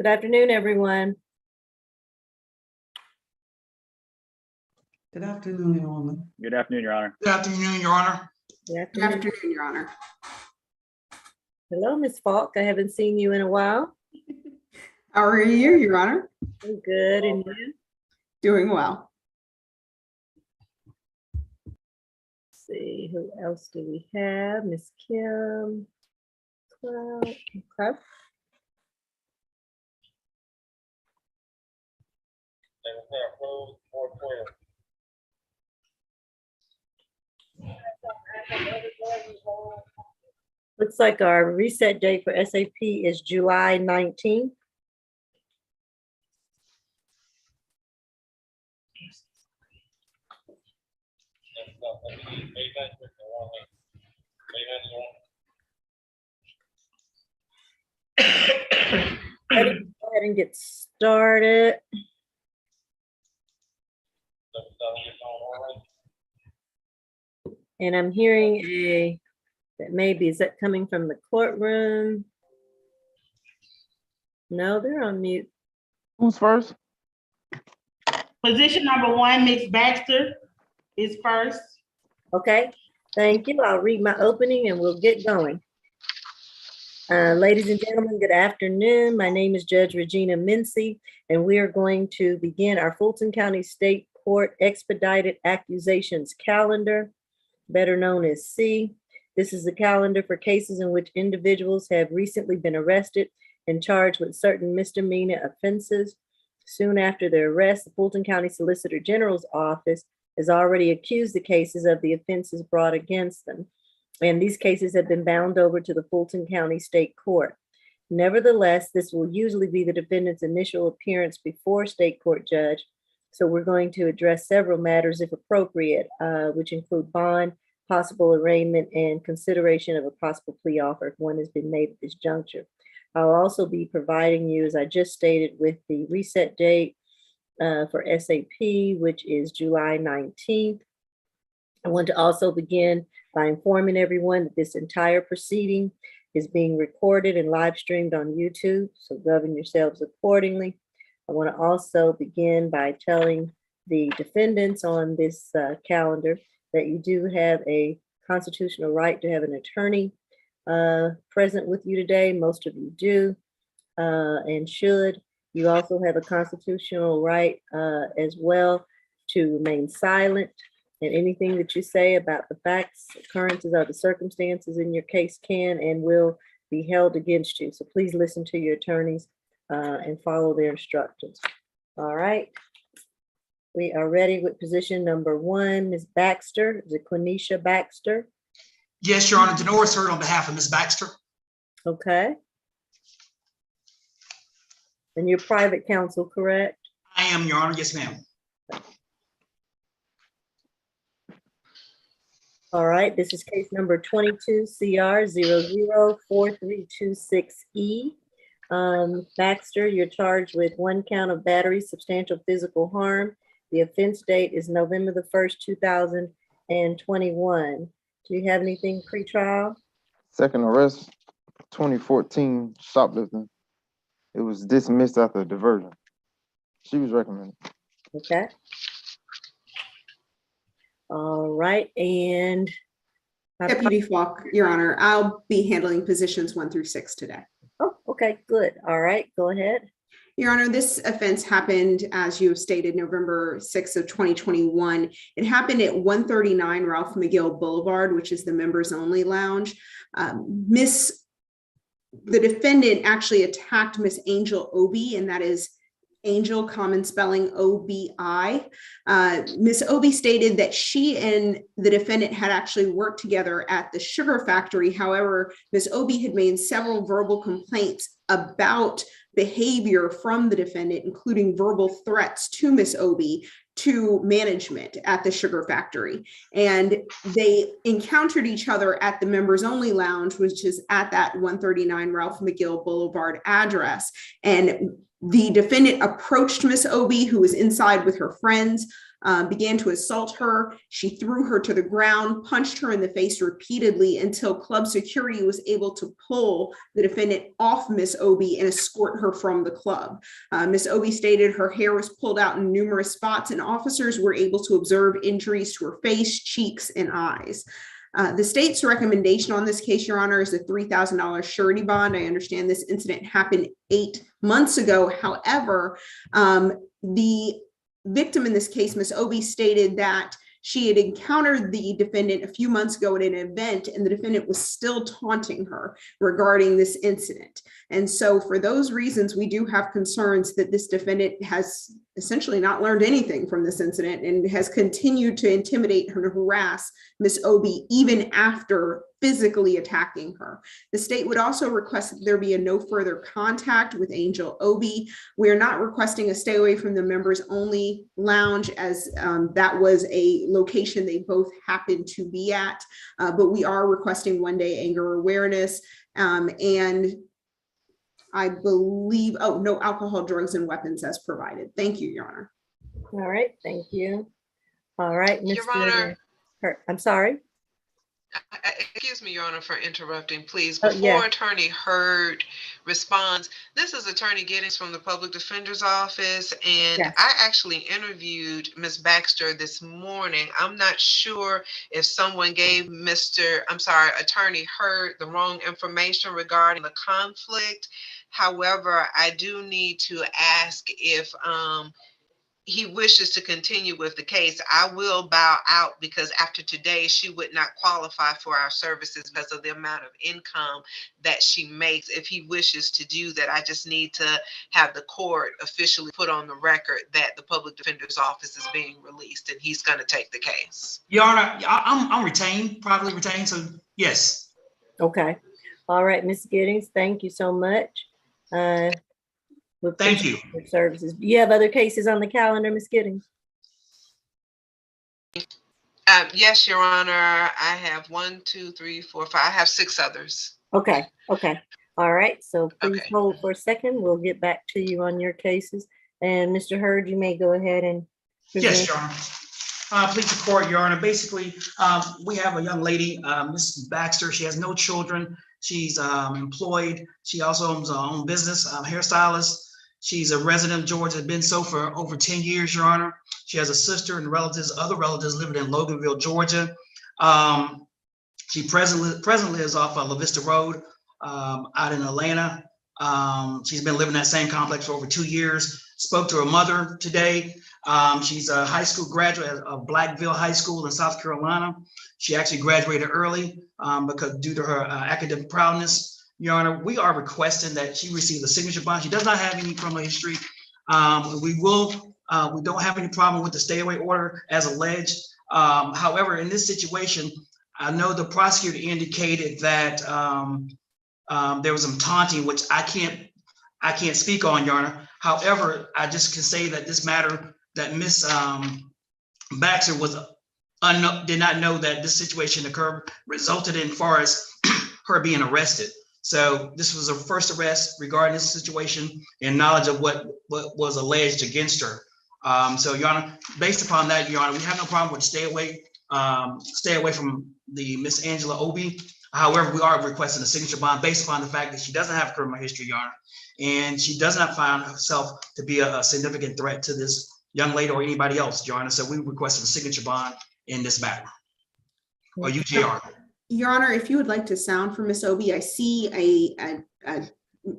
Good afternoon, everyone. Good afternoon, Your Honor. Good afternoon, Your Honor. Good afternoon, Your Honor. Good Good afternoon. afternoon, Your Honor. Hello, Ms. Falk. I haven't seen you in a while. How are you, Your Honor? I'm good, and you? Doing well. Let's see, who else do we have? Miss Kim. Cloud. Okay. Looks like our reset date for SAP is July 19th. Ready to go ahead and get started. And I'm hearing that maybe, is that coming from the courtroom? No, they're on mute. Who's first? Position number 1, Ms. Baxter is first. Okay, thank you. I'll read my opening and we'll get going. Ladies and gentlemen, good afternoon. My name is Judge Regina Mincy, and we are going to begin our Fulton County State Court Expedited Accusations Calendar, better known as C. This is a calendar for cases in which individuals have recently been arrested and charged with certain misdemeanor offenses. Soon after their arrest, the Fulton County Solicitor General's office has already accused the cases of the offenses brought against them, and these cases have been bound over to the Fulton County State Court. Nevertheless, this will usually be the defendant's initial appearance before state court judge, so we're going to address several matters if appropriate, which include bond, possible arraignment, and consideration of a possible plea offer if one has been made at this juncture. I'll also be providing you, as I just stated, with the reset date for SAP, which is July 19th. I want to also begin by informing everyone that this entire proceeding is being recorded and live streamed on YouTube, so govern yourselves accordingly. I want to also begin by telling the defendants on this calendar that you do have a constitutional right to have an attorney present with you today. Most of you do and should. You also have a constitutional right as well to remain silent, and anything that you say about the facts, occurrences, or the circumstances in your case can and will be held against you. So please listen to your attorneys and follow their instructions. All right. We are ready with position number 1, Ms. Baxter. Is it Quenisha Baxter? Yes, Your Honor. Denoris heard on behalf of Ms. Baxter. Okay. And you're private counsel, correct? I am, Your Honor. Yes, ma'am. All right, this is case number 22 CR 004326E. Baxter, you're charged with 1 count of battery, substantial physical harm. The offense date is November the 1st, 2021. Do you have anything pre-trial? Second arrest, 2014 shoplifting. It was dismissed after diversion. She was recommended. Okay. All right, and Deputy Falk, Your Honor, I'll be handling positions 1 through 6 today. oh, okay, good. All right, go ahead. Your Honor, this offense happened, as you have stated, November 6th of 2021. It happened at 139 Ralph McGill Boulevard, which is the members only lounge. The defendant actually attacked Miss Angel Obi, and that is Angel, common spelling OBI. Miss Obi stated that she and the defendant had actually worked together at the sugar factory. However, Miss Obi had made several verbal complaints about behavior from the defendant, including verbal threats to Miss Obi to management at the sugar factory. And they encountered each other at the members only lounge, which is at that 139 Ralph McGill Boulevard address. And the defendant approached Miss Obi, who was inside with her friends, began to assault her. She threw her to the ground, punched her in the face repeatedly until club security was able to pull the defendant off Miss Obi and escort her from the club. Miss Obi stated her hair was pulled out in numerous spots, and officers were able to observe injuries to her face, cheeks, and eyes. The state's recommendation on this case, Your Honor, is a $3,000 surety bond. I understand this incident happened 8 months ago. However, the victim in this case, Miss Obi, stated that she had encountered the defendant a few months ago at an event, and the defendant was still taunting her regarding this incident. And so for those reasons, we do have concerns that this defendant has essentially not learned anything from this incident and has continued to intimidate and harass Miss Obi even after physically attacking her. The state would also request that there be a no further contact with Angel Obi. We are not requesting a stay away from the members only lounge, as that was a location they both happened to be at, but we are requesting 1-day anger awareness, and I believe, no alcohol, drugs, and weapons as provided. Thank you, Your Honor. All right, thank you. All right, Your Mr. Honor. I'm sorry. Excuse me, Your Honor, for interrupting, please. Oh, Before yeah. Attorney Hurd responds, this is Attorney Giddings from the Public Defender's Office, and Yes. I actually interviewed Ms. Baxter this morning. I'm not sure if someone gave Attorney Hurd the wrong information regarding the conflict. However, I do need to ask if he wishes to continue with the case. I will bow out because after today, she would not qualify for our services because of the amount of income that she makes. If he wishes to do that, I just need to have the court officially put on the record that the Public Defender's Office is being released and he's going to take the case. Your Honor, I'm retained, privately retained, so yes. Okay. All right, Ms. Giddings, thank you so much. We Thank you. appreciate your services. Do you have other cases on the calendar, Ms. Giddings? Yes, Your Honor. I have 1, 2, 3, 4, 5. I have 6 others. Okay, okay. All right, so please Okay. hold for a second. We'll get back to you on your cases. And Mr. Hurd, you may go ahead and Yes, present. Your Honor. Please support, Your Honor. Basically, we have a young lady, Mrs. Baxter. She has no children. She's employed. She also owns her own business, hairstylist. She's a resident of Georgia, has been so for over 10 years, Your Honor. She has a sister and other relatives living in Loganville, Georgia. She presently lives off of La Vista Road out in Atlanta. She's been living in that same complex for over 2 years. Spoke to her mother today. She's a high school graduate of Blackville High School in South Carolina. She actually graduated early because due to her academic prowess. Your Honor, we are requesting that she receive a signature bond. She does not have any criminal history. We don't have any problem with the stay away order as alleged. However, in this situation, I know the prosecutor indicated that there was some taunting, which I can't speak on, Your Honor. However, I just can say that this matter that Miss Baxter did not know that this situation occurred, resulted in far as her being arrested. So this was her first arrest regarding this situation and knowledge of what was alleged against her. So, Your Honor, based upon that, Your Honor, we have no problem with stay away from the Miss Angela Obi. However, we are requesting a signature bond based upon the fact that she doesn't have criminal history, Your Honor, and she does not find herself to be a significant threat to this young lady or anybody else, Your Honor. So we requested a signature bond in this matter, or UGR. Your Honor, if you would like to sound for Miss Obi, I see a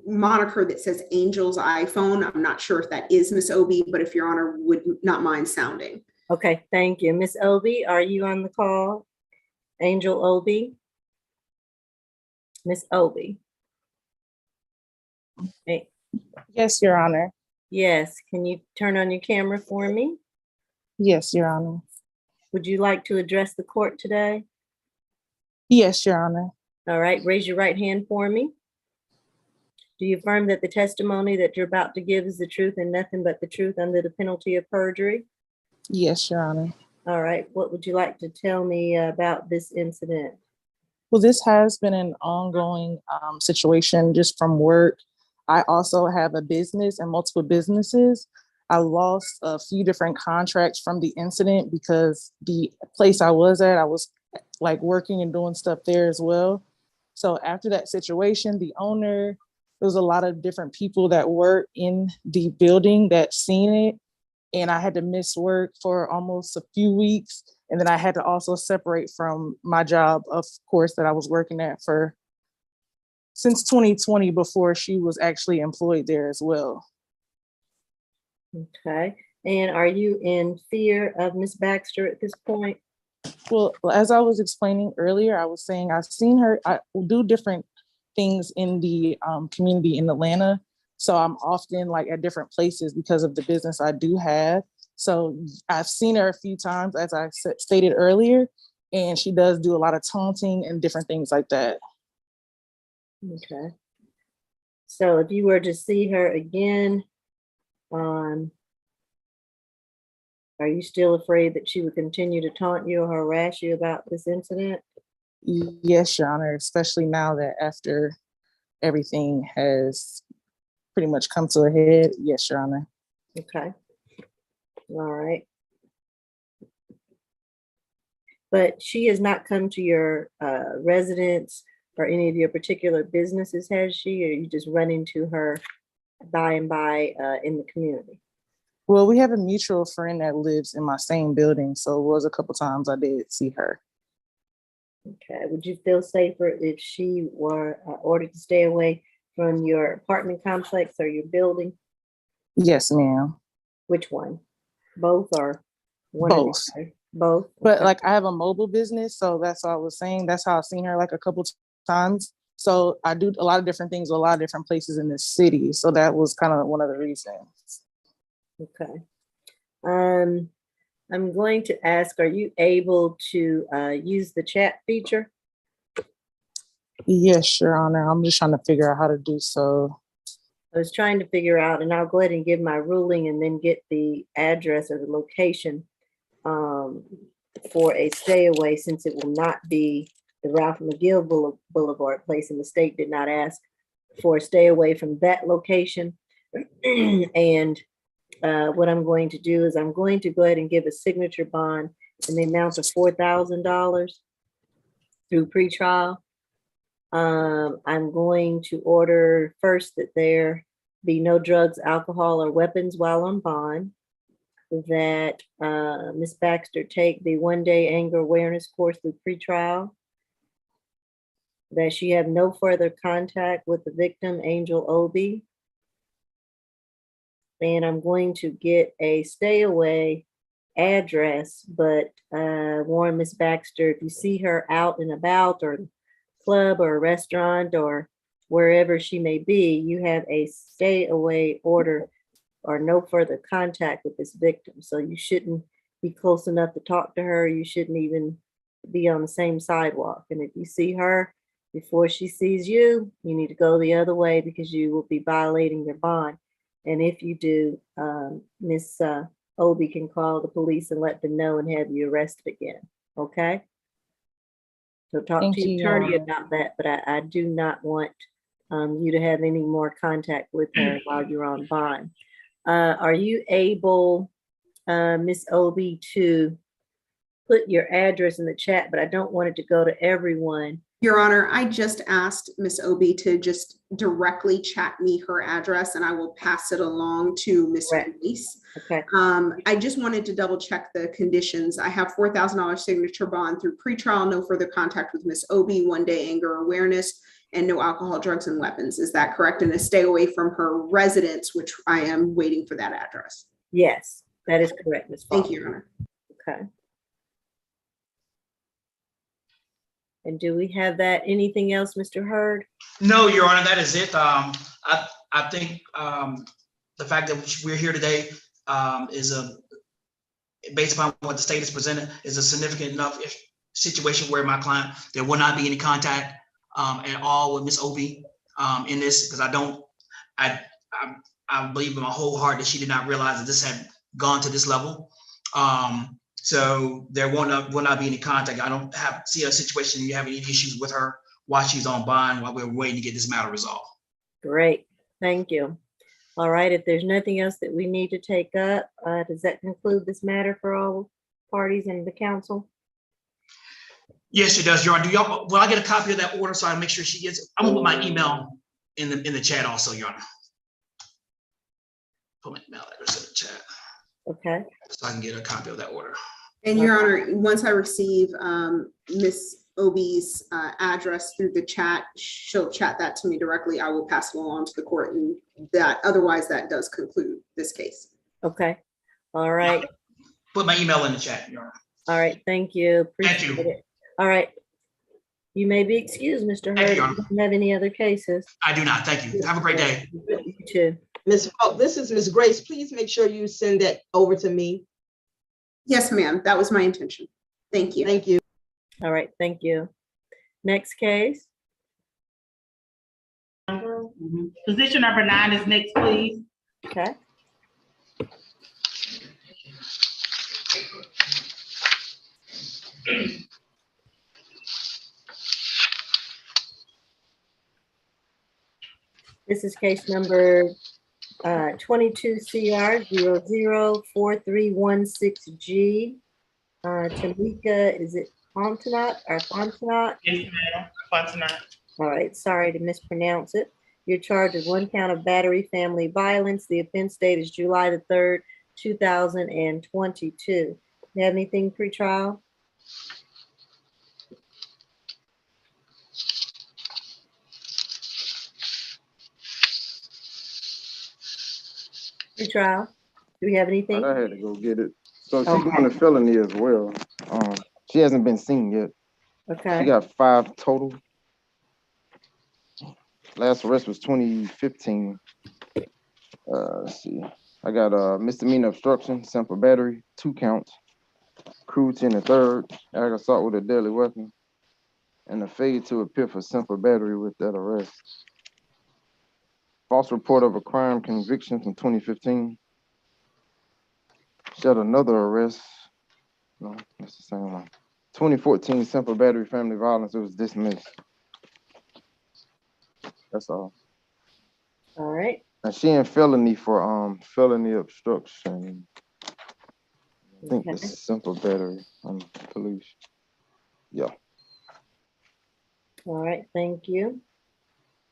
moniker that says Angel's iPhone. I'm not sure if that is Miss Obi, but if Your Honor would not mind sounding. Okay, thank you. Miss Obi, are you on the call? Angel Obi? Miss Obi? Hey, Yes, Your Honor. yes, can you turn on your camera for me? Yes, Your Honor. Would you like to address the court today? Yes, Your Honor. All right, raise your right hand for me. Do you affirm that the testimony that you're about to give is the truth and nothing but the truth under the penalty of perjury? Yes, Your Honor. All right, what would you like to tell me about this incident? Well, this has been an ongoing situation just from work. I also have a business and multiple businesses. I lost a few different contracts from the incident because the place I was at, I was like working and doing stuff there as well. So after that situation, the owner, there was a lot of different people that were in the building that seen it. And I had to miss work for almost a few weeks. And then I had to also separate from my job, of course, that I was working at for since 2020 before she was actually employed there as well. Okay. And are you in fear of Miss Baxter at this point? Well, as I was explaining earlier, I was saying I've seen her, I do different things in the community in Atlanta. So I'm often like at different places because of the business I do have. So I've seen her a few times, as I stated earlier, and she does do a lot of taunting and different things like that. Okay. So if you were to see her again, are you still afraid that she would continue to taunt you or harass you about this incident? Yes, Your Honor, especially now that after everything has pretty much come to a head. Yes, Your Honor. Okay. All right. But she has not come to your residence or any of your particular businesses, has she? Or you just run into her by and by in the community? Well, we have a mutual friend that lives in my same building. So it was a couple times I did see her. Okay. Would you feel safer if she were ordered to stay away from your apartment complex or your building? Yes, ma'am. Which one? Both or one? Both. Both. But Okay. like I have a mobile business, so that's what I was saying. That's how I've seen her like a couple times. So I do a lot of different things, a lot of different places in this city. So that was kind of one of the reasons. Okay. I'm going to ask, are you able to use the chat feature? Yes, Your Honor. I'm just trying to figure out how to do so. I was trying to figure out, and I'll go ahead and give my ruling and then get the address or the location for a stay away, since it will not be the Ralph McGill Boulevard place, and the state did not ask for a stay away from that location. And what I'm going to do is I'm going to go ahead and give a signature bond in the amount of $4,000 through pretrial. I'm going to order first that there be no drugs, alcohol, or weapons while on bond, that Ms. Baxter take the 1-day anger awareness course through pretrial, that she have no further contact with the victim, Angel Obi, and I'm going to get a stay away address, but warn Ms. Baxter, if you see her out and about or club or a restaurant or wherever she may be, you have a stay away order or no further contact with this victim. So you shouldn't be close enough to talk to her. You shouldn't even be on the same sidewalk. And if you see her before she sees you, you need to go the other way because you will be violating your bond. And if you do, Miss Obi can call the police and let them know and have you arrested again. Okay? So talk Thank to your you, attorney Your Honor. about that, but I do not want you to have any more contact with her while you're on bond. Are you able, Miss Obi, to put your address in the chat, but I don't want it to go to everyone. Your Honor, I just asked Miss Obi to just directly chat me her address and I will pass it along to Miss Correct. Grace. Okay. I just wanted to double check the conditions. I have $4,000 signature bond through pretrial, no further contact with Miss Obi, 1-day anger awareness, and no alcohol, drugs, and weapons. Is that correct? And to stay away from her residence, which I am waiting for that address. Yes, that is correct, Ms. Falk. Thank you, Your Honor. Okay. And do we have that? Anything else, Mr. Hurd? No, Your Honor, that is it. I think the fact that we're here today is based upon what the state has presented, is a significant enough situation where my client, there will not be any contact at all with Ms. Obi in this, because I believe in my whole heart that she did not realize that this had gone to this level. So there will not be any contact. I don't see a situation you have any issues with her while she's on bond, while we're waiting to get this matter resolved. Great, thank you. All right, if there's nothing else that we need to take up, does that conclude this matter for all parties in the council? Yes, it does, Your Honor. Do y'all, will I get a copy of that order so I make sure she gets it? I'm gonna put my email in the chat also, Your Honor. Put my email address in the chat Okay, so I can get a copy of that order. And Your Honor, once I receive Ms. Obi's address through the chat, she'll chat that to me directly. I will pass it along to the court, and that otherwise that does conclude this case. okay, all right, Put my email in the chat, Your Honor. all right, thank you. Thank you. Appreciate it. All right. You may be excused, Mr. Thank Hurd. you, If Your you Honor. don't have any other cases. I do not. Thank you. Have a great day. You too. Ms. Falk, this is Ms. Grace. Please make sure you send that over to me. Yes, ma'am. That was my intention. Thank you. Thank you. All right, thank you. Next case. Position number 9 is next, please. Okay. This is case number 22 CR 004316G. Tamika, is it Fontenot or Fontenot? Yes, ma'am. Fontenot. All right, sorry to mispronounce it. You're charged with 1 count of battery family violence. The offense date is July the 3rd, 2022. You have anything pretrial? Pretrial? Do we have anything? I had to go get it. So she's Okay. going to felony as well. She hasn't been seen yet. She Okay, got 5 total. Last arrest was 2015. Let's see. I got misdemeanor obstruction, simple battery, 2 counts, cruelty in the 3rd, aggravated assault with a deadly weapon, and a failure to appear for simple battery with that arrest. False report of a crime conviction from 2015. She had another arrest. No, that's the same one. 2014 simple battery family violence. It was dismissed. That's all. all right. And she in felony for felony obstruction. I think Okay. it's simple battery on police. Yeah. All right, thank you.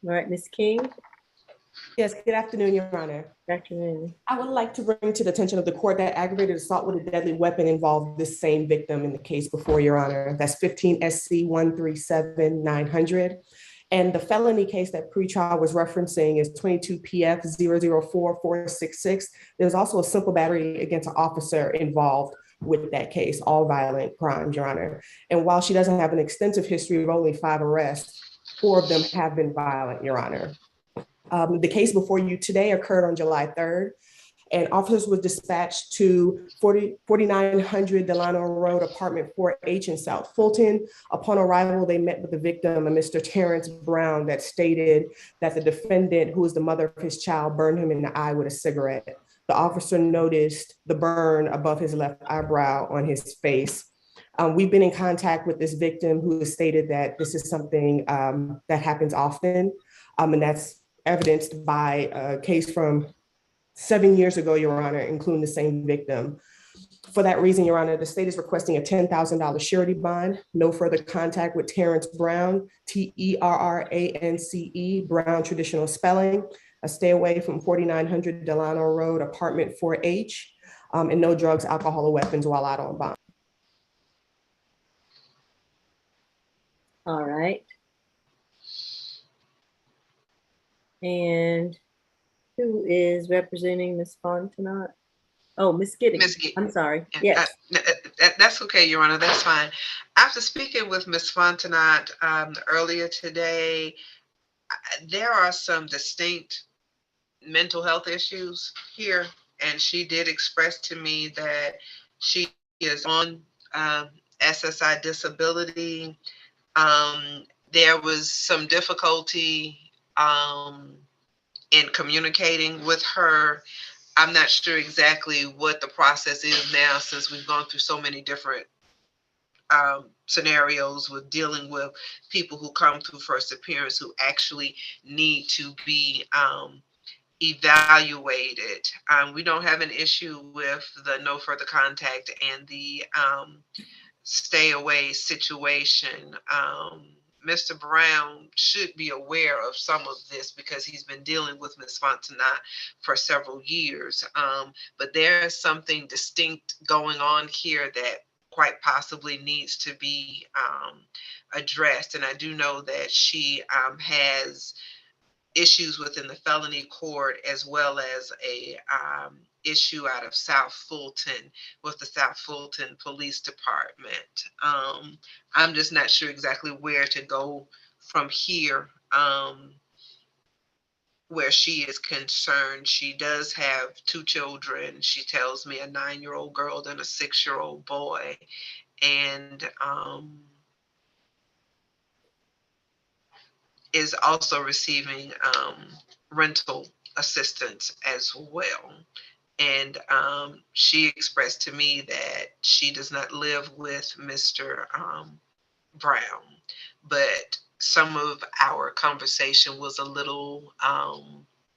All right, Ms. King, Yes, good afternoon, Your Honor. Dr. Mooney. I would like to bring to the attention of the court that aggravated assault with a deadly weapon involved this same victim in the case before, Your Honor. That's 15 SC 137900. And the felony case that pretrial was referencing is 22 PF 004466. There's also a simple battery against an officer involved with that case, all violent crimes, Your Honor. And while she doesn't have an extensive history of only 5 arrests, 4 of them have been violent, Your Honor. The case before you today occurred on July 3rd, and officers were dispatched to 4900 Delano Road, apartment 4H in South Fulton. Upon arrival, they met with the victim, a Mr. Terrence Brown, that stated that the defendant, who is the mother of his child, burned him in the eye with a cigarette. The officer noticed the burn above his left eyebrow on his face. We've been in contact with this victim, who has stated that this is something that happens often, and that's evidenced by a case from 7 years ago, Your Honor, including the same victim. For that reason, Your Honor, the state is requesting a $10,000 surety bond, no further contact with Terrence Brown, TERRANCE, Brown traditional spelling, a stay away from 4900 Delano Road, apartment 4H, and no drugs, alcohol, or weapons while out on bond. All right. And who is representing Ms. Fontenot? Oh, Ms. Giddings. Ms. Giddings. I'm sorry. Yes. That's okay, Your Honor, that's fine. After speaking with Ms. Fontenot earlier today, there are some distinct mental health issues here, and she did express to me that she is on SSI disability. There was some difficulty in communicating with her. I'm not sure exactly what the process is now, since we've gone through so many different scenarios with dealing with people who come through first appearance who actually need to be evaluated. We don't have an issue with the no further contact and the stay away situation. Mr. Brown should be aware of some of this because he's been dealing with Ms. Fontenot for several years. But there is something distinct going on here that quite possibly needs to be addressed. And I do know that she has issues within the felony court, as well as a issue out of South Fulton with the South Fulton Police Department. I'm just not sure exactly where to go from here. Where she is concerned, she does have two children. She tells me a 9-year-old girl and a 6-year-old boy, and is also receiving rental assistance as well. And she expressed to me that she does not live with Mr. Brown, but some of our conversation was a little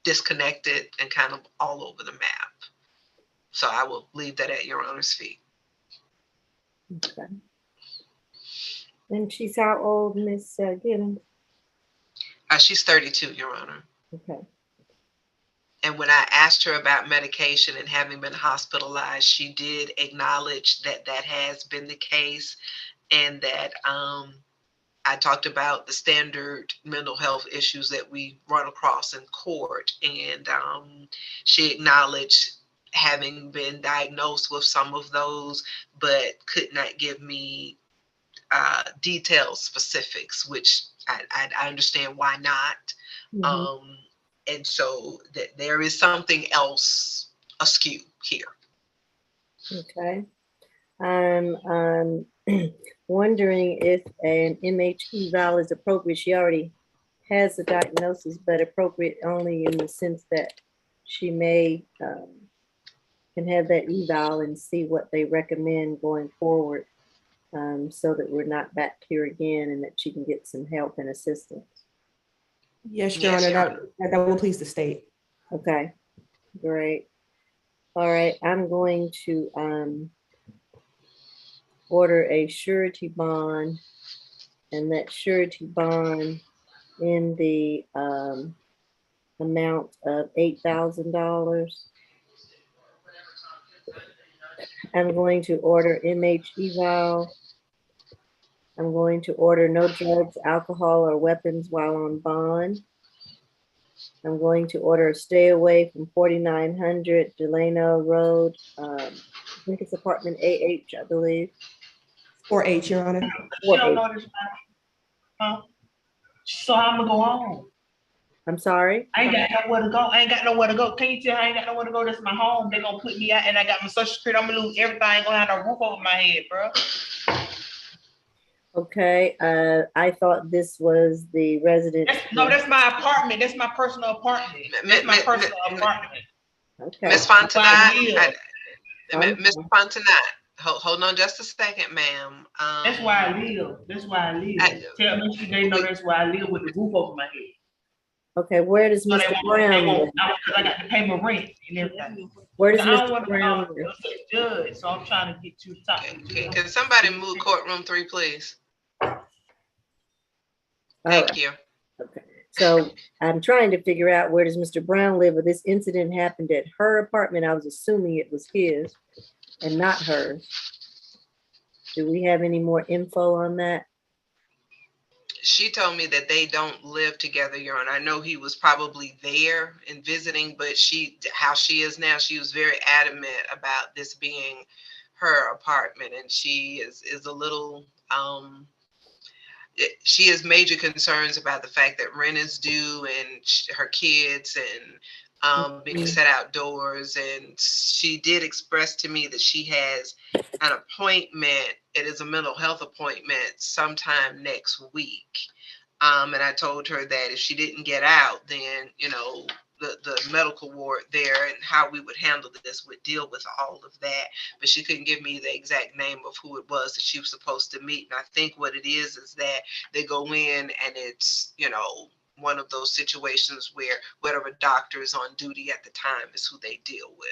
disconnected and kind of all over the map. So I will leave that at Your Honor's feet. Okay. And she's how old, Miss Gibbons? She's 32, Your Honor. Okay. And when I asked her about medication and having been hospitalized, she did acknowledge that that has been the case, and that I talked about the standard mental health issues that we run across in court. And she acknowledged having been diagnosed with some of those, but could not give me detailed specifics, which I understand why not. Mhm. And so that there is something else askew here. Okay. I'm wondering if an MH eval is appropriate. She already has the diagnosis, but appropriate only in the sense that she may can have that eval and see what they recommend going forward, so that we're not back here again and that she can get some help and assistance. Yes, Your Honor, that will please the state. Okay, great. All right, I'm going to order a surety bond, and that surety bond in the amount of $8,000. I'm going to order MH eval. I'm going to order no drugs, alcohol, or weapons while on bond. I'm going to order a stay away from 4900 Delano Road. I think it's apartment AH, I believe. 4H, Your Honor. She don't know this, huh? So I'm gonna go home. I'm sorry? I ain't got nowhere to go. I ain't got nowhere to go. Can you tell I ain't got nowhere to go? This is my home. They're gonna put me out, and I got my social security. I'm gonna lose everything. I ain't gonna have no roof over my head, bro. Okay, I thought this was the resident. That's my apartment. That's my personal apartment. That's my personal apartment. Okay. Miss Fontenot, Miss Fontenot, hold on just a second, ma'am. That's where I live. That's where I live. Tell me they know that's where I live with the roof over my head. Okay, where does Mr. Brown live? I got to pay my rent and everything. Where does Mr. Brown live? Judge, so I'm trying to get you to talk. Can somebody move courtroom 3, please? Thank you. Okay, so I'm trying to figure out where does Mr. Brown live, but this incident happened at her apartment. I was assuming it was his and not hers. Do we have any more info on that? She told me that they don't live together, Your Honor. I know he was probably there and visiting, but how she is now, she was very adamant about this being her apartment, and she is a little she has major concerns about the fact that rent is due and her kids and being set outdoors. And she did express to me that she has an appointment. It is a mental health appointment sometime next week. And I told her that if she didn't get out, then, the medical ward there and how we would handle this would deal with all of that. But she couldn't give me the exact name of who it was that she was supposed to meet. And I think what it is that they go in and it's, one of those situations where whatever doctor is on duty at the time is who they deal with.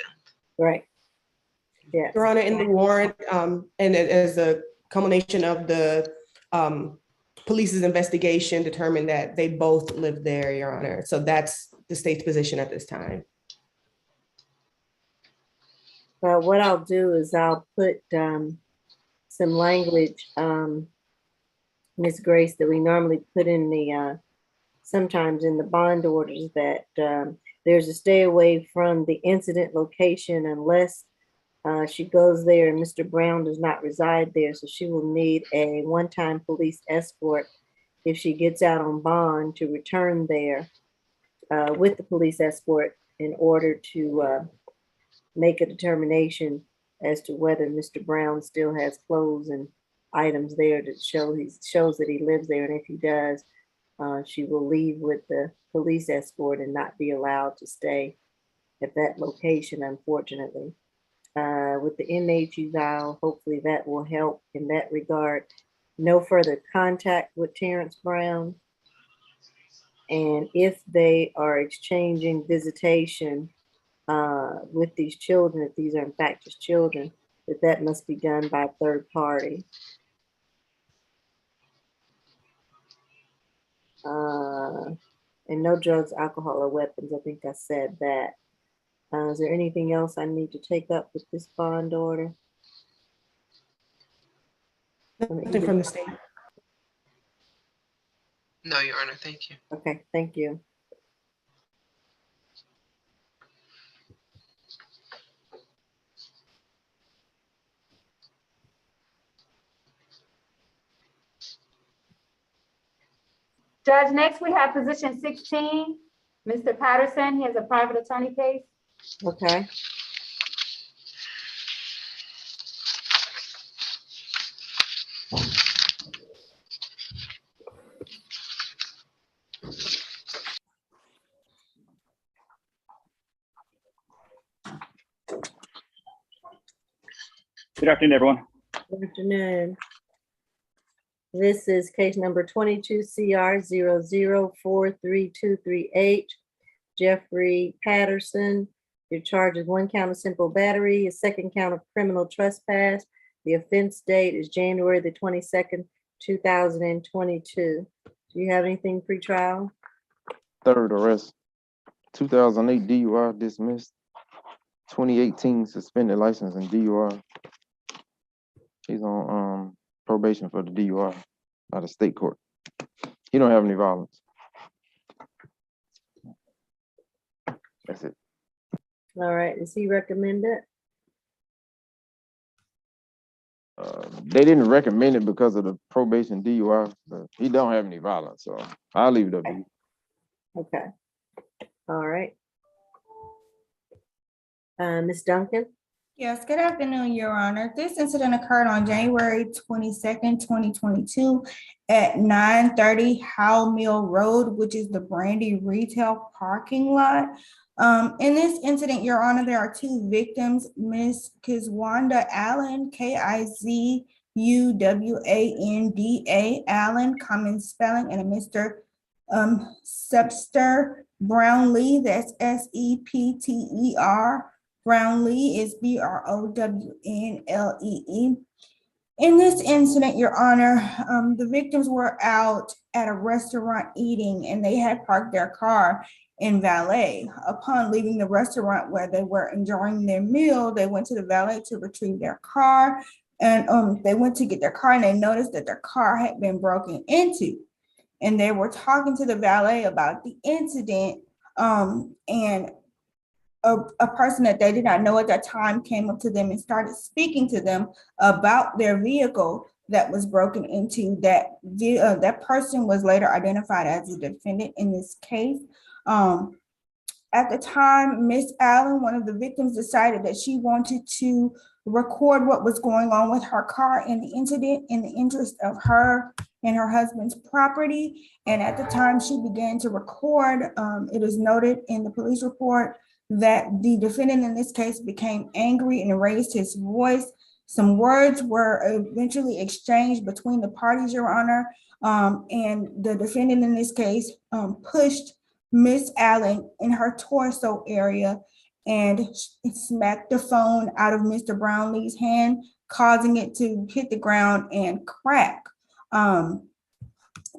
Right. Yeah. Your Honor, in the warrant, and as a culmination of the police's investigation, determined that they both lived there, Your Honor. So that's the state's position at this time. What I'll do is I'll put some language, Ms. Grace, that we normally put in the sometimes in the bond orders, that there's a stay away from the incident location unless she goes there and Mr. Brown does not reside there. So she will need a one-time police escort if she gets out on bond to return there with the police escort in order to make a determination as to whether Mr. Brown still has clothes and items there that shows that he lives there. And if he does, she will leave with the police escort and not be allowed to stay at that location, unfortunately. With the inmate eval, hopefully that will help in that regard. No further contact with Terrence Brown. And if they are exchanging visitation with these children, if these are in fact just children, that must be done by a third party. And no drugs, alcohol, or weapons. I think I said that. Is there anything else I need to take up with this bond order? Nothing from the state. No, Your Honor, thank you. Okay, thank you. Judge, next we have position 16. Mr. Patterson, he has a private attorney case. Okay. Good afternoon, everyone. Good afternoon. This is case number 22 CR 00432338. Jeffrey Patterson. Your charge is 1 count of simple battery, a 2nd count of criminal trespass. The offense date is January the 22nd, 2022. Do you have anything pre-trial? Third arrest, 2008 DUI dismissed, 2018 suspended license and DUI. He's on probation for the DUI out of state court. He don't have any violence. That's it. All right, is he recommended? They didn't recommend it because of the probation DUI, but he don't have any violence, so I'll leave it up to you. Okay. All right. Ms. Duncan? Yes, good afternoon, Your Honor. This incident occurred on January 22nd, 2022 at 930 Howell Mill Road, which is the Brandy retail parking lot. In this incident, Your Honor, there are 2 victims, Ms. Kizwanda Allen, K-I-Z-U-W-A-N-D-A Allen, common spelling, and a Mr. Sepster Brownlee, that's S-E-P-T-E-R. Brownlee is B-R-O-W-N-L-E-E. In this incident, Your Honor, the victims were out at a restaurant eating and they had parked their car in valet. Upon leaving the restaurant where they were enjoying their meal, they went to the valet to retrieve their car. And they went to get their car and they noticed that their car had been broken into. And they were talking to the valet about the incident, and a person that they did not know at that time came up to them and started speaking to them about their vehicle that was broken into. That person was later identified as the defendant in this case. At the time, Miss Allen, one of the victims, decided that she wanted to record what was going on with her car in the incident in the interest of her and her husband's property. And at the time she began to record, it is noted in the police report that the defendant in this case became angry and raised his voice. Some words were eventually exchanged between the parties, Your Honor. And the defendant in this case pushed Miss Allen in her torso area and smacked the phone out of Mr. Brownlee's hand, causing it to hit the ground and crack.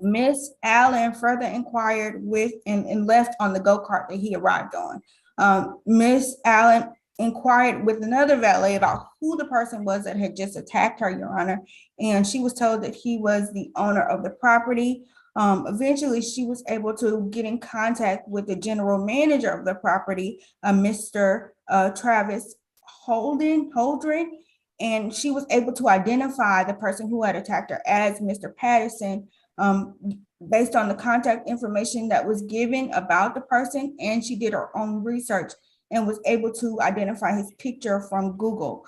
Miss Allen further inquired with and left on the go-kart that he arrived on. Miss Allen inquired with another valet about who the person was that had just attacked her, Your Honor, and she was told that he was the owner of the property. Eventually, she was able to get in contact with the general manager of the property, Mr. Travis Holdren, and she was able to identify the person who had attacked her as Mr. Patterson, based on the contact information that was given about the person, and she did her own research and was able to identify his picture from Google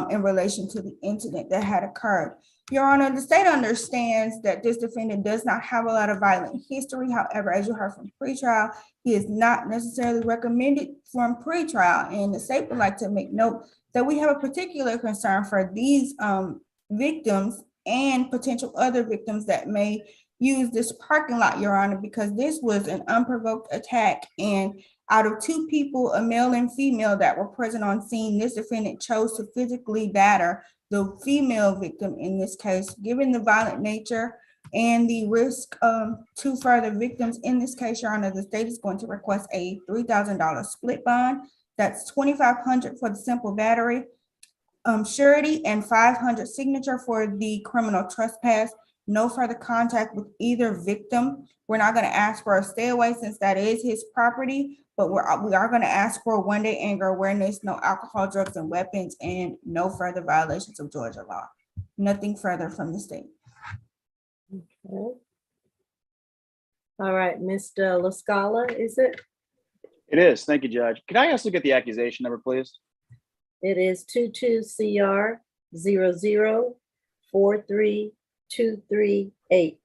in relation to the incident that had occurred. Your Honor, the state understands that this defendant does not have a lot of violent history. However, as you heard from pretrial, he is not necessarily recommended from pretrial, and the state would like to make note that we have a particular concern for these victims and potential other victims that may use this parking lot, Your Honor, because this was an unprovoked attack. And out of two people, a male and female that were present on scene, this defendant chose to physically batter the female victim in this case. Given the violent nature and the risk to further victims in this case, Your Honor, the state is going to request a $3,000 split bond. That's $2,500 for the simple battery, surety, and $500 signature for the criminal trespass. No further contact with either victim. We're not going to ask for a stay away since that is his property, but we are going to ask for a one-day anger awareness, no alcohol, drugs, and weapons, and no further violations of Georgia law. Nothing further from the state. Okay. All right, Mr. LaScala, is it? It is. Thank you, Judge. Can I also get the accusation number, please? It is 22CR004323H.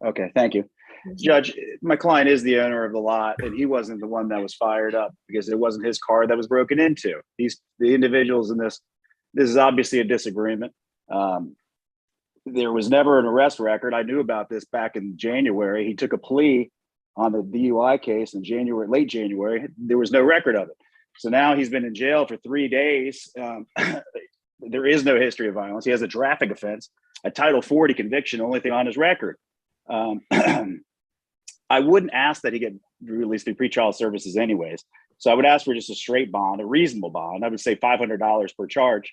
Okay, thank you. Judge, my client is the owner of the lot, and he wasn't the one that was fired up because it wasn't his car that was broken into. The individuals in this is obviously a disagreement. There was never an arrest record. I knew about this back in January. He took a plea on the DUI case in late January. There was no record of it. So now he's been in jail for 3 days. There is no history of violence. He has a traffic offense, a Title 40 conviction, only thing on his record. I wouldn't ask that he get released through pretrial services anyways. So I would ask for just a straight bond, a reasonable bond. I would say $500 per charge.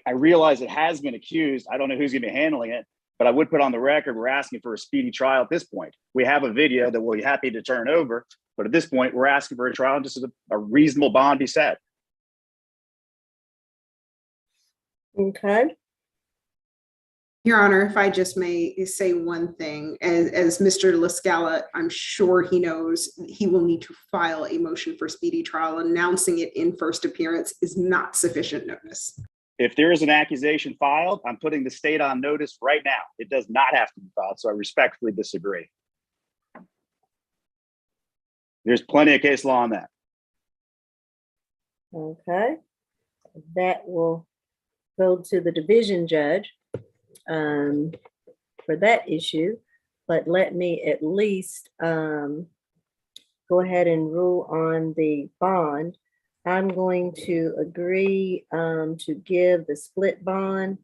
I realize it has been accused. I don't know who's going to be handling it, but I would put on the record, we're asking for a speedy trial at this point. We have a video that we'll be happy to turn over, but at this point, we're asking for a trial and just a reasonable bond be set. Okay. Your Honor, if I just may say one thing, as Mr. LaScala, I'm sure he knows he will need to file a motion for speedy trial. Announcing it in first appearance is not sufficient notice. If there is an accusation filed, I'm putting the state on notice right now. It does not have to be filed, so I respectfully disagree. There's plenty of case law on that. Okay. That will go to the division judge for that issue, but let me at least go ahead and rule on the bond. I'm going to agree to give the split bond,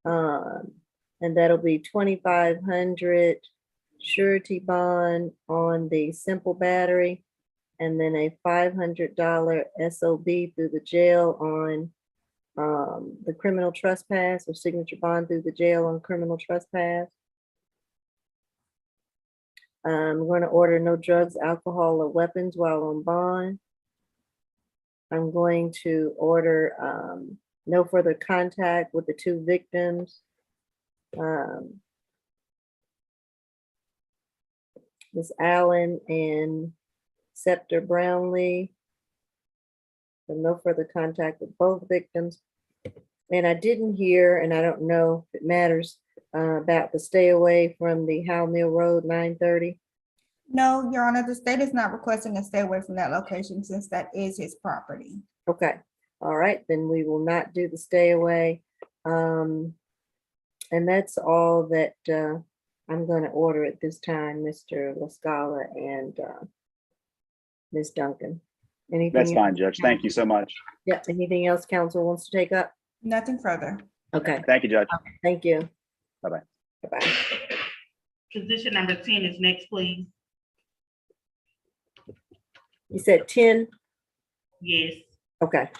and that'll be $2,500 surety bond on the simple battery, and then a $500 SOB through the jail on the criminal trespass, or signature bond through the jail on criminal trespass. I'm going to order no drugs, alcohol, or weapons while on bond. I'm going to order no further contact with the two victims. Ms. Allen and Scepter Brownlee. So no further contact with both victims. And I didn't hear, and I don't know if it matters, about the stay away from the Howell Mill Road 930. No, Your Honor, the state is not requesting a stay away from that location since that is his property. Okay, all right, then we will not do the stay away. And And that's all that I'm going to order at this time, Mr. La Scala and Ms. Duncan. Anything That's else? fine, Judge. Thank you so much. Yeah, anything else council wants to take up? Nothing further. Okay, Thank you, Judge. thank you. Bye-bye. Bye-bye. Position number 10 is next, please. You said 10? Yes. Okay.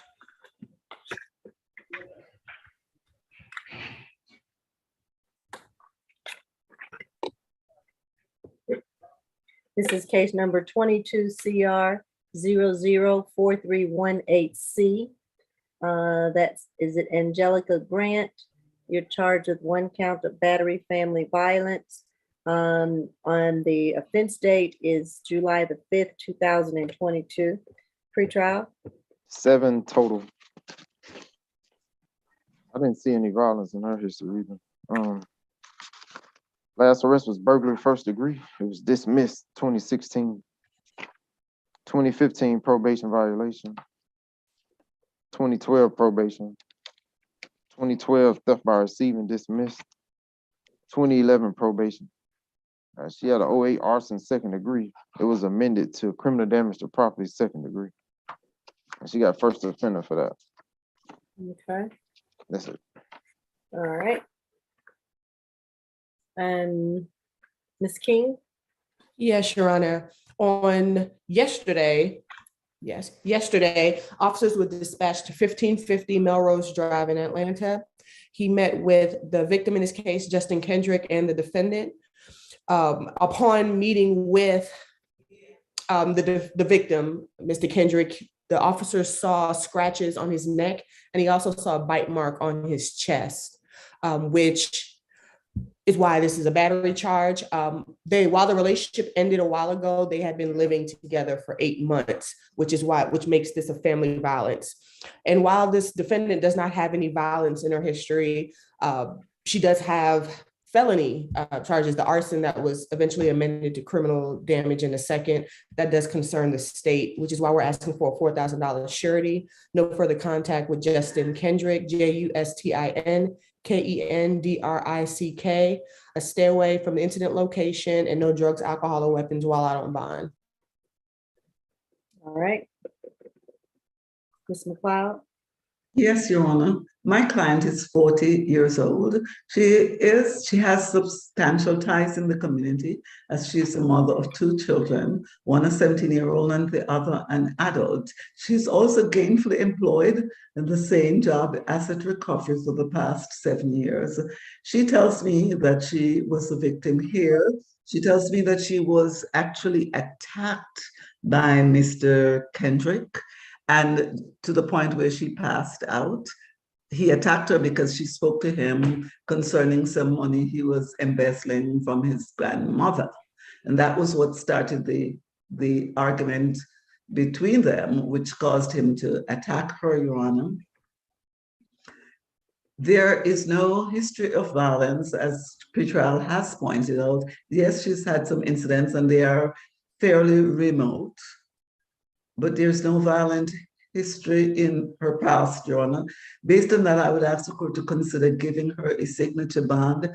This is case number 22 CR 004318C. Is it Angelica Grant? You're charged with 1 count of battery family violence. On the offense date is July the 5th, 2022. Pretrial? 7 total. I didn't see any violence in her history either. Last arrest was burglary first degree. It was dismissed 2016. 2015 probation violation. 2012 probation. 2012 theft by receiving dismissed. 2011 probation. She had an 08 arson second degree. It was amended to criminal damage to property second degree. And she got first offender for that. Okay, That's it. all right. And Ms. King? Yes, Your Honor. On yesterday, officers were dispatched to 1550 Melrose Drive in Atlanta. He met with the victim in this case, Justin Kendrick, and the defendant. Upon meeting with the victim, Mr. Kendrick, the officer saw scratches on his neck, and he also saw a bite mark on his chest, which is why this is a battery charge. While the relationship ended a while ago, they had been living together for 8 months, which makes this a family violence. And while this defendant does not have any violence in her history, she does have felony charges, the arson that was eventually amended to criminal damage in a second. That does concern the state, which is why we're asking for a $4,000 surety. No further contact with Justin Kendrick, JUSTIN KENDRICK, a stay away from the incident location, and no drugs, alcohol, or weapons while out on bond. All right. Ms. McLeod? Yes, Your Honor. My client is 40 years old. She has substantial ties in the community as she is the mother of 2 children, one a 17-year-old and the other an adult. She's also gainfully employed in the same job, asset recovery, for the past 7 years. She tells me that she was the victim here. She tells me that she was actually attacked by Mr. Kendrick, and to the point where she passed out. He attacked her because she spoke to him concerning some money he was embezzling from his grandmother. And that was what started the argument between them, which caused him to attack her, Your Honor. There is no history of violence, as pretrial has pointed out. Yes, she's had some incidents and they are fairly remote, but there's no violent history in her past, Your Honor. Based on that, I would ask the court to consider giving her a signature bond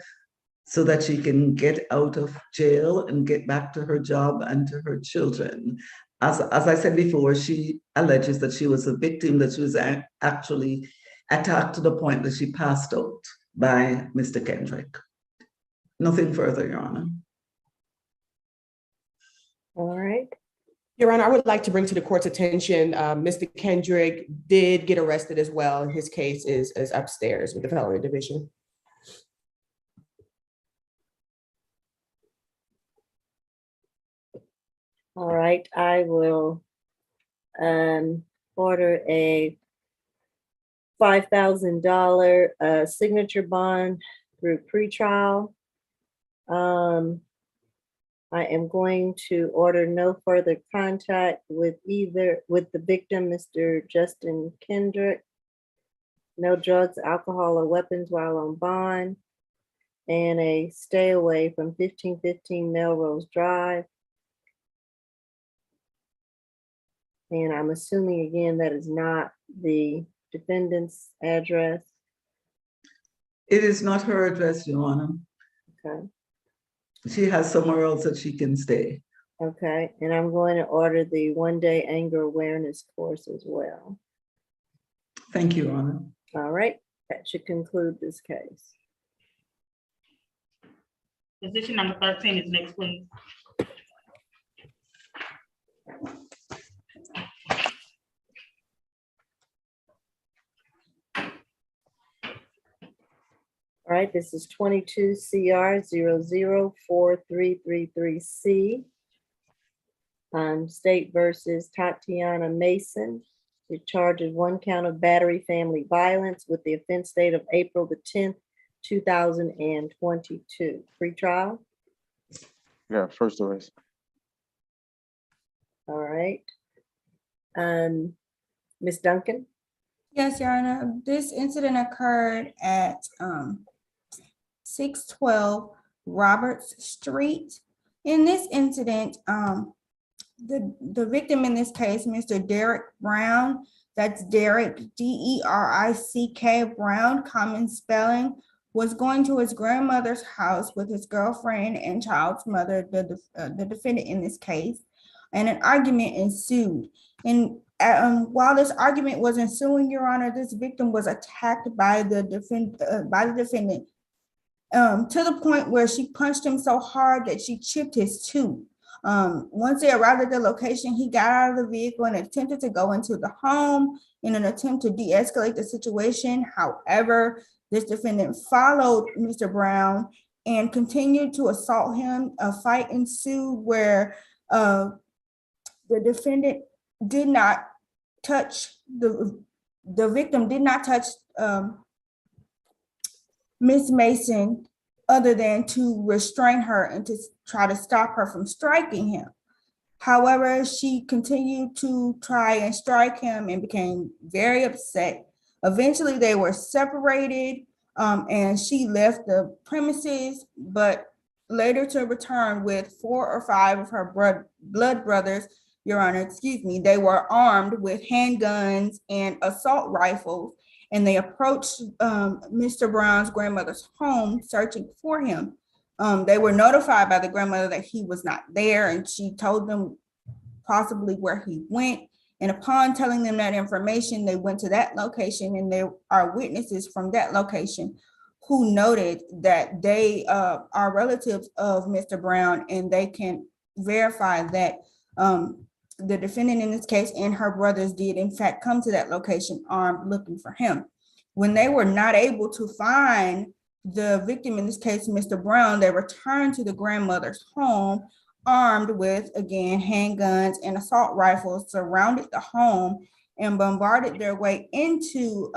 so that she can get out of jail and get back to her job and to her children. As I said before, she alleges that she was a victim, that she was actually attacked to the point that she passed out by Mr. Kendrick. Nothing further, Your Honor. All right. Your Honor, I would like to bring to the court's attention, Mr. Kendrick did get arrested as well. His case is upstairs with the felony division. All right, I will order a $5,000 signature bond through pretrial. I am going to order no further contact with the victim, Mr. Justin Kendrick. No drugs, alcohol, or weapons while on bond. And a stay away from 1515 Melrose Drive. And I'm assuming again that is not the defendant's address. It is not her address, Your Honor. Okay. She has somewhere else that she can stay. Okay, and I'm going to order the one-day anger awareness course as well. Thank you, Your Honor. All right, that should conclude this case. Position number 13 is next, please. All right, this is 22 CR 004333C. State versus Tatiana Mason. It charges 1 count of battery family violence with the offense date of April the 10th, 2022. Pre-trial. Yeah, first arrest. All right. Ms. Duncan. Yes, Your Honor. This incident occurred at 612 Roberts Street. In this incident, the victim in this case, Mr. Derek Brown, that's Derek, D-E-R-I-C-K, Brown, common spelling, was going to his grandmother's house with his girlfriend and child's mother, the defendant in this case, and an argument ensued. And while this argument was ensuing, Your Honor, this victim was attacked by the defendant to the point where she punched him so hard that she chipped his tooth. Once they arrived at the location, he got out of the vehicle and attempted to go into the home in an attempt to de-escalate the situation. However, this defendant followed Mr. Brown and continued to assault him. A fight ensued where the defendant did not touch, the victim did not touch Ms. Mason other than to restrain her and to try to stop her from striking him. However, she continued to try and strike him and became very upset. Eventually, they were separated and she left the premises, but later to return with 4 or 5 of her blood brothers, Your Honor, excuse me, they were armed with handguns and assault rifles, and they approached Mr. Brown's grandmother's home searching for him. They were notified by the grandmother that he was not there, and she told them possibly where he went. And upon telling them that information, they went to that location, and there are witnesses from that location who noted that they are relatives of Mr. Brown, and they can verify that the defendant in this case and her brothers did in fact come to that location armed looking for him. When they were not able to find the victim, in this case, Mr. Brown, they returned to the grandmother's home armed with, again, handguns and assault rifles, surrounded the home and bombarded their way into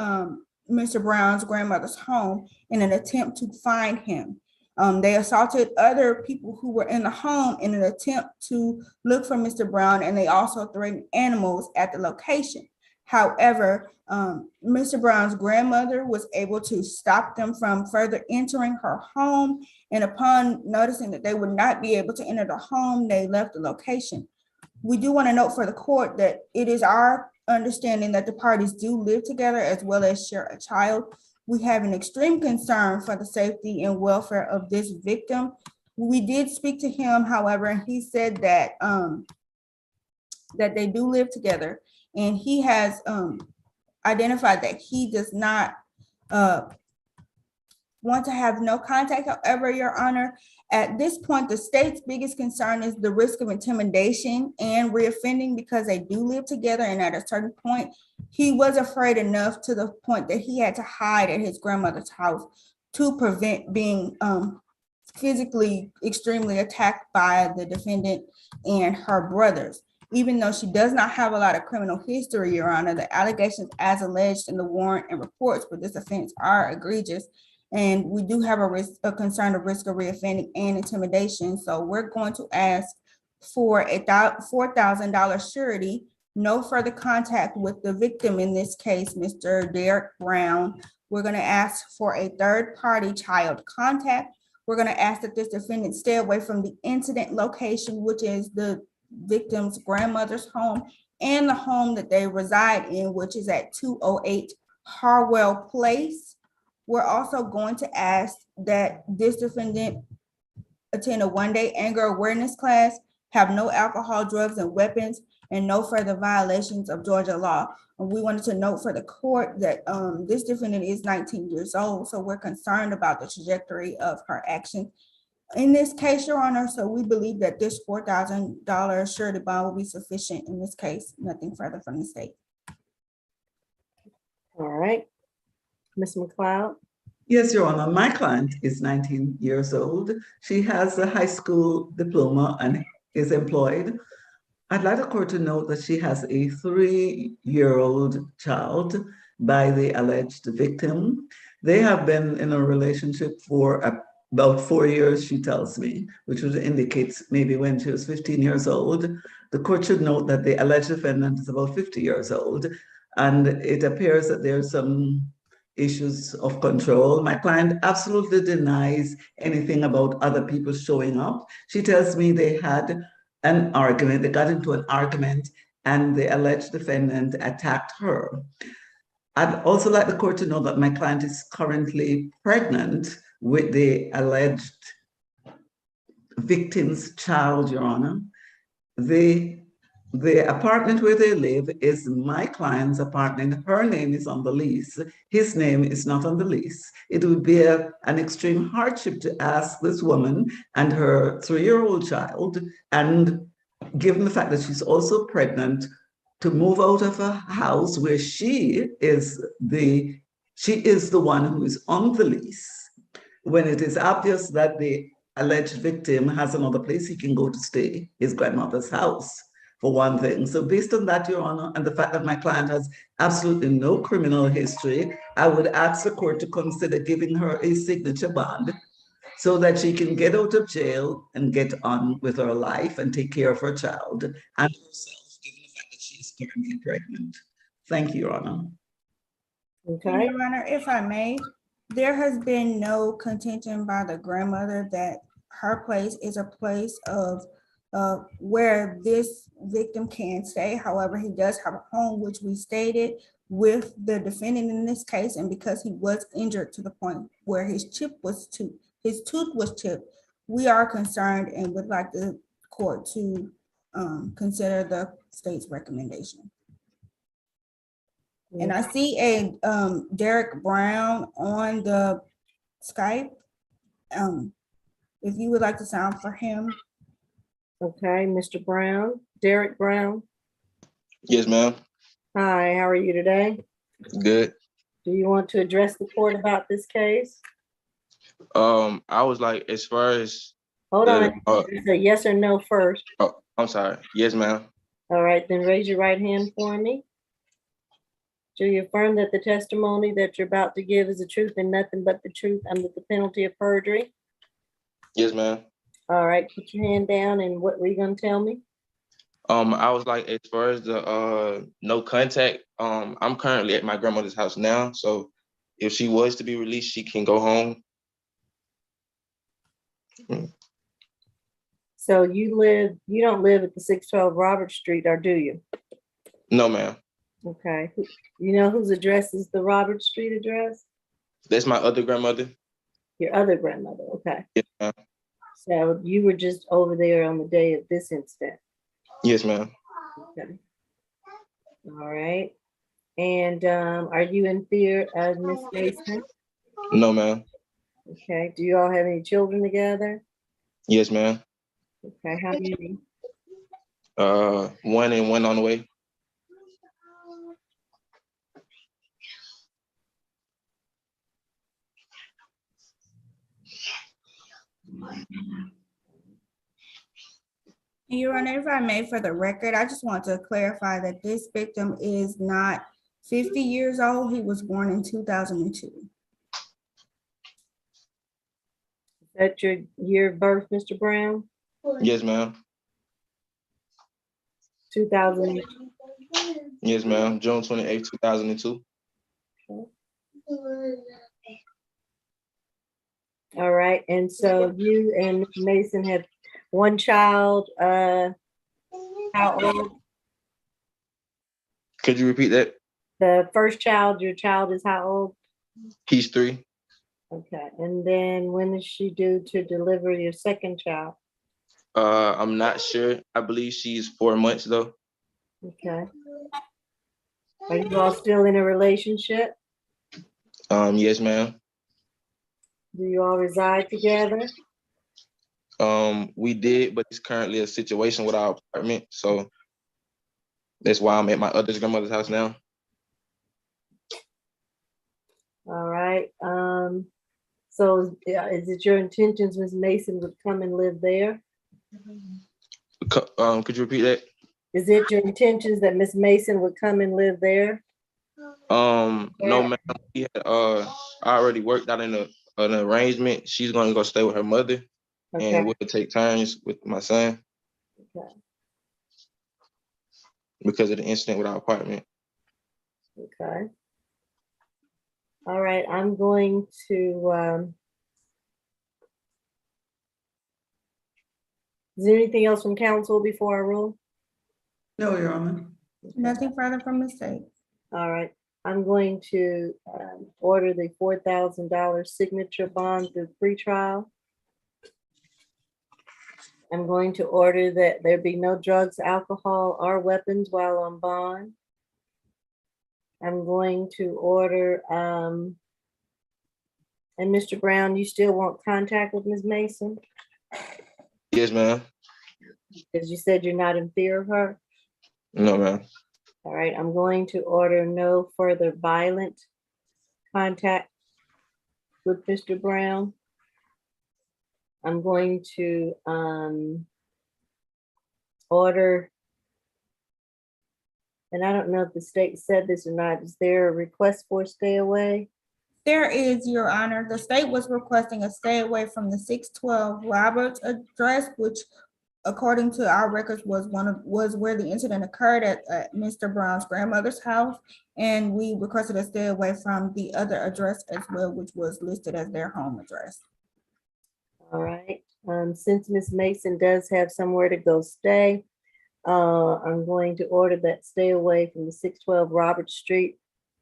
Mr. Brown's grandmother's home in an attempt to find him. They assaulted other people who were in the home in an attempt to look for Mr. Brown, and they also threatened animals at the location. However, Mr. Brown's grandmother was able to stop them from further entering her home, and upon noticing that they would not be able to enter the home, they left the location. We do want to note for the court that it is our understanding that the parties do live together as well as share a child. We have an extreme concern for the safety and welfare of this victim. We did speak to him, however, and he said that that they do live together, and he has identified that he does not want to have no contact. However, Your Honor, at this point, the state's biggest concern is the risk of intimidation and reoffending because they do live together, and at a certain point, he was afraid enough to the point that he had to hide at his grandmother's house to prevent being physically extremely attacked by the defendant and her brothers. Even though she does not have a lot of criminal history, Your Honor, the allegations as alleged in the warrant and reports for this offense are egregious, and we do have a concern of risk of reoffending and intimidation. So we're going to ask for a $4,000 surety, no further contact with the victim, in this case, Mr. Derek Brown. We're going to ask for a third-party child contact. We're going to ask that this defendant stay away from the incident location, which is the victim's grandmother's home and the home that they reside in, which is at 208 Harwell Place. We're also going to ask that this defendant attend a one-day anger awareness class, have no alcohol, drugs, and weapons, and no further violations of Georgia law. And we wanted to note for the court that this defendant is 19 years old, so we're concerned about the trajectory of her action in this case, Your Honor. So we believe that this $4,000 surety bond will be sufficient in this case. Nothing further from the state. All right. Ms. McLeod? Yes, Your Honor. My client is 19 years old. She has a high school diploma and is employed. I'd like the court to note that she has a 3-year-old child by the alleged victim. They have been in a relationship for about 4 years, she tells me, which would indicate maybe when she was 15 years old. The court should note that the alleged defendant is about 50 years old, and it appears that there's some issues of control. My client absolutely denies anything about other people showing up. She tells me they had an argument, they got into an argument, and the alleged defendant attacked her. I'd also like the court to know that my client is currently pregnant with the alleged victim's child, Your Honor. The apartment where they live is my client's apartment. Her name is on the lease. His name is not on the lease. It would be an extreme hardship to ask this woman and her 3-year-old child, and given the fact that she's also pregnant, to move out of a house where she is the one who is on the lease, when it is obvious that the alleged victim has another place he can go to stay, his grandmother's house, for one thing. So based on that, Your Honor, and the fact that my client has absolutely no criminal history, I would ask the court to consider giving her a signature bond so that she can get out of jail and get on with her life and take care of her child and herself, given the fact that she is currently pregnant. Thank you, Your Honor. Okay. Your Honor, if I may, there has been no contention by the grandmother that her place is a place of where this victim can stay. However, he does have a home, which we stated, with the defendant in this case, and because he was injured to the point where his tooth was chipped, we are concerned and would like the court to consider the state's recommendation. And I see a Derek Brown on the Skype. If you would like to sound for him. Okay, Mr. Brown, Derek Brown. Yes, ma'am. Hi, how are you today? Good. Do you want to address the court about this case? I was like, as far as Hold on, it's a yes or no first. Oh, I'm sorry. Yes, ma'am. All right, then raise your right hand for me. Do you affirm that the testimony that you're about to give is the truth and nothing but the truth under the penalty of perjury? Yes, ma'am. All right, put your hand down, and what were you gonna tell me? I was like, as far as the no contact, I'm currently at my grandmother's house now. So if she was to be released, she can go home. So you don't live at the 612 Robert Street, or do you? No, ma'am. Okay. You know whose address is the Robert Street address? That's my other grandmother. Your other grandmother, okay. Yes, ma'am. So you were just over there on the day of this incident? Yes, ma'am. Okay. All right. And are you in fear of Miss Mason? No, ma'am. Okay. Do you all have any children together? Yes, ma'am. Okay. How many? One and one on the way. Your Honor, if I may, for the record, I just want to clarify that this victim is not 50 years old. He was born in 2002. Is that your year of birth, Mr. Brown? Yes, ma'am. 2002. Yes, ma'am. June 28th, 2002. All right. And so you and Mason have one child. How old? Could you repeat that? The first child, your child is how old? He's 3. Okay, and then when is she due to deliver your second child? I'm not sure. I believe she's 4 months though. Okay. Are you all still in a relationship? Yes, ma'am. Do you all reside together? We did, but it's currently a situation with our apartment, so that's why I'm at my other grandmother's house now. All right. So is it your intentions Ms. Mason would come and live there? Could you repeat that? Is it your intentions that Ms. Mason would come and live there? No, ma'am. We had already worked out an arrangement. She's gonna go stay with her mother, Okay. and we'll take turns with my son. Okay. Because of the incident with our apartment. Okay. All right, I'm going to, is there anything else from council before I rule? No, Your Honor. Nothing further from the state. All right, I'm going to order the $4,000 signature bond through pretrial. I'm going to order that there be no drugs, alcohol, or weapons while on bond. I'm going to order, and Mr. Brown, you still want contact with Ms. Mason? Yes, ma'am. Because you said you're not in fear of her? No, ma'am. All right, I'm going to order no further violent contact with Mr. Brown. I'm going to order, and I don't know if the state said this or not, is there a request for a stay away? There is, Your Honor. The state was requesting a stay away from the 612 Roberts address, which according to our records was where the incident occurred at Mr. Brown's grandmother's house. And we requested a stay away from the other address as well, which was listed as their home address. All right, since Ms. Mason does have somewhere to go stay, I'm going to order that stay away from the 612 Robert Street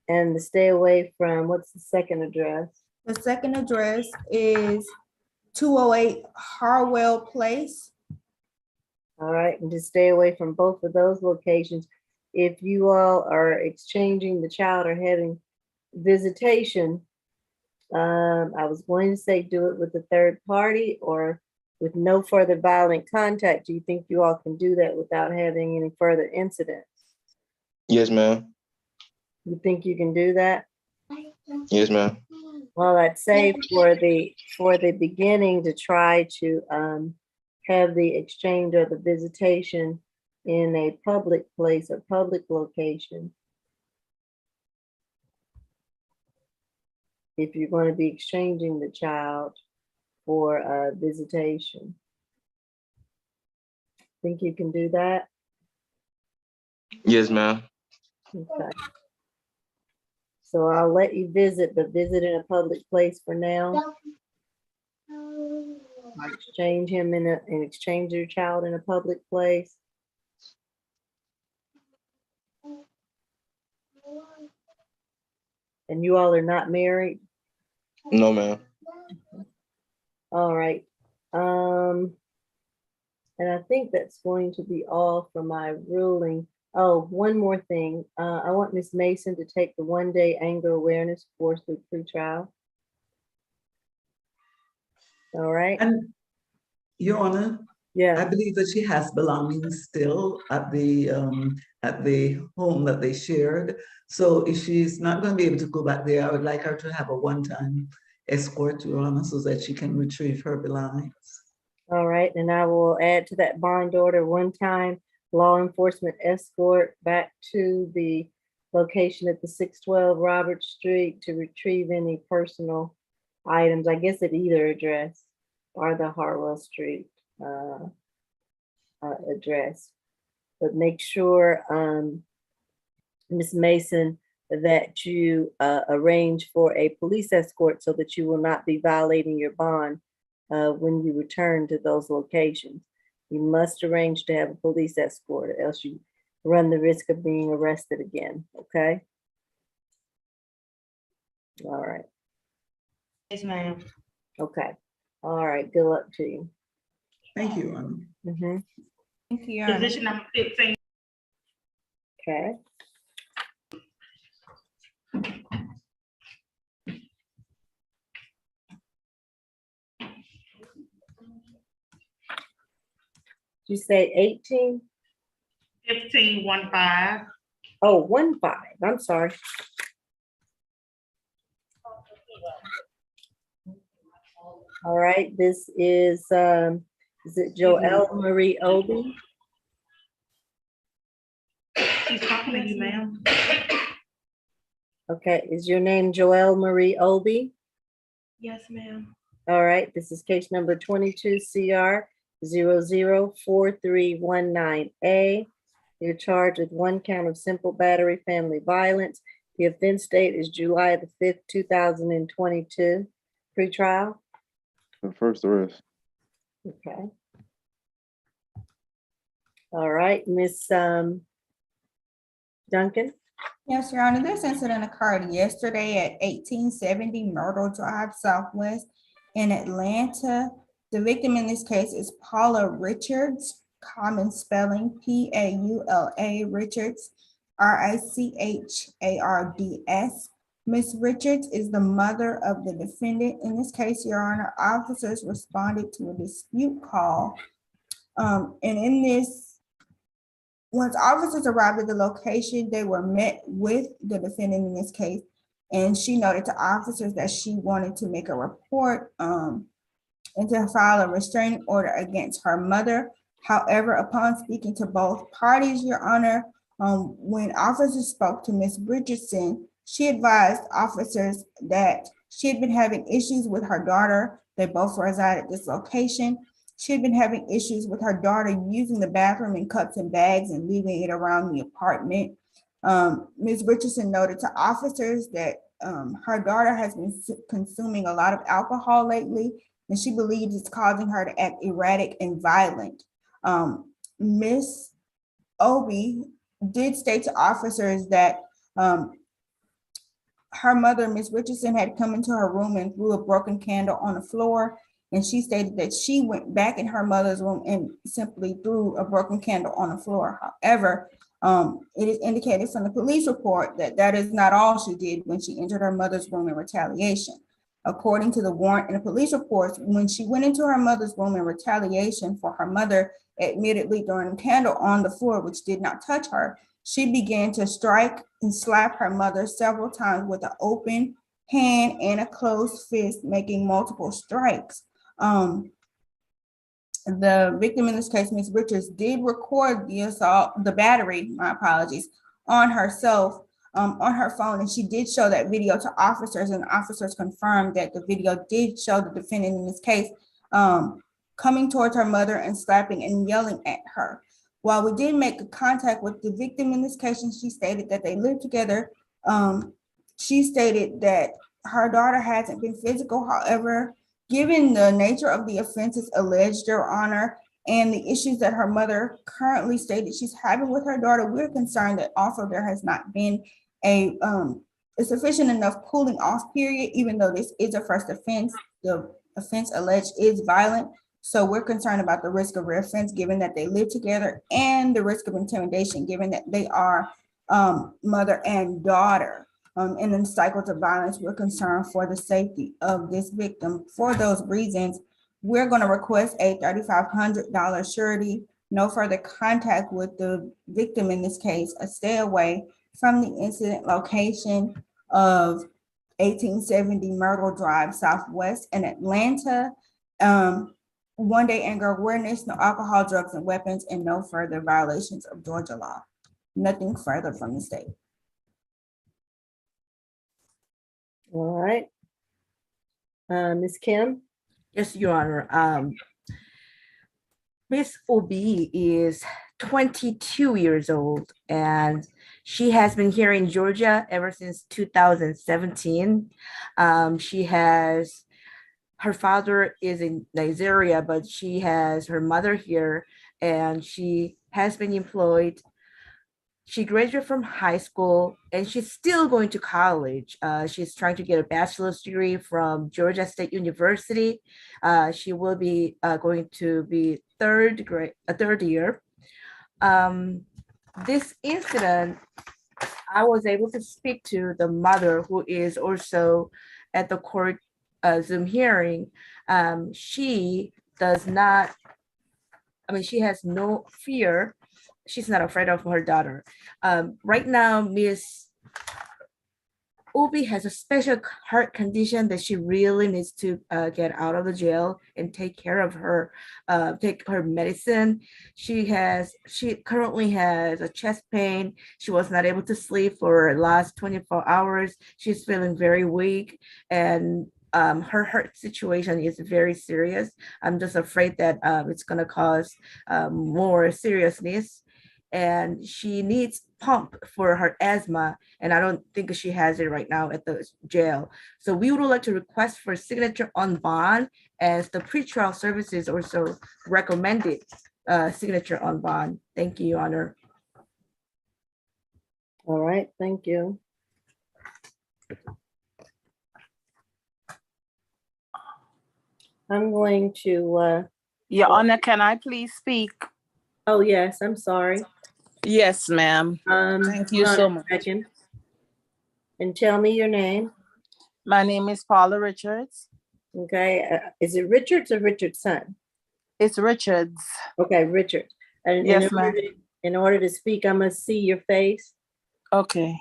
and the stay away from, what's the second address? The second address is 208 Harwell Place. All right, and to stay away from both of those locations. If you all are exchanging the child or having visitation, I was going to say do it with a third party or with no further violent contact. Do you think you all can do that without having any further incidents? Yes, ma'am. You think you can do that? Yes, ma'am. Well, I'd say for the beginning to try to have the exchange or the visitation in a public place or public location. If you're going to be exchanging the child for visitation. Think you can do that? Yes, ma'am. Okay. So I'll let you visit, but visit in a public place for now. Exchange him and exchange your child in a public place. And you all are not married? No, ma'am. All right. And I think that's going to be all for my ruling. Oh, one more thing. I want Ms. Mason to take the one-day anger awareness course through pretrial. All right. And Your Honor, yeah, I believe that she has belongings still at the home that they shared. So if she's not going to be able to go back there, I would like her to have a one-time escort, Your Honor, so that she can retrieve her belongings. All right, and I will add to that bond order one-time law enforcement escort back to the location at the 612 Robert Street to retrieve any personal items, I guess at either address or the Harwell Street address. But make sure, Ms. Mason, that you arrange for a police escort so that you will not be violating your bond when you return to those locations. You must arrange to have a police escort or else you run the risk of being arrested again, okay? All right. Yes, ma'am. Okay. All right. Good luck to you. Thank you, Your Honor. Mhm. Thank you, Your Honor. Position number 15. Okay. You say 18? 15, 1-5. Oh, 1-5. I'm sorry. All right. This is it Joelle Marie Obi? She's talking to you, ma'am. Okay. Is your name Joelle Marie Obi? Yes, ma'am. All right. This is case number 22 CR 004319A. You're charged with 1 count of simple battery family violence. The offense date is July the 5th, 2022. Pretrial. The first arrest. Okay. All right, Miss Duncan. Yes, Your Honor, this incident occurred yesterday at 1870 Myrtle Drive Southwest in Atlanta. The victim in this case is Paula Richards, common spelling Paula Richards, Richards. Miss Richards is the mother of the defendant. In this case, Your Honor, officers responded to a dispute call. And in this, once officers arrived at the location, they were met with the defendant in this case, and she noted to officers that she wanted to make a report and to file a restraining order against her mother. However, upon speaking to both parties, Your Honor, when officers spoke to Ms. Richardson, she advised officers that she had been having issues with her daughter. They both reside at this location. She had been having issues with her daughter using the bathroom in cups and bags and leaving it around the apartment. Ms. Richardson noted to officers that her daughter has been consuming a lot of alcohol lately, and she believes it's causing her to act erratic and violent. Ms. Obi did state to officers that her mother, Ms. Richardson, had come into her room and threw a broken candle on the floor. And she stated that she went back in her mother's room and simply threw a broken candle on the floor. However, it is indicated from the police report that that is not all she did when she entered her mother's room in retaliation. According to the warrant and the police reports, when she went into her mother's room in retaliation for her mother admittedly throwing a candle on the floor, which did not touch her, she began to strike and slap her mother several times with an open hand and a closed fist, making multiple strikes. The victim in this case, Ms. Richards, did record the assault, the battery, my apologies, on herself, on her phone, and she did show that video to officers, and officers confirmed that the video did show the defendant in this case coming towards her mother and slapping and yelling at her. While we did make contact with the victim in this case, and she stated that they lived together, she stated that her daughter hasn't been physical. However, given the nature of the offenses alleged, Your Honor, and the issues that her mother currently stated she's having with her daughter, we're concerned that also there has not been a sufficient enough cooling off period, even though this is a first offense. The offense alleged is violent. So we're concerned about the risk of reoffense, given that they live together, and the risk of intimidation, given that they are mother and daughter. And in cycles of violence, we're concerned for the safety of this victim. For those reasons, we're going to request a $3,500 surety, no further contact with the victim in this case, a stay away from the incident location of 1870 Myrtle Drive Southwest in Atlanta. 1 day anger awareness, no alcohol, drugs, and weapons, and no further violations of Georgia law. Nothing further from the state. All right. Ms. Kim? Yes, Your Honor. Miss Obi is 22 years old, and she has been here in Georgia ever since 2017. Her father is in Nigeria, but she has her mother here, and she has been employed. She graduated from high school and she's still going to college. She's trying to get a bachelor's degree from Georgia State University. She will be going to be a third year. This incident, I was able to speak to the mother who is also at the court Zoom hearing. She does not, she has no fear. She's not afraid of her daughter. Right now, Miss Ubi has a special heart condition that she really needs to get out of the jail and take care of her, take her medicine. She currently has a chest pain. She was not able to sleep for the last 24 hours. She's feeling very weak, and her heart situation is very serious. I'm just afraid that it's going to cause more seriousness, and she needs pump for her asthma, and I don't think she has it right now at the jail. So we would like to request for signature on bond, as the pretrial services also recommended signature on bond. Thank you, Your Honor. All right, thank you. I'm going to Your Honor, can I please speak? Oh, yes, I'm sorry. Yes, ma'am. Thank you so much. Second. And tell me your name. My name is Paula Richards. Okay. Is it Richards or Richardson? It's Richards. Okay, Richard. And yes, ma'am. In order to speak, I must see your face. Okay.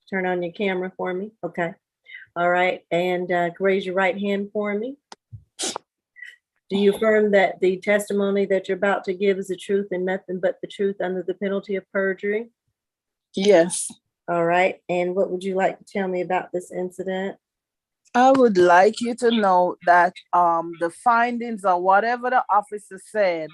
Turn on your camera for me. Okay. All right. And raise your right hand for me. Do you affirm that the testimony that you're about to give is the truth and nothing but the truth under the penalty of perjury? Yes. All right. And what would you like to tell me about this incident? I would like you to know that the findings or whatever the officer said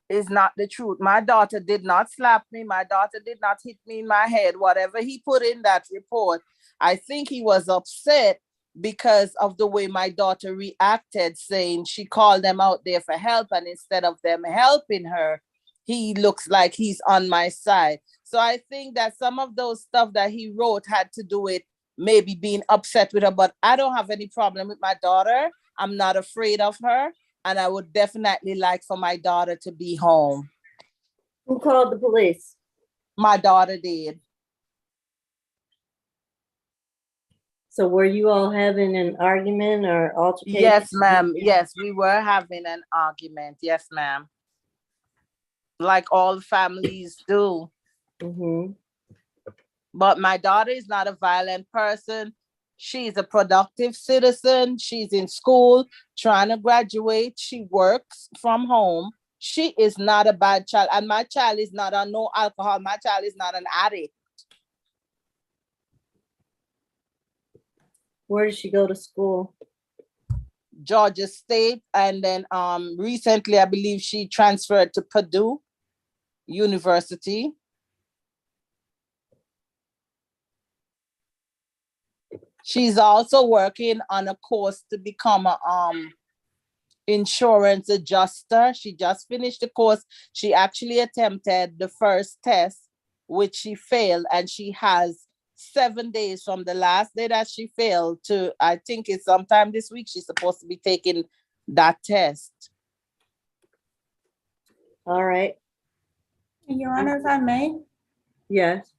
is not the truth. My daughter did not slap me. My daughter did not hit me in my head. Whatever he put in that report, I think he was upset because of the way my daughter reacted, saying she called them out there for help, and instead of them helping her, he looks like he's on my side. So I think that some of those stuff that he wrote had to do with maybe being upset with her, but I don't have any problem with my daughter. I'm not afraid of her, and I would definitely like for my daughter to be home. Who called the police? My daughter did. So were you all having an argument or altercation? Yes, ma'am. Yes, we were having an argument. Yes, ma'am. Like all families do. Mm-hmm. But my daughter is not a violent person. She's a productive citizen. She's in school, trying to graduate. She works from home. She is not a bad child. And my child is not on no alcohol. My child is not an addict. Where did she go to school? Georgia State. And then recently, I believe she transferred to Purdue University. She's also working on a course to become a insurance adjuster. She just finished the course. She actually attempted the first test, which she failed, and she has 7 days from the last day that she failed to, I think it's sometime this week, she's supposed to be taking that test. All right. Your Honor, if I may? Yes.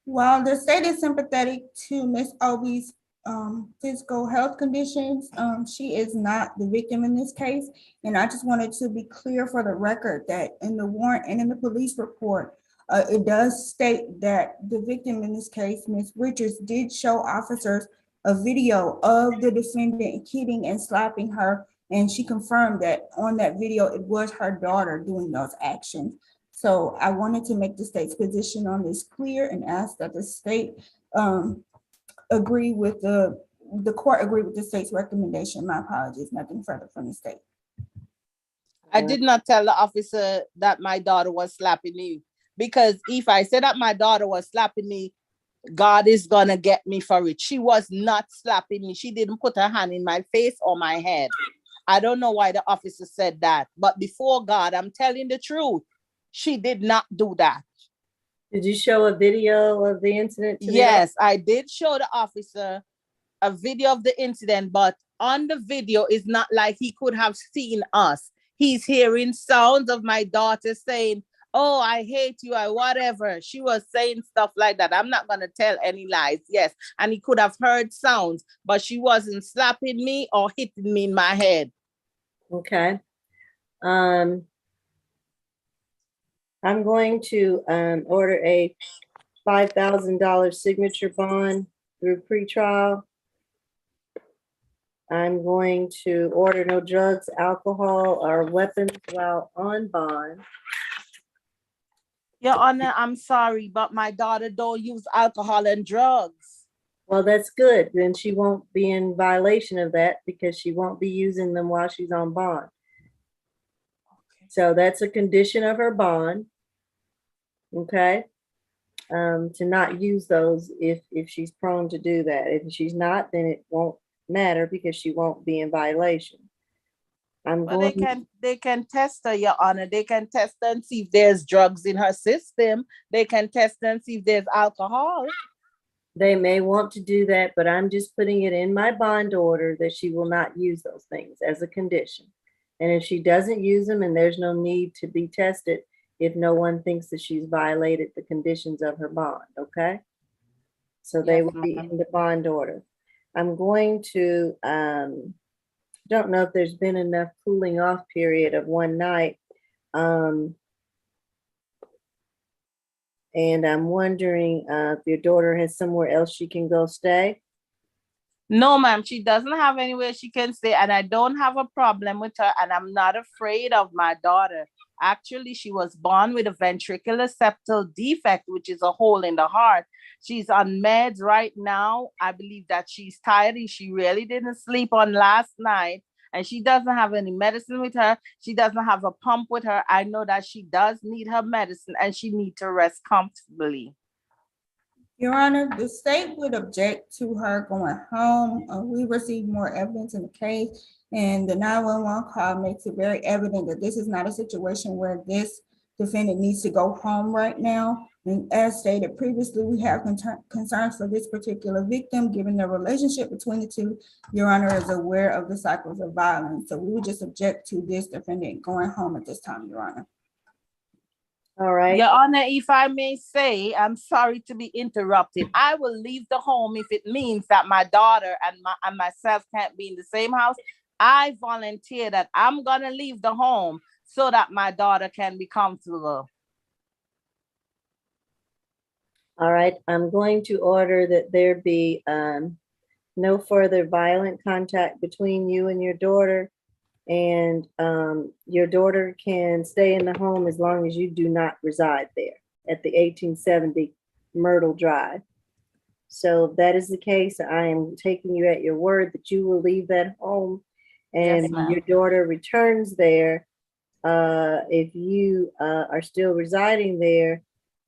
While the state is sympathetic to Ms. Obi's physical health conditions, she is not the victim in this case. And I just wanted to be clear for the record that in the warrant and in the police report, it does state that the victim in this case, Ms. Richards, did show officers a video of the defendant hitting and slapping her. And she confirmed that on that video, it was her daughter doing those actions. So I wanted to make the state's position on this clear and ask that the state agree with the court agree with the state's recommendation. My apologies, nothing further from the state. I did not tell the officer that my daughter was slapping me, because if I said that my daughter was slapping me, God is gonna get me for it. She was not slapping me. She didn't put her hand in my face or my head. I don't know why the officer said that, but before God, I'm telling the truth. She did not do that. Did you show a video of the incident? Yes, I did show the officer a video of the incident, but on the video is not like he could have seen us. He's hearing sounds of my daughter saying, "Oh, I hate you," or whatever. She was saying stuff like that. I'm not going to tell any lies. Yes. And he could have heard sounds, but she wasn't slapping me or hitting me in my head. Okay. I'm going to order a $5,000 signature bond through pretrial. I'm going to order no drugs, alcohol, or weapons while on bond. Your Honor, I'm sorry, but my daughter don't use alcohol and drugs. Well, that's good. Then she won't be in violation of that because she won't be using them while she's on bond. So that's a condition of her bond. Okay. To not use those if she's prone to do that. If she's not, then it won't matter because she won't be in violation. Well, they can test her, Your Honor. They can test her and see if there's drugs in her system. They can test her and see if there's alcohol. They may want to do that, but I'm just putting it in my bond order that she will not use those things as a condition. And if she doesn't use them, and there's no need to be tested if no one thinks that she's violated the conditions of her bond, okay? So they will be in the bond order. I'm going to, don't know if there's been enough cooling off period of one night. And I'm wondering if your daughter has somewhere else she can go stay. No, ma'am, she doesn't have anywhere she can stay, and I don't have a problem with her, and I'm not afraid of my daughter. Actually, she was born with a ventricular septal defect, which is a hole in the heart. She's on meds right now. I believe that she's tired. She really didn't sleep on last night, and she doesn't have any medicine with her. She doesn't have a pump with her. I know that she does need her medicine, and she needs to rest comfortably. Your Honor, the state would object to her going home. We received more evidence in the case, and the 911 call makes it very evident that this is not a situation where this defendant needs to go home right now. And as stated previously, we have concerns for this particular victim, given the relationship between the two. Your Honor is aware of the cycles of violence, so we would just object to this defendant going home at this time, Your Honor. All right. Your Honor, if I may say, I'm sorry to be interrupted. I will leave the home if it means that my daughter and myself can't be in the same house. I volunteer that I'm going to leave the home so that my daughter can be comfortable. All right. I'm going to order that there be no further violent contact between you and your daughter. And your daughter can stay in the home as long as you do not reside there at the 1870 Myrtle Drive. So if that is the case, I am taking you at your word that you will leave that home, and Yes, ma'am. your daughter returns there. If you are still residing there,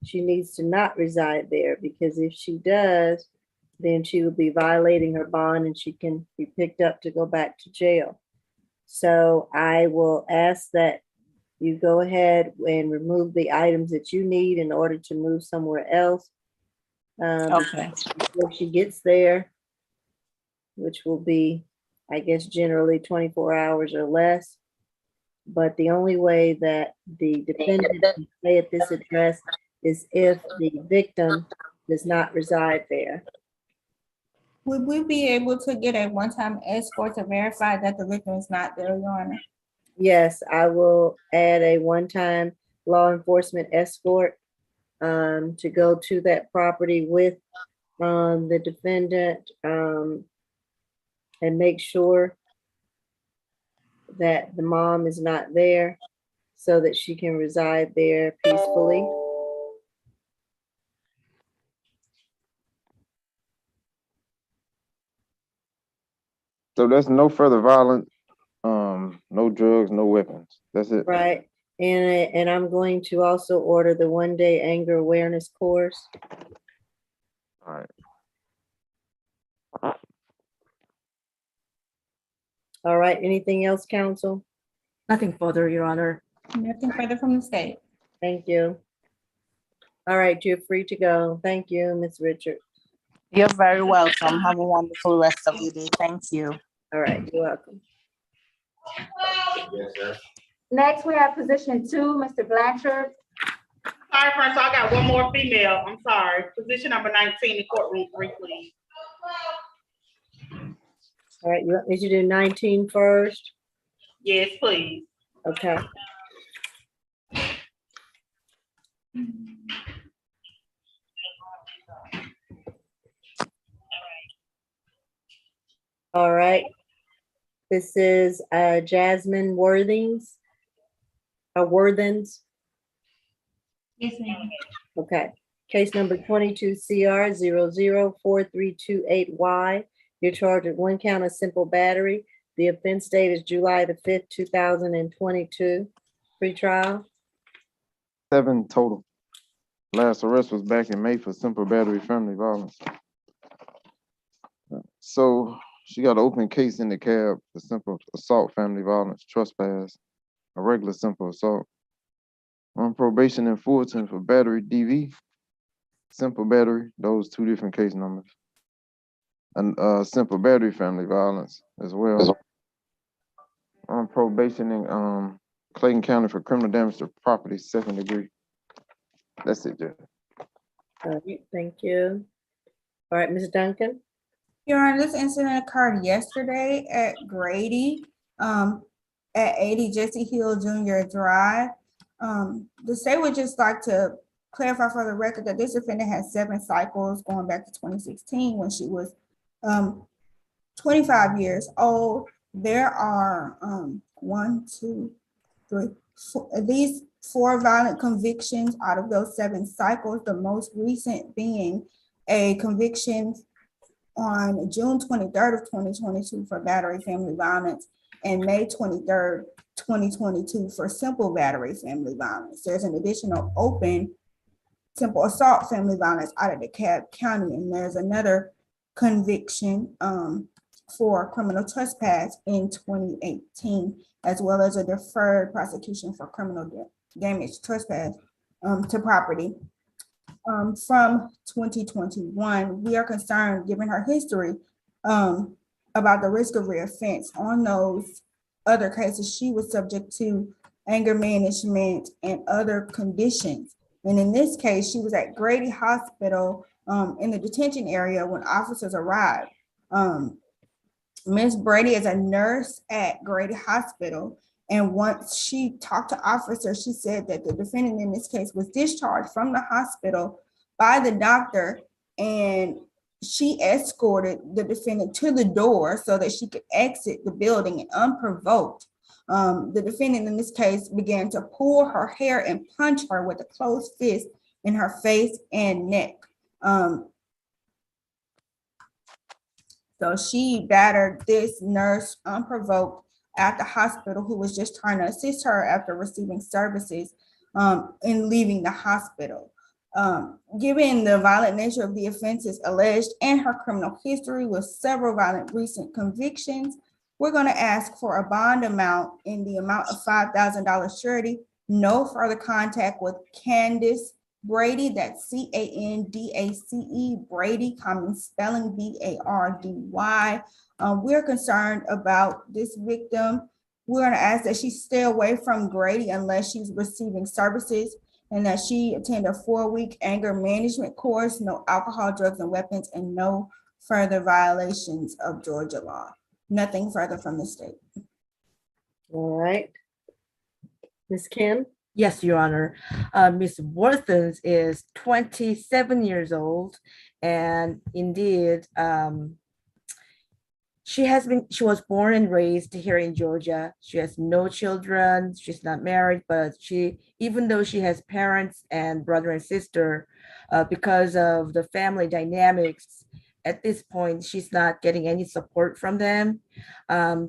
she needs to not reside there, because if she does, then she will be violating her bond and she can be picked up to go back to jail. So I will ask that you go ahead and remove the items that you need in order to move somewhere else. Okay. Before she gets there, which will be, I guess, generally 24 hours or less. But the only way that the defendant can stay at this address is if the victim does not reside there. Would we be able to get a one-time escort to verify that the victim is not there, Your Honor? Yes, I will add a one-time law enforcement escort to go to that property with the defendant and make sure that the mom is not there so that she can reside there peacefully. So there's no further violence, no drugs, no weapons. That's it. Right. And I'm going to also order the one-day anger awareness course. All right. All right. Anything else, counsel? Nothing further, Your Honor. Nothing further from the state. Thank you. All right, you're free to go. Thank you, Ms. Richard. You're very welcome. Have a wonderful rest of your day. Thank you. All right, you're welcome. Next, we have position 2, Mr. Blanchard. Sorry, friends, so I got one more female. I'm sorry. Position number 19 in courtroom 3, please. All right, you want me to do 19 first? Yes, please. Okay. All right. This is Jasmine Worthings. Worthens. Yes, ma'am. Okay. Case number 22 CR 004328Y. You're charged with 1 count of simple battery. The offense date is July the 5th, 2022. Pre-trial. 7 total. Last arrest was back in May for simple battery family violence. So she got an open case in the cab for simple assault, family violence, trespass, a regular simple assault. On probation in Fulton for battery DV, simple battery, those 2 different case numbers. And simple battery family violence as well. On probation in Clayton County for criminal damage to property, 2nd degree. That's it, Judge. All right, thank you. All right, Ms. Duncan. Your Honor, this incident occurred yesterday at Grady, at 80 Jesse Hill Jr. Drive. The state would just like to clarify for the record that this defendant had 7 cycles going back to 2016 when she was 25 years old. There are 1, 2, 3, 4, at least 4 violent convictions out of those 7 cycles, the most recent being a conviction on June 23rd of 2022 for battery family violence and May 23rd, 2022 for simple battery family violence. There's an additional open simple assault family violence out of DeKalb County, and there's another conviction for criminal trespass in 2018, as well as a deferred prosecution for criminal damage trespass to property. From 2021, we are concerned, given her history, about the risk of reoffense. On those other cases, she was subject to anger management and other conditions. And in this case, she was at Grady Hospital in the detention area when officers arrived. Ms. Brady is a nurse at Grady Hospital. And once she talked to officers, she said that the defendant in this case was discharged from the hospital by the doctor, and she escorted the defendant to the door so that she could exit the building, and unprovoked, the defendant in this case began to pull her hair and punch her with a closed fist in her face and neck. So she battered this nurse unprovoked at the hospital, who was just trying to assist her after receiving services in leaving the hospital. Given the violent nature of the offenses alleged and her criminal history with several violent recent convictions, we're going to ask for a bond amount in the amount of $5,000 surety, no further contact with Candace Brady, that's Candace Brady, common spelling Bardy. We're concerned about this victim. We're going to ask that she stay away from Grady unless she's receiving services, and that she attend a 4-week anger management course, no alcohol, drugs, and weapons, and no further violations of Georgia law. Nothing further from the state. All right. Ms. Kim? Yes, Your Honor. Ms. Worthens is 27 years old, and indeed, she was born and raised here in Georgia. She has no children. She's not married, but even though she has parents and brother and sister, because of the family dynamics, at this point, she's not getting any support from them.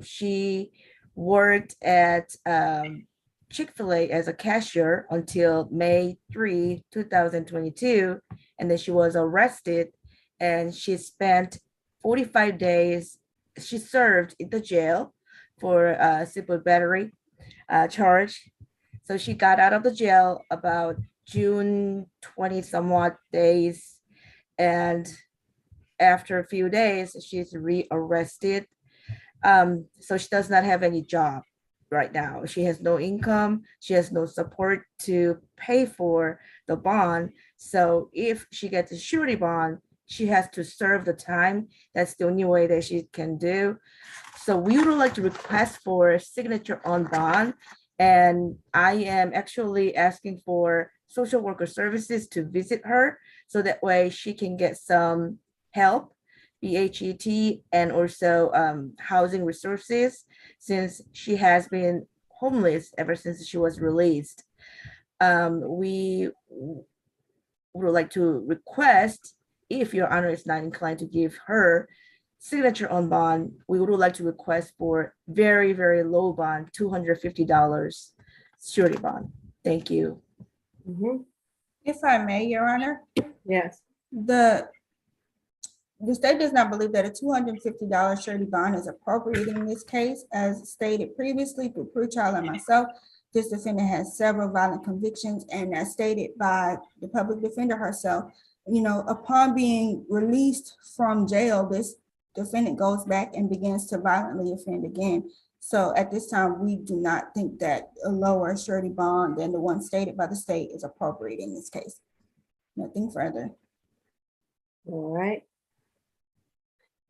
She worked at Chick-fil-A as a cashier until May 3, 2022, and then she was arrested, and she spent 45 days. She served in the jail for simple battery charge. So she got out of the jail about June 20 somewhat days. And after a few days, she's rearrested. So she does not have any job right now. She has no income. She has no support to pay for the bond. So if she gets a surety bond, she has to serve the time. That's the only way that she can do. So we would like to request for signature on bond. And I am actually asking for social worker services to visit her so that way she can get some help, BHET, and also housing resources, since she has been homeless ever since she was released. We would like to request, if Your Honor is not inclined to give her signature on bond, we would like to request for very, very low bond, $250 surety bond. Thank you. If I may, Your Honor. Yes. The state does not believe that a $250 surety bond is appropriate in this case. As stated previously through pretrial and myself, this defendant has several violent convictions, and as stated by the public defender herself, upon being released from jail, this defendant goes back and begins to violently offend again. So at this time, we do not think that a lower surety bond than the one stated by the state is appropriate in this case. Nothing further. All right.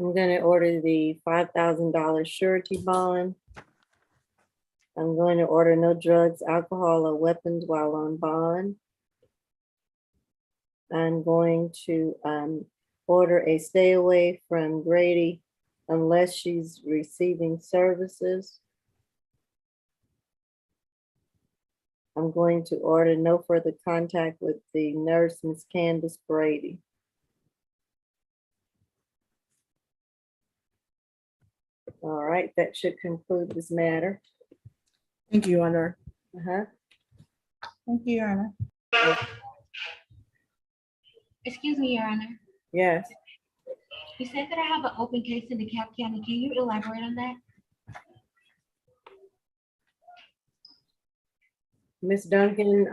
I'm going to order the $5,000 surety bond. I'm going to order no drugs, alcohol, or weapons while on bond. I'm going to order a stay away from Grady unless she's receiving services. I'm going to order no further contact with the nurse, Miss Candace Brady. All right, that should conclude this matter. Thank you, Your Honor. Thank you, Your Honor. Excuse me, Your Honor. Yes. You said that I have an open case in DeKalb County. Can you elaborate on that? Ms. Duncan,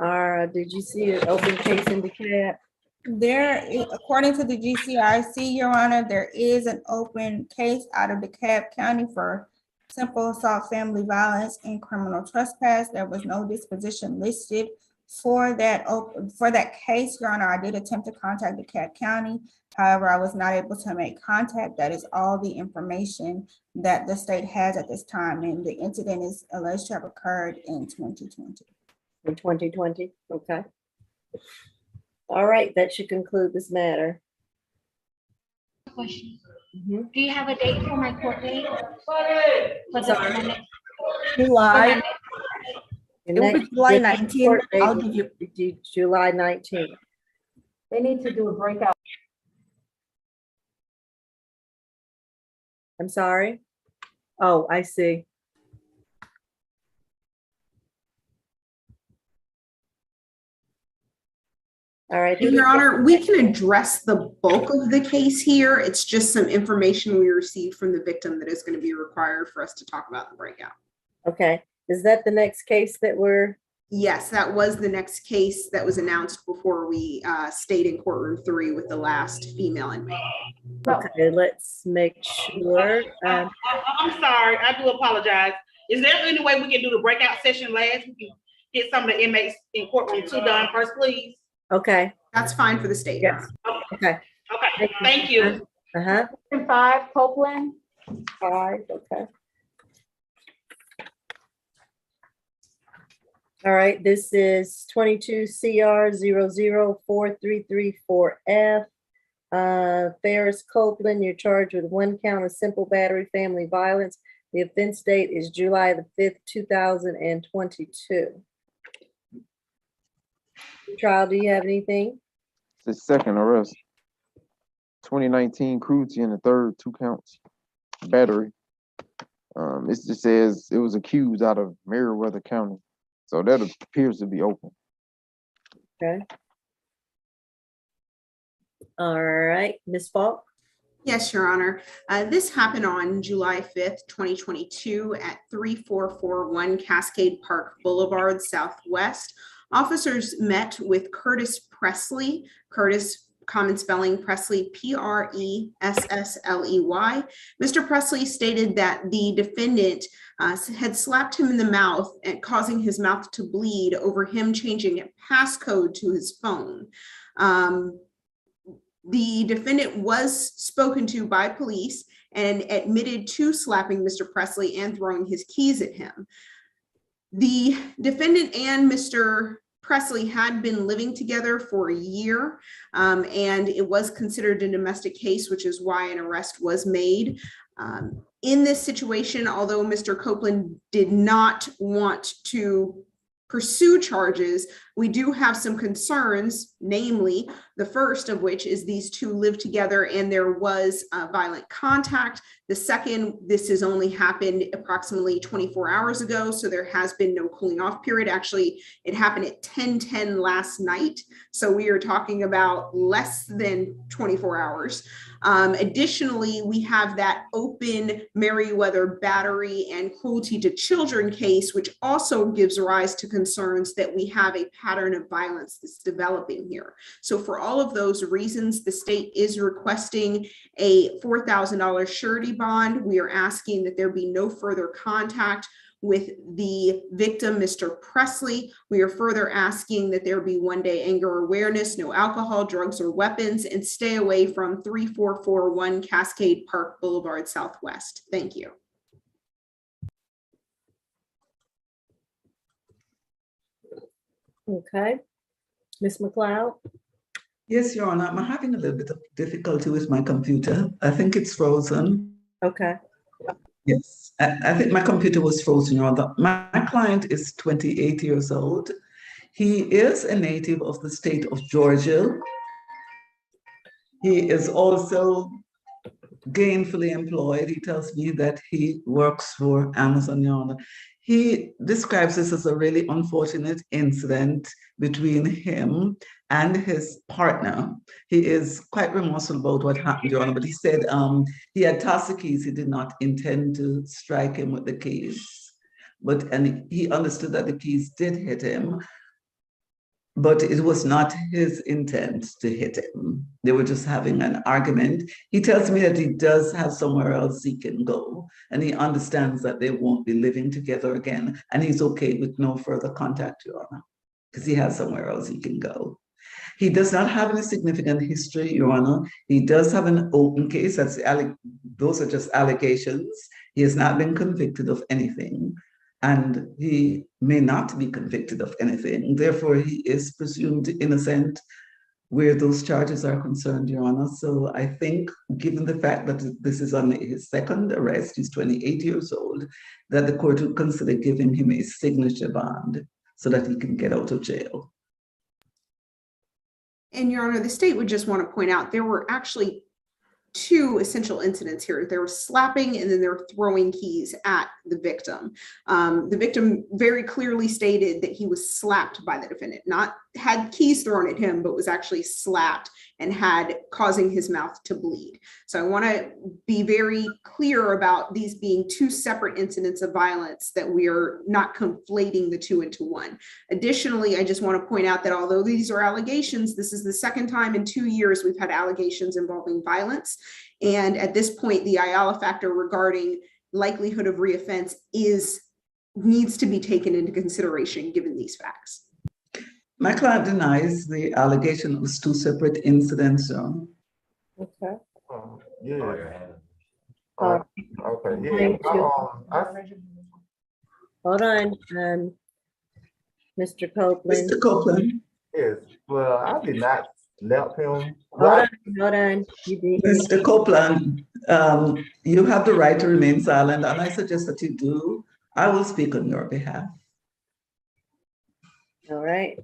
did you see an open case in DeKalb? There, according to the GCIC, Your Honor, there is an open case out of DeKalb County for simple assault, family violence, and criminal trespass. There was no disposition listed for that case, Your Honor. I did attempt to contact DeKalb County. However, I was not able to make contact. That is all the information that the state has at this time. And the incident is alleged to have occurred in 2020. In 2020, okay. All right, that should conclude this matter. Question. Do you have a date for my court date? July. Your It will be next- July your next 19th. court date I'll will give you. be July 19th. They need to do a breakout. I'm sorry? Oh, I see. All right. Your Honor, we can address the bulk of the case here. It's just some information we received from the victim that is going to be required for us to talk about the breakout. Okay. Is that the next case that we're? Yes, that was the next case that was announced before we stayed in courtroom 3 with the last female inmate. Okay, let's make sure. I'm sorry, I do apologize. Is there any way we can do the breakout session last? We can get some of the inmates in courtroom 2 done first, please? Okay. That's fine for the state. Yes. Okay. Okay, thank you. 5, Copeland. 5, okay. All right, this is 22 CR 004334F. Ferris Copeland, you're charged with 1 count of simple battery family violence. The offense date is July the 5th, 2022. Trial, do you have anything? The second arrest. 2019 cruelty in the third, 2 counts, battery. It just says it was accused out of Meriwether County. So that appears to be open. Okay. All right, Ms. Falk. Yes, Your Honor. This happened on July 5th, 2022 at 3441 Cascade Park Boulevard Southwest. Officers met with Curtis Presley, Curtis common spelling Presley, Presssley. Mr. Presley stated that the defendant had slapped him in the mouth and causing his mouth to bleed over him changing a passcode to his phone. The defendant was spoken to by police and admitted to slapping Mr. Presley and throwing his keys at him. The defendant and Mr. Presley had been living together for a year, and it was considered a domestic case, which is why an arrest was made. In this situation, although Mr. Copeland did not want to pursue charges, we do have some concerns, namely the first of which is these two lived together and there was violent contact. The second, this has only happened approximately 24 hours ago, so there has been no cooling off period. Actually, it happened at 10:10 last night, so we are talking about less than 24 hours. Additionally, we have that open Merriweather battery and cruelty to children case, which also gives rise to concerns that we have a pattern of violence that's developing here. So for all of those reasons, the state is requesting a $4,000 surety bond. We are asking that there be no further contact with the victim, Mr. Presley. We are further asking that there be one-day anger awareness, no alcohol, drugs, or weapons, and stay away from 3441 Cascade Park Boulevard Southwest. Thank you. Okay. Ms. McLeod? Yes, Your Honor, I'm having a little bit of difficulty with my computer. I think it's frozen. Okay. Yes, I think my computer was frozen, Your Honor. My client is 28 years old. He is a native of the state of Georgia. He is also gainfully employed. He tells me that he works for Amazon, Your Honor. He describes this as a really unfortunate incident between him and his partner. He is quite remorseful about what happened, Your Honor, but he said he had tossed the keys. He did not intend to strike him with the keys, and he understood that the keys did hit him, but it was not his intent to hit him. They were just having an argument. He tells me that he does have somewhere else he can go, and he understands that they won't be living together again, and he's okay with no further contact, Your Honor, because he has somewhere else he can go. He does not have any significant history, Your Honor. He does have an open case. Those are just allegations. He has not been convicted of anything, and he may not be convicted of anything. Therefore, he is presumed innocent where those charges are concerned, Your Honor. So I think, given the fact that this is on his second arrest, he's 28 years old, that the court would consider giving him a signature bond so that he can get out of jail. And Your Honor, the state would just want to point out there were actually two essential incidents here. There was slapping and then there were throwing keys at the victim. The victim very clearly stated that he was slapped by the defendant, not had keys thrown at him, but was actually slapped and had causing his mouth to bleed. So I want to be very clear about these being two separate incidents of violence, that we are not conflating the two into one. Additionally, I just want to point out that although these are allegations, this is the second time in 2 years we've had allegations involving violence. And at this point, the Ayala factor regarding likelihood of reoffense needs to be taken into consideration given these facts. My client denies the allegation of two separate incidents. Okay. Yeah. Okay. Thank Yeah. you. Hold on, Mr. Copeland. Mr. Copeland. Yes. Well, I did not slap him. Hold on. Mr. Copeland, you have the right to remain silent, and I suggest that you do. I will speak on your behalf. All right.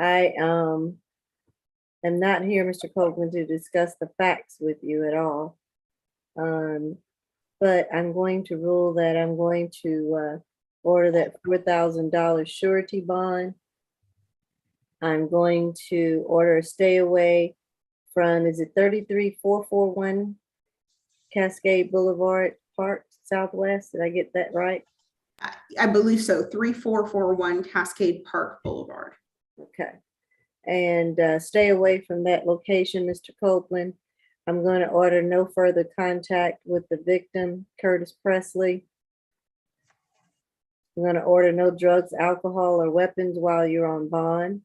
I am not here, Mr. Copeland, to discuss the facts with you at all. But I'm going to rule that I'm going to order that $4,000 surety bond. I'm going to order a stay away from, is it 33441 Cascade Boulevard Park Southwest? Did I get that right? I believe so. 3441 Cascade Park Boulevard. Okay. And stay away from that location, Mr. Copeland. I'm going to order no further contact with the victim, Curtis Presley. I'm going to order no drugs, alcohol, or weapons while you're on bond.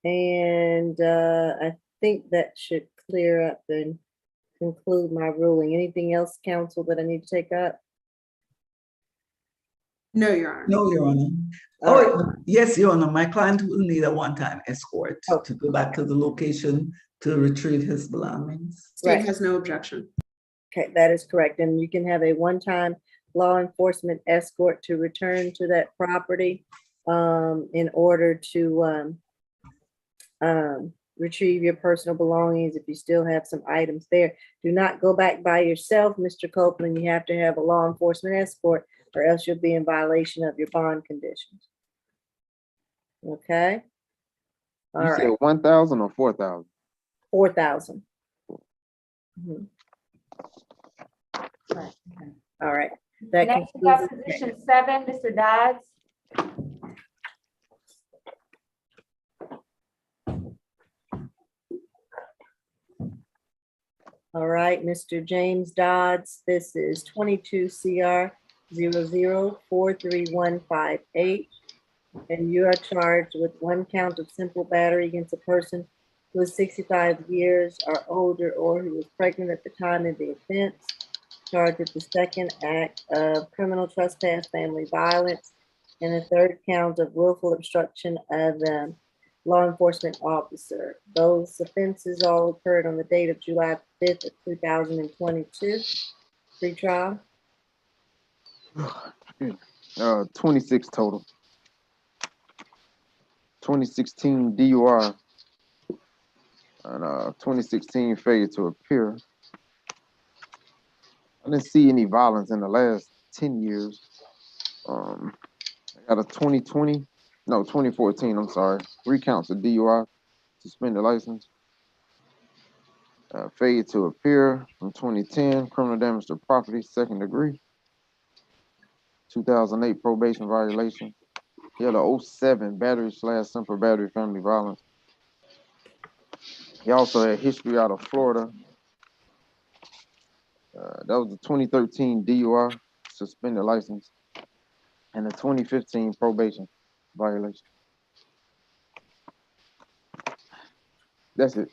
And I think that should clear up and conclude my ruling. Anything else, counsel, that I need to take up? No, Your Honor. No, Your Honor. All right. Oh, yes, Your Honor. My client will need a one-time escort to go back to the location to retrieve his belongings. State has no objection. Okay, that is correct. And you can have a one-time law enforcement escort to return to that property in order to retrieve your personal belongings if you still have some items there. Do not go back by yourself, Mr. Copeland. You have to have a law enforcement escort or else you'll be in violation of your bond conditions. Okay? All You right. said 1,000 or 4,000? 4,000. All right. That Next, we have concludes the position 7, Mr. Dodds. All right, Mr. James Dodds, this is 22 CR 00-43158. And you are charged with 1 count of simple battery against a person who is 65 years or older or who was pregnant at the time of the offense. Charged with the 2nd act of criminal trespass, family violence, and a 3rd count of willful obstruction of law enforcement officer. Those offenses all occurred on the date of July 5th of 2022. Pre-trial. 26 total. 2016 DUI and 2016 failure to appear. I didn't see any violence in the last 10 years. I got a 2014, I'm sorry. 3 counts of DUI, suspended license. Failure to appear from 2010, criminal damage to property, 2nd degree. 2008 probation violation. He had a 07 battery / simple battery family violence. He also had history out of Florida. That was the 2013 DUI, suspended license, and the 2015 probation violation. That's it.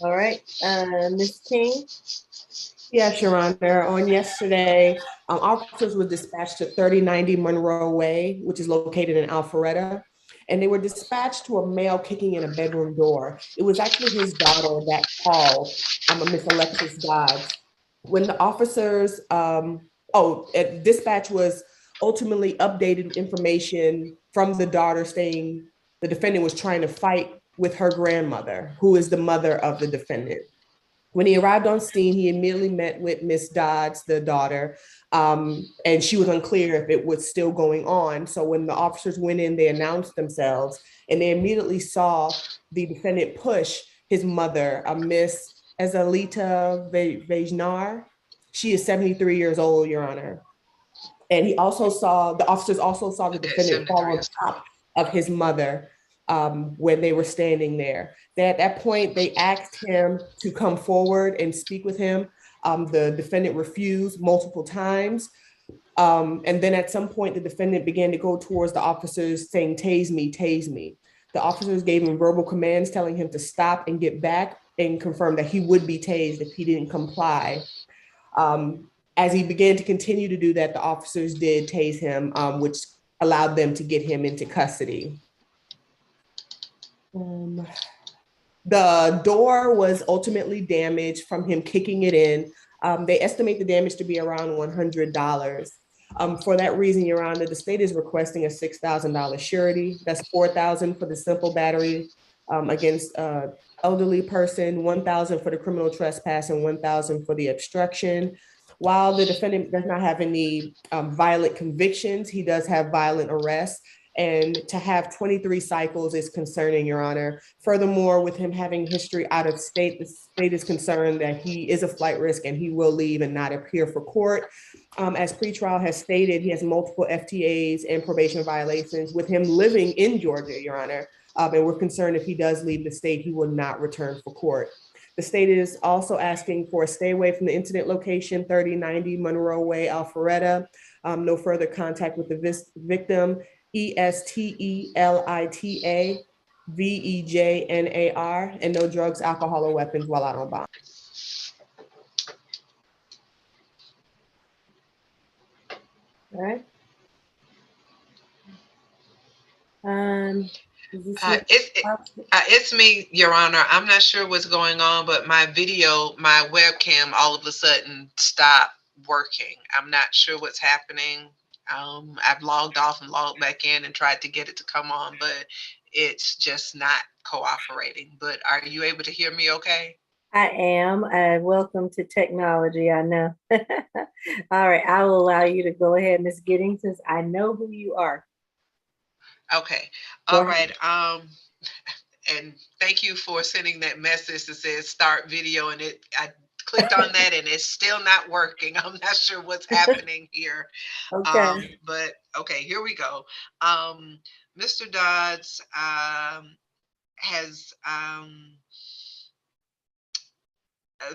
All right, Ms. King. Yes, Your Honor. On yesterday, officers were dispatched to 3090 Monroe Way, which is located in Alpharetta, and they were dispatched to a male kicking in a bedroom door. It was actually his daughter that called, Miss Alexis Dodds. When the officers, dispatch was ultimately updated information from the daughter saying the defendant was trying to fight with her grandmother, who is the mother of the defendant. When he arrived on scene, he immediately met with Miss Dodds, the daughter, and she was unclear if it was still going on. So when the officers went in, they announced themselves, and they immediately saw the defendant push his mother, Miss Azalita Vejnar. She is 73 years old, Your Honor. And the officers also saw the defendant fall on top of his mother when they were standing there. At that point, they asked him to come forward and speak with him. The defendant refused multiple times. And then at some point, the defendant began to go towards the officers saying, "Tase me, tase me." The officers gave him verbal commands telling him to stop and get back and confirmed that he would be tased if he didn't comply. As he began to continue to do that, the officers did tase him, which allowed them to get him into custody. The door was ultimately damaged from him kicking it in. They estimate the damage to be around $100. For that reason, Your Honor, the state is requesting a $6,000 surety. That's $4,000 for the simple battery against an elderly person, $1,000 for the criminal trespass, and $1,000 for the obstruction. While the defendant does not have any violent convictions, he does have violent arrests. And to have 23 cycles is concerning, Your Honor. Furthermore, with him having history out of state, the state is concerned that he is a flight risk and he will leave and not appear for court. As pretrial has stated, he has multiple FTAs and probation violations with him living in Georgia, Your Honor. And we're concerned if he does leave the state, he will not return for court. The state is also asking for a stay away from the incident location, 3090 Monroe Way, Alpharetta. No further contact with the victim, ESTELITA VEJNAR, and no drugs, alcohol, or weapons while out on bond. All right. It's me, Your Honor. I'm not sure what's going on, but my video, my webcam, all of a sudden stopped working. I'm not sure what's happening. I've logged off and logged back in and tried to get it to come on, but it's just not cooperating. But are you able to hear me okay? I am. Welcome to technology, I know. All right, I will allow you to go ahead, Ms. Giddings, since I know who you are. Okay. All right. And thank you for sending that message that says start video, and I clicked on that and it's still not working. I'm not sure what's happening here. Okay. But okay, here we go. Mr. Dodds has a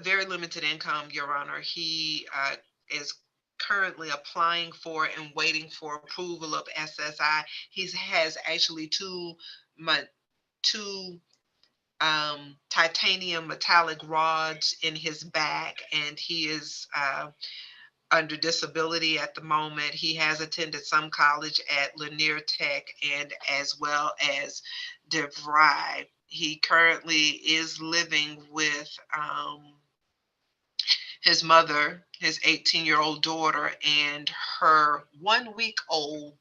very limited income, Your Honor. He is currently applying for and waiting for approval of SSI. He has actually two titanium metallic rods in his back, and he is under disability at the moment. He has attended some college at Lanier Tech and as well as DeVry. He currently is living with his mother, his 18-year-old daughter, and her 1-week-old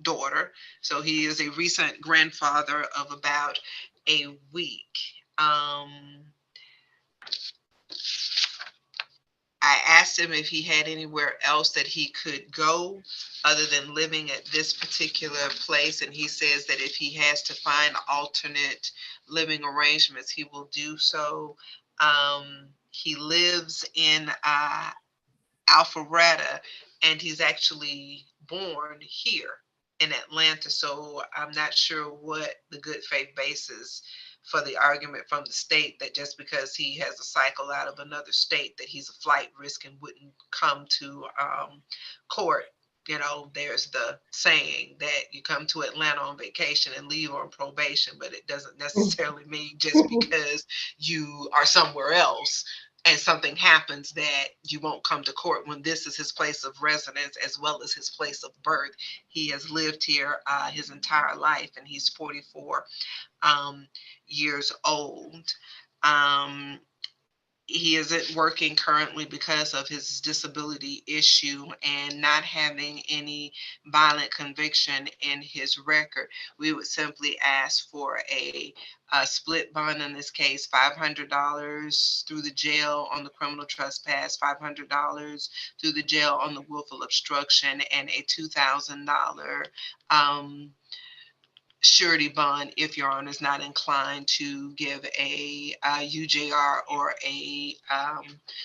daughter. So he is a recent grandfather of about a week. I asked him if he had anywhere else that he could go other than living at this particular place, and he says that if he has to find alternate living arrangements, he will do so. He lives in Alpharetta, and he's actually born here in Atlanta, so I'm not sure what the good faith basis for the argument from the state that just because he has a cycle out of another state that he's a flight risk and wouldn't come to court. You know, there's the saying that you come to Atlanta on vacation and leave on probation, but it doesn't necessarily mean just because you are somewhere else and something happens that you won't come to court when this is his place of residence as well as his place of birth. He has lived here his entire life, and he's 44 years old. He isn't working currently because of his disability issue and not having any violent conviction in his record. We would simply ask for a split bond in this case, $500 through the jail on the criminal trespass, $500 through the jail on the willful obstruction, and a $2,000 surety bond if Your Honor is not inclined to give a UJR or a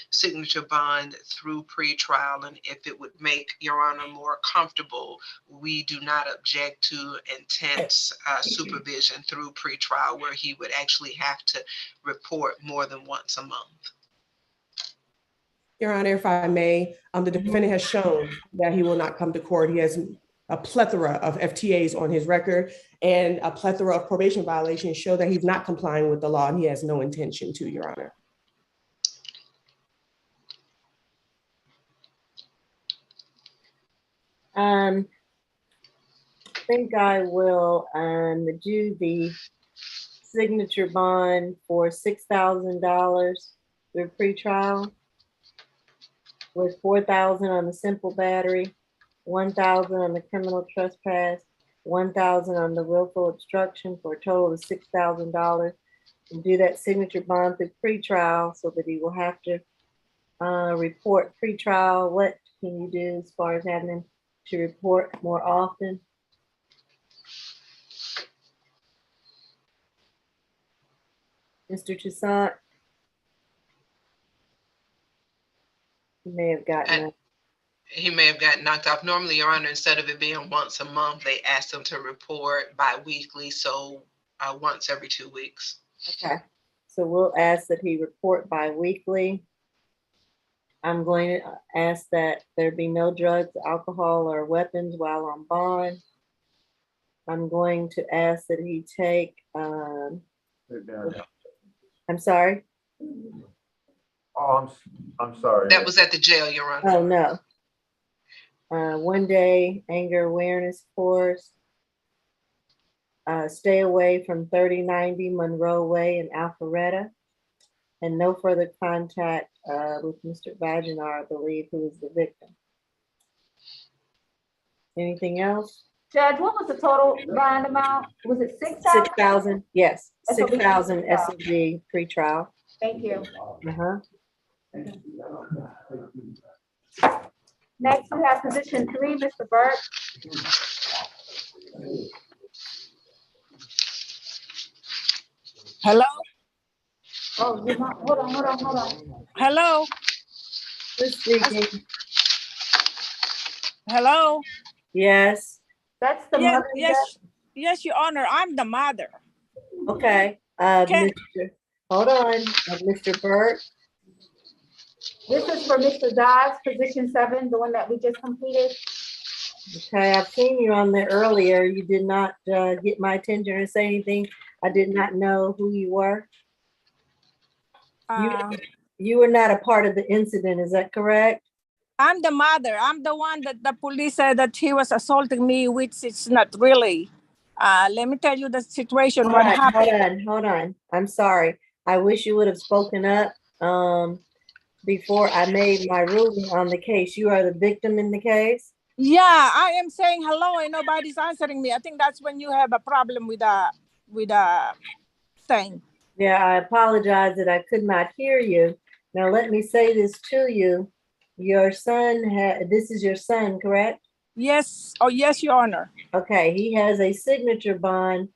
signature bond through pretrial. And if it would make Your Honor more comfortable, we do not object to intense supervision through pretrial, where he would actually have to report more than once a month. Your Honor, if I may, the defendant has shown that he will not come to court. He has a plethora of FTAs on his record, and a plethora of probation violations show that he's not complying with the law, and he has no intention to, Your Honor. I think I will do the signature bond for $6,000 through pretrial, with $4,000 on the simple battery, $1,000 on the criminal trespass, $1,000 on the willful obstruction, for a total of $6,000. And do that signature bond through pretrial so that he will have to report pretrial. What can you do as far as having him to report more often? Mr. Toussaint? He may have gotten up. He may have gotten knocked off. Normally, Your Honor, instead of it being once a month, they ask them to report bi-weekly, so once every 2 weeks. Okay, so we'll ask that he report bi-weekly. I'm going to ask that there be no drugs, alcohol, or weapons while on bond. I'm going to ask that he take, I'm sorry? Oh, I'm sorry. That was at the jail, Your Honor. Oh, no. 1 day anger awareness course. Stay away from 3090 Monroe Way in Alpharetta. And no further contact with Mr. Vaginar, I believe, who is the victim. Anything else? Judge, what was the total bond amount? Was it 6,000? 6,000, yes, SOB 6,000 pretrial. SOB pretrial. Thank you. Next, we have position 3, Mr. Burke. Hello? Oh, you're not, hold on. Hello? Who's speaking? Hello? Yes. That's the Yes, mother. yes, Your Honor, I'm the mother. Okay, hold on, Mr. Burke. This is for Mr. Dodds, position 7, the one that we just completed. Okay, I've seen you on there earlier. You did not get my attention or say anything. I did not know who you were. You were not a part of the incident, is that correct? I'm the mother. I'm the one that the police said that he was assaulting me, which is not really. Let me tell you the situation. What happened? Hold on. I'm sorry. I wish you would have spoken up before I made my ruling on the case. You are the victim in the case? Yeah, I am saying hello and nobody's answering me. I think that's when you have a problem with a thing. Yeah, I apologize that I could not hear you. Now let me say this to you. Your son this is your son, correct? Yes. Oh, yes, Your Honor. Okay, he has a signature bond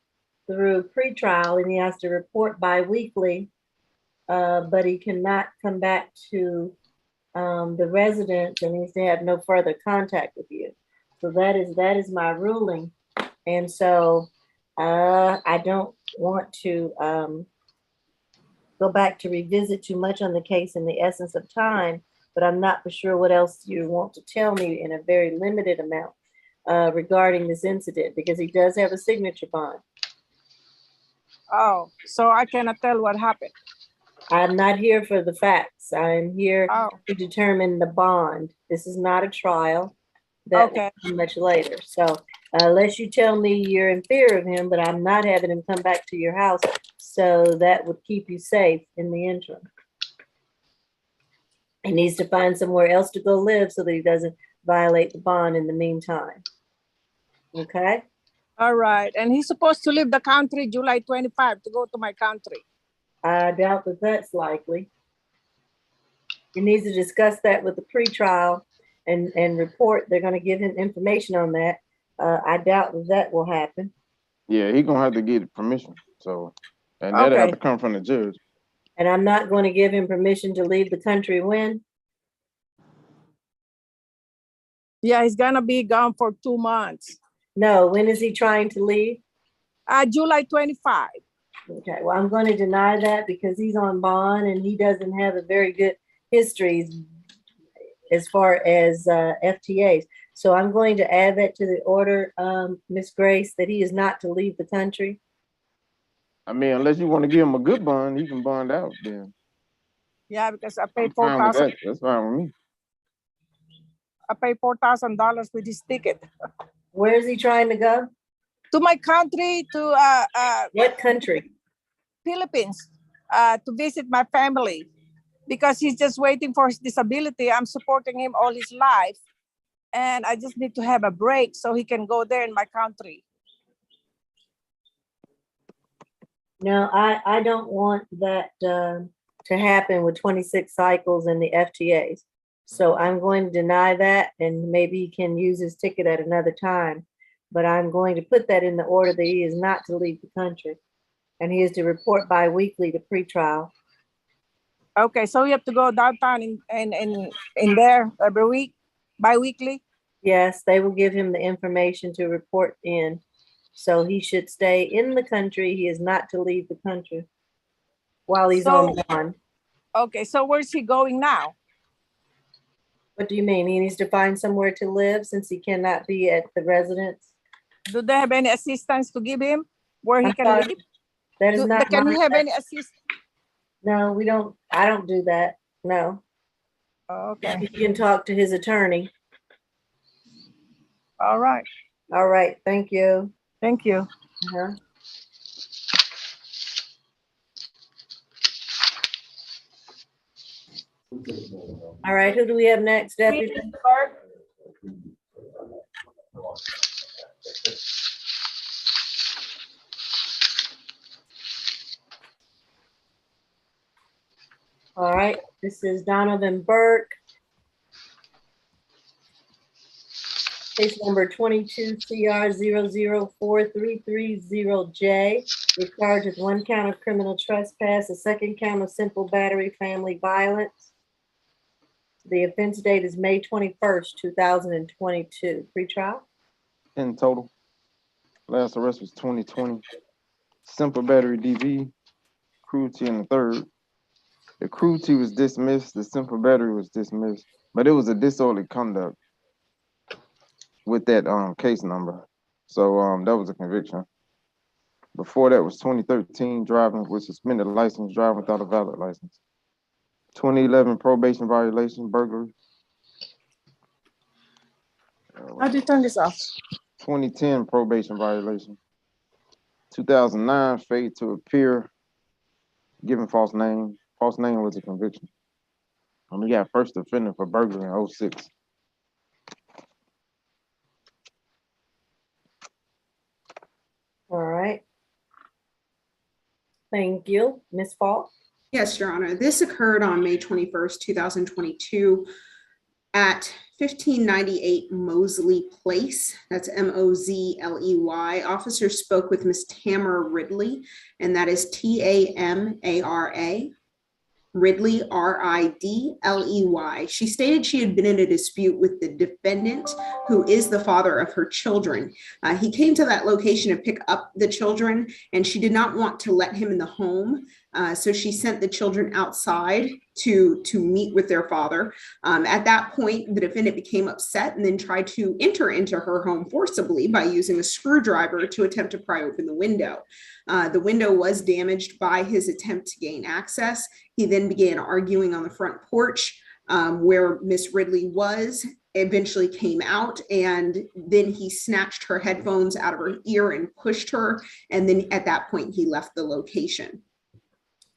through pretrial and he has to report bi-weekly, but he cannot come back to the residence and needs to have no further contact with you. So that is my ruling. And so I don't want to go back to revisit too much on the case in the essence of time, but I'm not for sure what else you want to tell me in a very limited amount regarding this incident, because he does have a signature bond. Oh, so I cannot tell what happened. I'm not here for the facts. I'm here to determine the bond. This is not a trial. That will be much later. So unless you tell me you're in fear of him, but I'm not having him come back to your house, so that would keep you safe in the interim. He needs to find somewhere else to go live so that he doesn't violate the bond in the meantime. Okay? All right. And he's supposed to leave the country July 25 to go to my country. I doubt that that's likely. He needs to discuss that with the pretrial and report. They're going to give him information on that. I doubt that will happen. Yeah, he's going to have to get permission. So, and that'll have to come from the judge. And I'm not going to give him permission to leave the country when? Yeah, he's going to be gone for 2 months. No, when is he trying to leave? July 25. Okay, well, I'm going to deny that because he's on bond and he doesn't have a very good history as far as FTAs. So I'm going to add that to the order, Ms. Grace, that he is not to leave the country. I mean, unless you want to give him a good bond, he can bond out then. Yeah, because I paid $4,000. That's fine with me. I paid $4,000 with his ticket. Where is he trying to go? To my country, to what country? Philippines, to visit my family, because he's just waiting for his disability. I'm supporting him all his life, and I just need to have a break so he can go there in my country. No, I don't want that to happen with 26 cycles and the FTAs. So I'm going to deny that, and maybe he can use his ticket at another time. But I'm going to put that in the order that he is not to leave the country. And he is to report bi-weekly to pretrial. Okay, so you have to go downtown in there every week, bi-weekly? Yes, they will give him the information to report in. So he should stay in the country. He is not to leave the country while he's on bond. Okay, so where's he going now? What do you mean? He needs to find somewhere to live since he cannot be at the residence? Do they have any assistance to give him where he I'm can sorry, live? that is not Can my- he have any assistance? No, we don't. I don't do that. No. Okay. You can talk to his attorney. All right. All right. Thank you. Thank you. Uh-huh. All right. Who do we have next, Deputy? All right. This is Donovan Burke. Case number 22CR004330J. We're charged with 1 count of criminal trespass, a 2nd count of simple battery family violence. The offense date is May 21st, 2022. Pretrial? In total. Last arrest was 2020. Simple battery DV, cruelty in the 3rd. The cruelty was dismissed, the simple battery was dismissed, but it was a disorderly conduct with that case number. So that was a conviction. Before that was 2013 driving with suspended license, driving without a valid license. 2011 probation violation, burglary. How do you turn this off? 2010 probation violation. 2009 failure to appear, giving false name. False name was a conviction. And we got first offender for burglary in 06. All right. Thank you. Ms. Falk? Yes, Your Honor. This occurred on May 21st, 2022 at 1598 Mosley Place. That's Mozley. Officers spoke with Ms. Tamara Ridley, and that is Tamara. Ridley, Ridley. She stated she had been in a dispute with the defendant, who is the father of her children. He came to that location to pick up the children, and she did not want to let him in the home. So she sent the children outside to meet with their father. At that point, the defendant became upset and then tried to enter into her home forcibly by using a screwdriver to attempt to pry open the window. The window was damaged by his attempt to gain access. He then began arguing on the front porch where Miss Ridley was, eventually came out, and then he snatched her headphones out of her ear and pushed her. And then at that point, he left the location.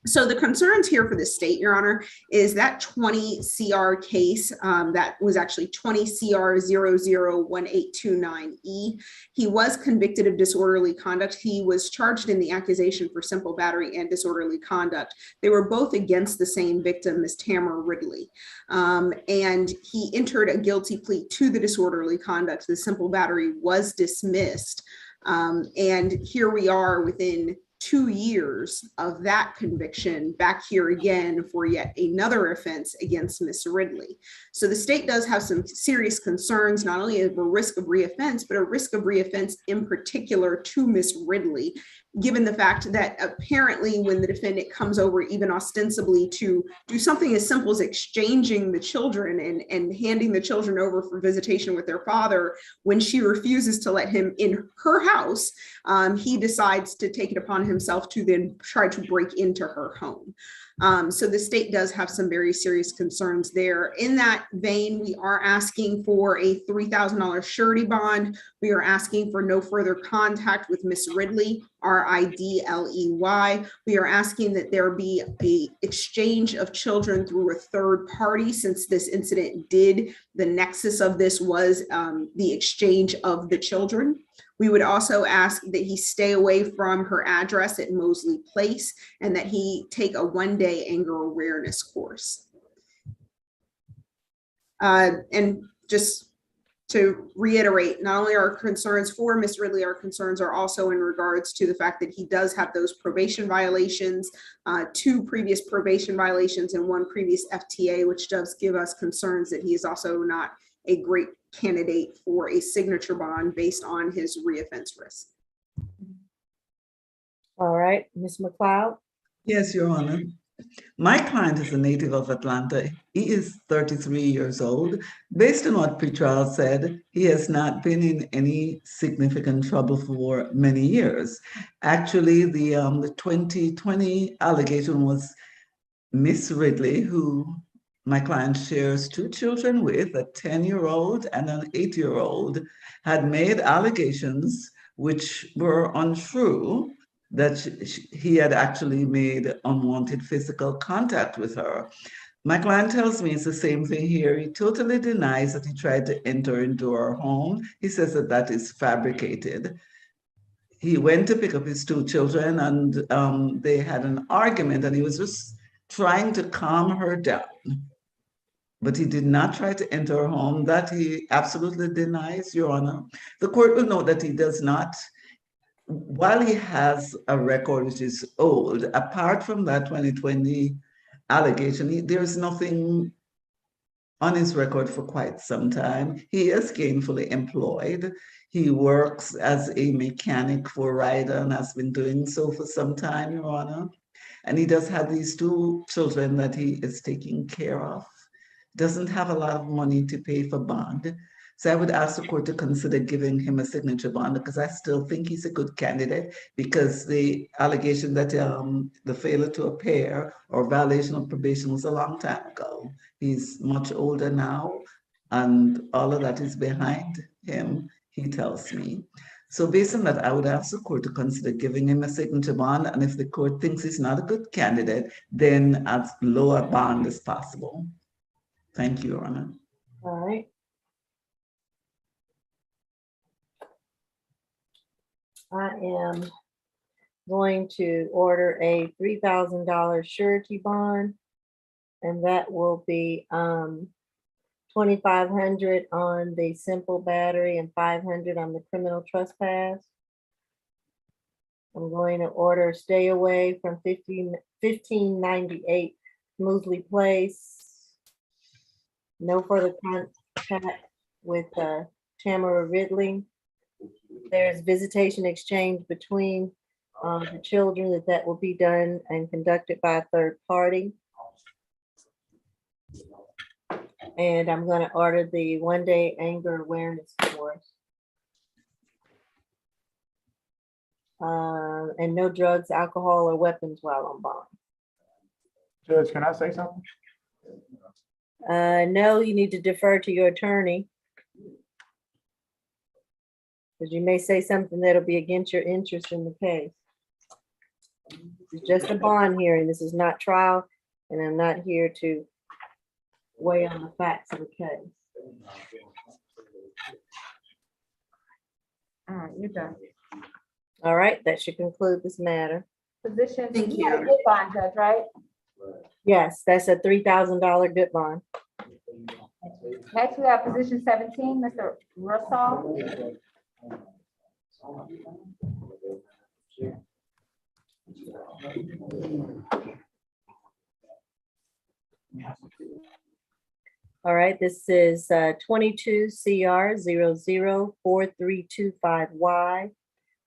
So the concerns here for the state, Your Honor, is that 20 CR case that was actually 20 CR 001829E. He was convicted of disorderly conduct. He was charged in the accusation for simple battery and disorderly conduct. They were both against the same victim, Ms. Tamara Ridley. And he entered a guilty plea to the disorderly conduct. The simple battery was dismissed. And here we are within 2 years of that conviction back here again for yet another offense against Miss Ridley. So the state does have some serious concerns, not only of a risk of reoffense, but a risk of reoffense in particular to Miss Ridley, given the fact that apparently when the defendant comes over even ostensibly to do something as simple as exchanging the children and handing the children over for visitation with their father, when she refuses to let him in her house, he decides to take it upon himself to then try to break into her home. So the state does have some very serious concerns there. In that vein, we are asking for a $3,000 surety bond. We are asking for no further contact with Miss Ridley, Ridley. We are asking that there be a exchange of children through a third party, since this incident the nexus of this was the exchange of the children. We would also ask that he stay away from her address at Mosley Place and that he take a 1-day anger awareness course. And just to reiterate, not only our concerns for Ms. Ridley, our concerns are also in regards to the fact that he does have those probation violations, 2 previous probation violations and 1 previous FTA, which does give us concerns that he is also not a great candidate for a signature bond based on his reoffense risk. All right, Ms. McLeod? Yes, Your Honor. My client is a native of Atlanta. He is 33 years old. Based on what pretrial said, he has not been in any significant trouble for many years. Actually, the 2020 allegation was Miss Ridley, who my client shares 2 children with, a 10-year-old and an 8-year-old, had made allegations which were untrue, that he had actually made unwanted physical contact with her. My client tells me it's the same thing here. He totally denies that he tried to enter into our home. He says that that is fabricated. He went to pick up his 2 children and they had an argument, and he was just trying to calm her down. But he did not try to enter her home. That he absolutely denies, Your Honor. The court will note that he does not, while he has a record which is old, apart from that 2020 allegation, there's nothing on his record for quite some time. He is gainfully employed. He works as a mechanic for Ryder and has been doing so for some time, Your Honor. And he does have these 2 children that he is taking care of. Doesn't have a lot of money to pay for bond. So I would ask the court to consider giving him a signature bond, because I still think he's a good candidate, because the allegation that the failure to appear or violation of probation was a long time ago. He's much older now, and all of that is behind him, he tells me. So based on that, I would ask the court to consider giving him a signature bond, and if the court thinks he's not a good candidate, then as low a bond as possible. Thank you, Your Honor. All right. I am going to order a $3,000 surety bond, and that will be $2,500 on the simple battery and $500 on the criminal trespass. I'm going to order stay away from 1598 Mosley Place. No further contact with Tamara Ridley. There's visitation exchange between the children, that will be done and conducted by a third party. And I'm going to order the 1-day anger awareness course. And no drugs, alcohol, or weapons while on bond. Judge, can I say something? No, you need to defer to your attorney, because you may say something that'll be against your interest in the case. It's just a bond hearing. This is not trial, and I'm not here to weigh on the facts of the case. All right, you're done. All right, that should conclude this matter. Position, Thank you have a you. good bond, Judge, right? Yes, that's a $3,000 good bond. Next, we have position 17, Mr. Russell. All right, this is 22 CR 004325Y.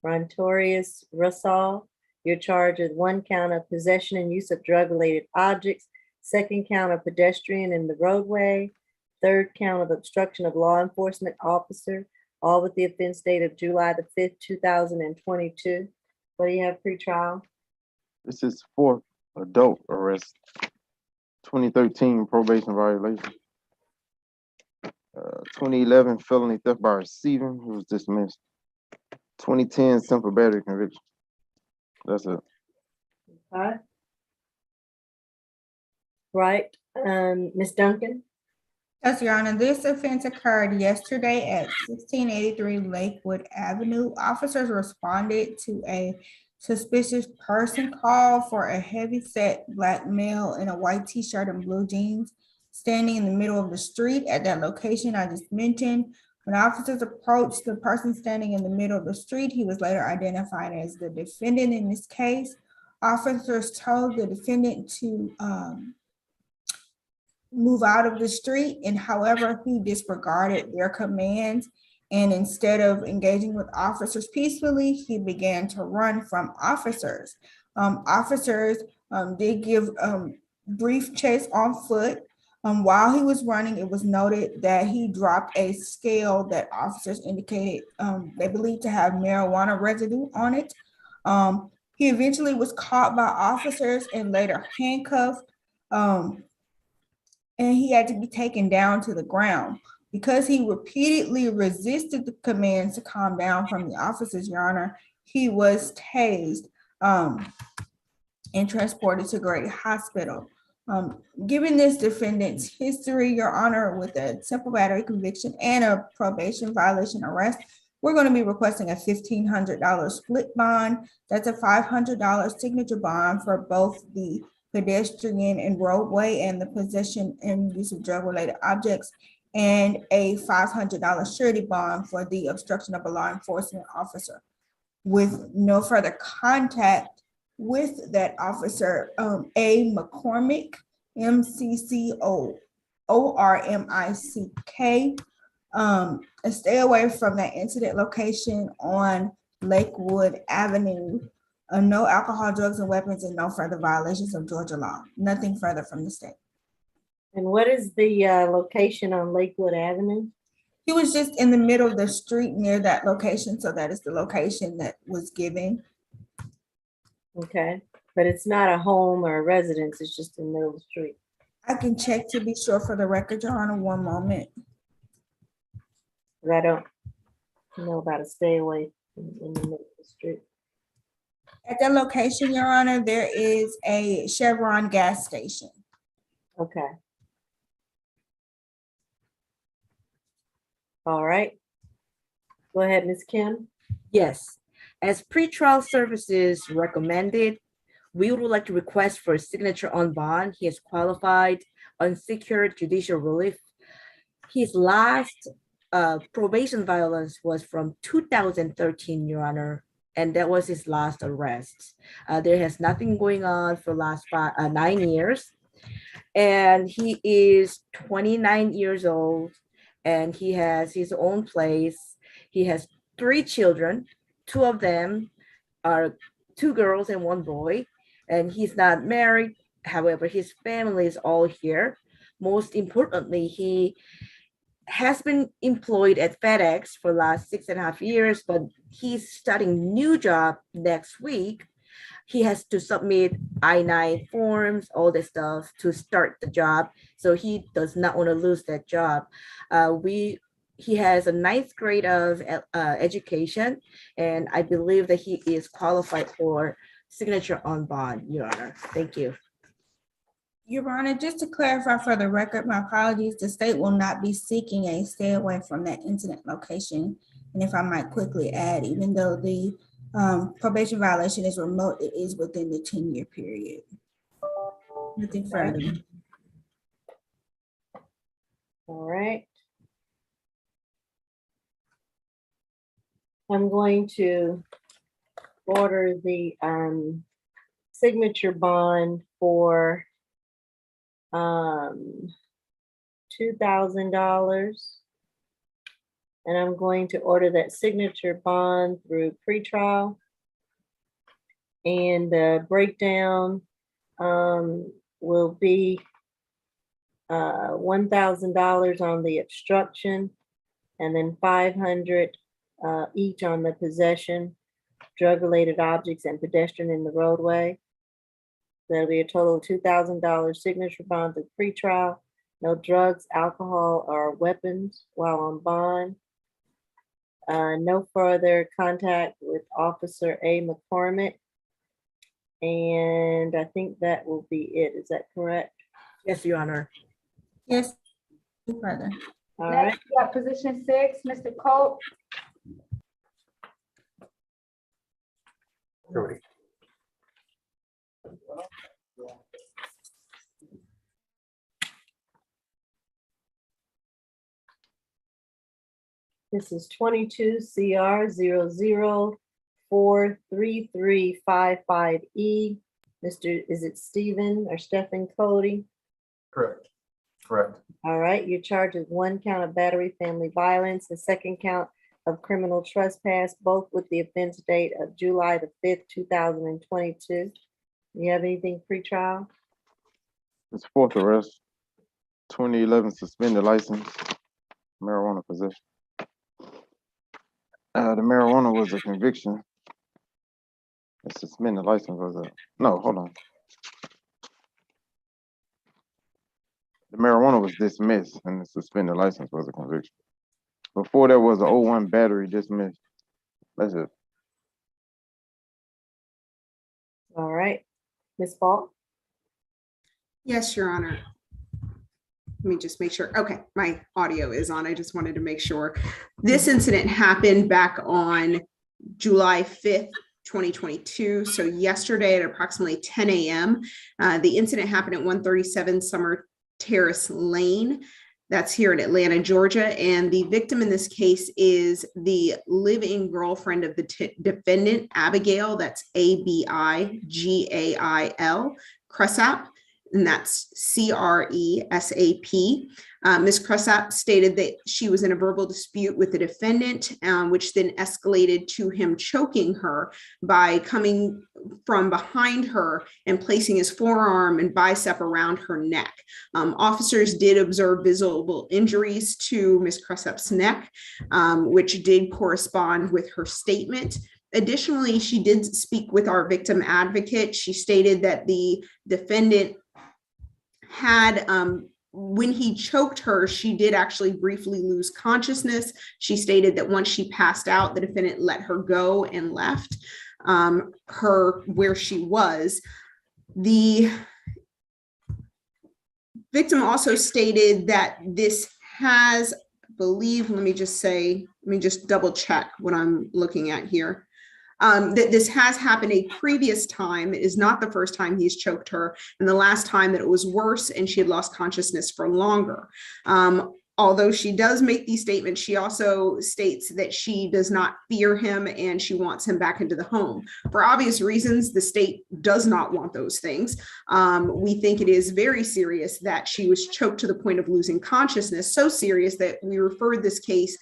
Rontorius Russell, you're charged with 1 count of possession and use of drug-related objects, 2nd count of pedestrian in the roadway, 3rd count of obstruction of law enforcement officer, all with the offense date of July the 5th, 2022. What do you have pretrial? This is 4th adult arrest, 2013 probation violation. 2011 felony theft by receiving, it was dismissed. 2010 simple battery conviction. That's it. Okay. Right, Ms. Duncan? Yes, Your Honor, this offense occurred yesterday at 1683 Lakewood Avenue. Officers responded to a suspicious person call for a heavy-set black male in a white t-shirt and blue jeans standing in the middle of the street at that location I just mentioned. When officers approached the person standing in the middle of the street, he was later identified as the defendant in this case. Officers told the defendant to move out of the street, and however, he disregarded their commands. And instead of engaging with officers peacefully, he began to run from officers. Officers did give brief chase on foot. While he was running, it was noted that he dropped a scale that officers indicated they believed to have marijuana residue on it. He eventually was caught by officers and later handcuffed, and he had to be taken down to the ground. Because he repeatedly resisted the commands to calm down from the officers, Your Honor, he was tased and transported to Grady Hospital. Given this defendant's history, Your Honor, with a simple battery conviction and a probation violation arrest, we're going to be requesting a $1,500 split bond. That's a $500 signature bond for both the pedestrian and roadway and the possession and use of drug-related objects, and a $500 surety bond for the obstruction of a law enforcement officer. With no further contact with that officer, A. McCormick, McCormick, stay away from that incident location on Lakewood Avenue. No alcohol, drugs, and weapons, and no further violations of Georgia law. Nothing further from the state. And what is the location on Lakewood Avenue? He was just in the middle of the street near that location, so that is the location that was given. Okay, but it's not a home or a residence, it's just in the middle of the street. I can check to be sure for the record, Your Honor, one moment. I don't know about a stay away in the middle of the street. At that location, Your Honor, there is a Chevron gas station. Okay. All right. Go ahead, Ms. Kim. Yes, as pretrial services recommended, we would like to request for a signature on bond. He has qualified unsecured judicial relief. His last probation violence was from 2013, Your Honor, and that was his last arrest. There has nothing going on for the last 9 years, and he is 29 years old, and he has his own place. He has 3 children. 2 of them are 2 girls and 1 boy, and he's not married. However, his family is all here. Most importantly, he has been employed at FedEx for the last 6.5 years, but he's starting new job next week. He has to submit I-9 forms, all that stuff to start the job. So he does not want to lose that job. He has a 9th grade of education, and I believe that he is qualified for signature on bond, Your Honor. Thank you. Your Honor, just to clarify for the record, my apologies, the state will not be seeking a stay away from that incident location. And if I might quickly add, even though the probation violation is remote, it is within the 10-year period. Nothing further. All right. I'm going to order the signature bond for $2,000. And I'm going to order that signature bond through pretrial. And the breakdown will be $1,000 on the obstruction, and then $500 each on the possession, drug-related objects, and pedestrian in the roadway. That'll be a total of $2,000 signature bond through pretrial. No drugs, alcohol, or weapons while on bond. No further contact with Officer A. McCormick. And I think that will be it. Is that correct? Yes, Your Honor. Yes. Further. All right. Next, we have position 6, Mr. Colt. This is 22 CR 00433355E. Mr. Is it Stephen or Stephen Cody? Correct. Correct. All right, you're charged with 1 count of battery family violence, the 2nd count of criminal trespass, both with the offense date of July the 5th, 2022. You have anything pre-trial? It's 4th arrest, 2011 suspended license, marijuana possession. The marijuana was a conviction. The suspended license was a, no, hold on. The marijuana was dismissed and the suspended license was a conviction. Before there was a 01 battery dismissed. That's it. All right, Ms. Falk? Yes, Your Honor. Let me just make sure. Okay, my audio is on. I just wanted to make sure. This incident happened back on July 5th, 2022. So yesterday at approximately 10 a.m. The incident happened at 137 Summer Terrace Lane. That's here in Atlanta, Georgia. And the victim in this case is the live-in girlfriend of the defendant, Abigail. That's Abigail Cresap. And that's Cresap. Ms. Cresap stated that she was in a verbal dispute with the defendant, which then escalated to him choking her by coming from behind her and placing his forearm and bicep around her neck. Officers did observe visible injuries to Ms. Cresap's neck, which did correspond with her statement. Additionally, she did speak with our victim advocate. She stated that the defendant had, when he choked her, she did actually briefly lose consciousness. She stated that once she passed out, the defendant let her go and left her where she was. The victim also stated that this has, I believe, let me just double check what I'm looking at here. That this has happened a previous time. It is not the first time he's choked her, and the last time that it was worse and she had lost consciousness for longer. Although she does make these statements, she also states that she does not fear him and she wants him back into the home. For obvious reasons, the state does not want those things. We think it is very serious that she was choked to the point of losing consciousness, so serious that we referred this case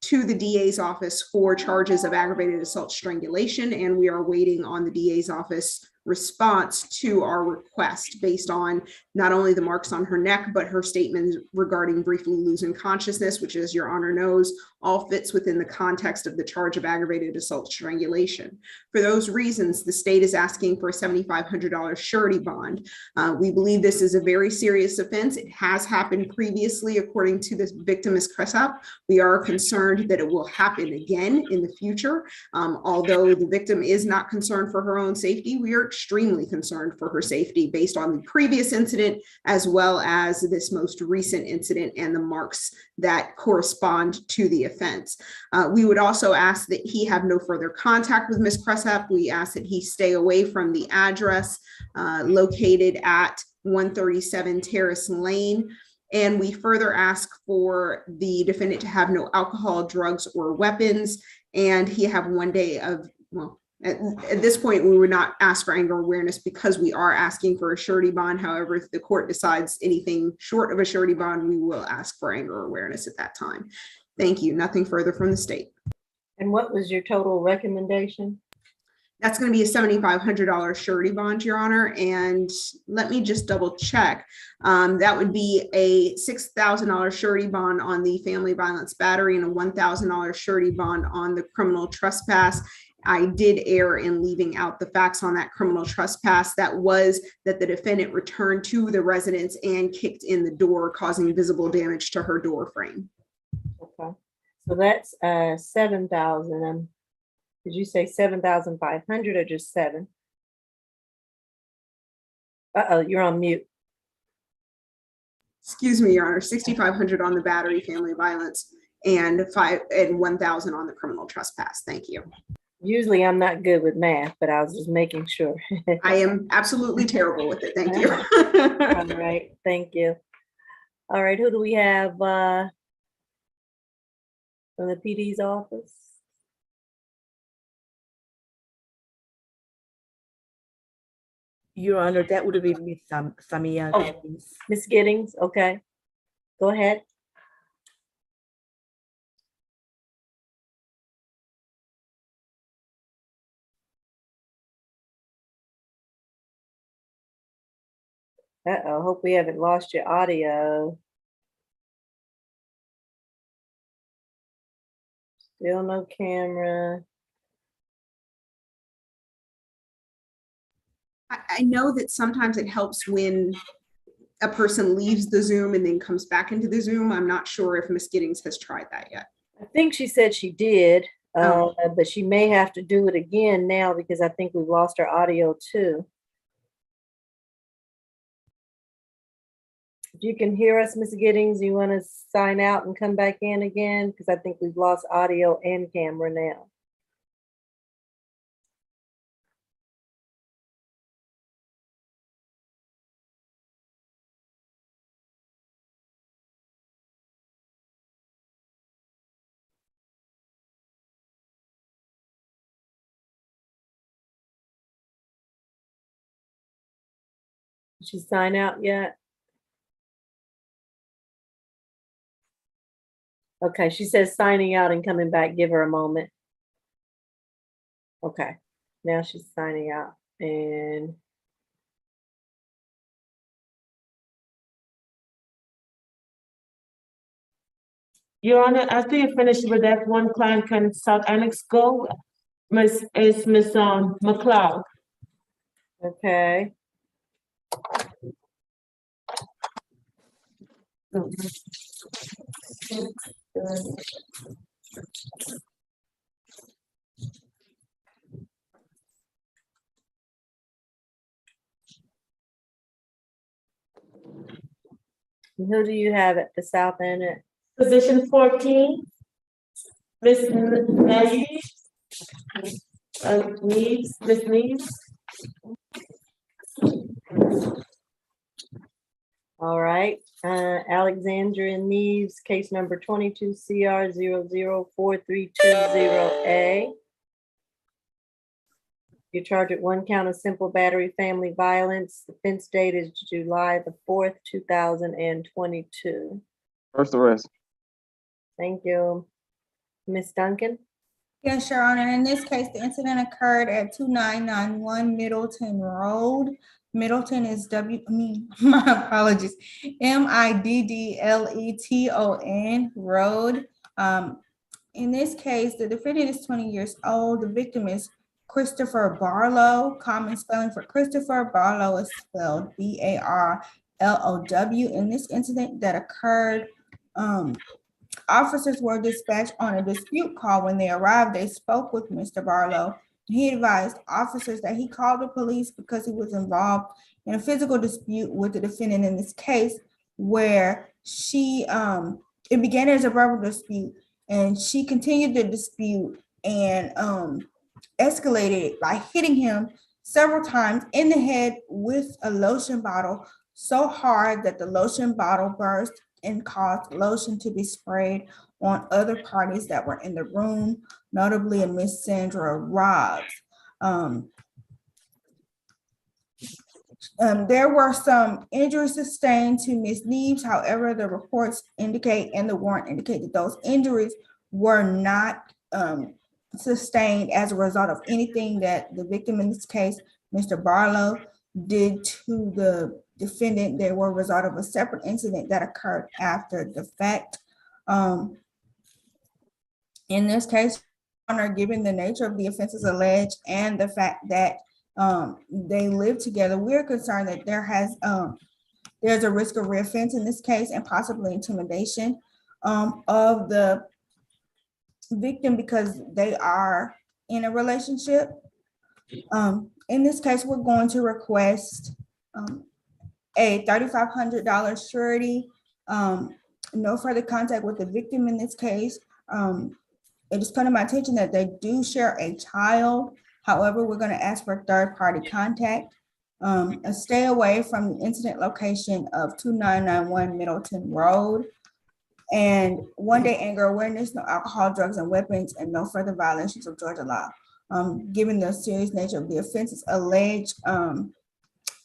to the DA's office for charges of aggravated assault strangulation, and we are waiting on the DA's office response to our request based on not only the marks on her neck, but her statement regarding briefly losing consciousness, which, as Your Honor knows, all fits within the context of the charge of aggravated assault strangulation. For those reasons, the state is asking for a $7,500 surety bond. We believe this is a very serious offense. It has happened previously, according to the victim, Ms. Cresap. We are concerned that it will happen again in the future. Although the victim is not concerned for her own safety, we are extremely concerned for her safety based on the previous incident, as well as this most recent incident and the marks that correspond to the offense. We would also ask that he have no further contact with Ms. Cresap. We ask that he stay away from the address located at 137 Terrace Lane. And we further ask for the defendant to have no alcohol, drugs, or weapons, and he have 1 day of, well, at this point, we would not ask for anger awareness because we are asking for a surety bond. However, if the court decides anything short of a surety bond, we will ask for anger awareness at that time. Thank you. Nothing further from the state. And what was your total recommendation? That's going to be a $7,500 surety bond, Your Honor. And let me just double check. That would be a $6,000 surety bond on the family violence battery and a $1,000 surety bond on the criminal trespass. I did err in leaving out the facts on that criminal trespass. That was that the defendant returned to the residence and kicked in the door, causing visible damage to her door frame. Okay, so that's 7,000. Did you say 7,500 or just 7? Uh-oh, you're on mute. Excuse me, Your Honor. 6,500 on the battery, family violence, and 1,000 on the criminal trespass. Thank you. Usually I'm not good with math, but I was just making sure. I am absolutely terrible with it. Thank you. All right, thank you. All right, who do we have? from the PD's office? Your Honor, that would have been Miss Samia. Oh, Ms. Giddings, okay. Go ahead. Uh-oh, hope we haven't lost your audio. Still no camera. I know that sometimes it helps when a person leaves the Zoom and then comes back into the Zoom. I'm not sure if Ms. Giddings has tried that yet. I think she said she did, but she may have to do it again now because I think we've lost our audio too. If you can hear us, Ms. Giddings, you want to sign out and come back in again? Because I think we've lost audio and camera now. Did she sign out yet? Okay, she says signing out and coming back. Give her a moment. Okay, now she's signing out and Your Honor, after you finish with that, one client can South Annex go. Miss McLeod. okay. Who do you have at the South End? Position 14, Miss Neves. Miss Neves. All right, Alexandria Neves, case number 22 CR 004320A. You're charged with 1 count of simple battery family violence. The offense date is July the 4th, 2022. First arrest. Thank you. Ms. Duncan? Yes, Your Honor. In this case, the incident occurred at 2991 Middleton Road. Middleton is my apologies, Middleton Road. In this case, the defendant is 20 years old. The victim is Christopher Barlow. Common spelling for Christopher Barlow is spelled Barlow. In this incident that occurred, officers were dispatched on a dispute call. When they arrived, they spoke with Mr. Barlow. He advised officers that he called the police because he was involved in a physical dispute with the defendant in this case, where it began as a verbal dispute, and she continued the dispute and escalated by hitting him several times in the head with a lotion bottle so hard that the lotion bottle burst and caused lotion to be sprayed on other parties that were in the room, notably Miss Sandra Robs. There were some injuries sustained to Miss Neves. However, the reports indicate and the warrant indicate that those injuries were not sustained as a result of anything that the victim, in this case, Mr. Barlow, did to the defendant. They were a result of a separate incident that occurred after the fact. In this case, given the nature of the offenses alleged and the fact that they live together, we're concerned that there's a risk of reoffense in this case and possibly intimidation of the victim because they are in a relationship. In this case, we're going to request a $3,500 surety, no further contact with the victim in this case. It is come to my attention that they do share a child. However, we're going to ask for third-party contact, a stay away from the incident location of 2991 Middleton Road. And 1 day anger awareness, no alcohol, drugs, and weapons, and no further violations of Georgia law. Given the serious nature of the offenses alleged,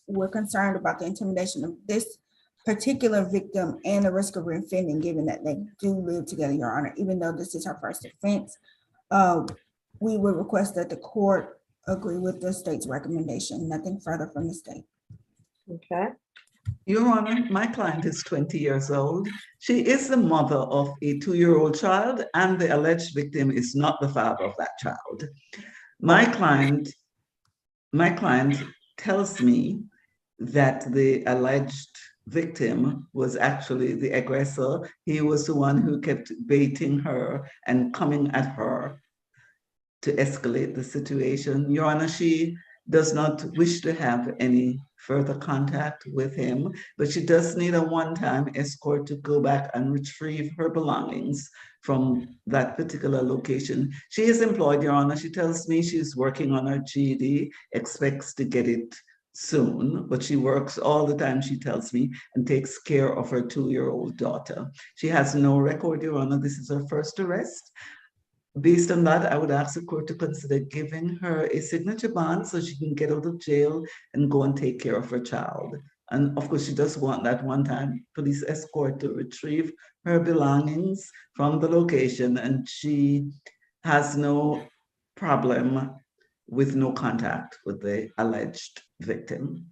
we're concerned about the intimidation of this particular victim and the risk of reoffending, given that they do live together, Your Honor. Even though this is her first offense, we would request that the court agree with the state's recommendation. Nothing further from the state. Okay. Your Honor, my client is 20 years old. She is the mother of a 2-year-old child, and the alleged victim is not the father of that child. My client tells me that the alleged victim was actually the aggressor. He was the one who kept baiting her and coming at her to escalate the situation. Your Honor, she does not wish to have any further contact with him, but she does need a one-time escort to go back and retrieve her belongings from that particular location. She is employed, Your Honor. She tells me she's working on her GED, expects to get it soon, but she works all the time, she tells me, and takes care of her 2-year-old daughter. She has no record, Your Honor. This is her first arrest. Based on that, I would ask the court to consider giving her a signature bond so she can get out of jail and go and take care of her child. And of course, she does want that one-time police escort to retrieve her belongings from the location, and she has no problem with no contact with the alleged victim.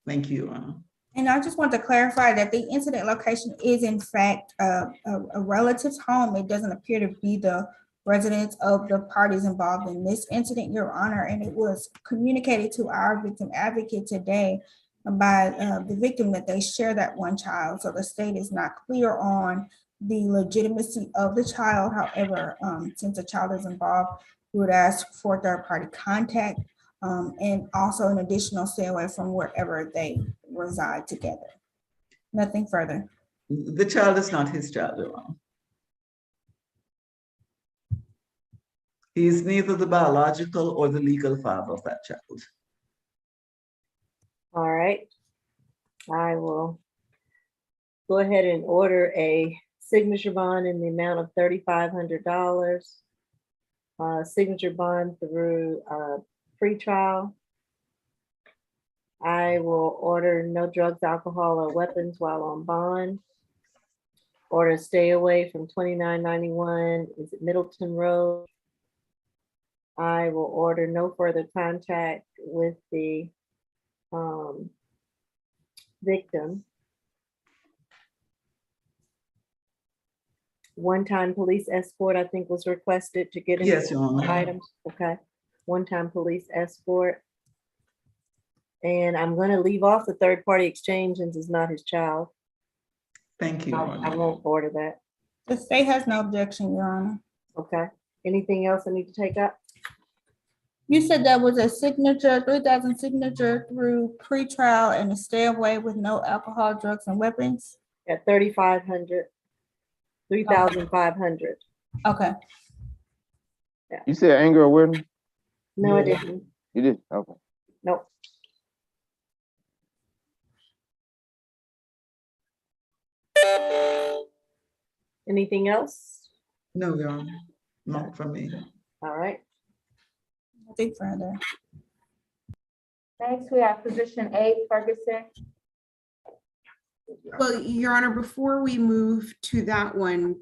Thank you, Your Honor. And I just want to clarify that the incident location is in fact a relative's home. It doesn't appear to be the residence of the parties involved in this incident, Your Honor, and it was communicated to our victim advocate today by the victim that they share that one child. So the state is not clear on the legitimacy of the child. However, since the child is involved, we would ask for third-party contact and also an additional stay away from wherever they reside together. Nothing further. The child is not his child, Your Honor. He is neither the biological or the legal father of that child. All right. I will go ahead and order a signature bond in the amount of $3,500. Signature bond through pretrial. I will order no drugs, alcohol, or weapons while on bond. Order stay away from 2991 is it Middleton Road. I will order no further contact with the victim. One-time police escort, I think, was requested to get into Yes, Your Honor. items. Okay. One-time police escort. And I'm going to leave off the third-party exchange since it's not his child. Thank you, Your Honor. I won't order that. The state has no objection, Your Honor. Okay. Anything else I need to take up? You said that was a signature, 3,000 signature through pretrial and a stay away with no alcohol, drugs, and weapons? At 3,500. 3,500. Okay. Yeah. You said anger awareness? No, I didn't. You did? Okay. Nope. Anything else? No, Your Honor. Not from me. All right. Nothing further. Next, we have position 8, Ferguson. Well, Your Honor, before we move to that one,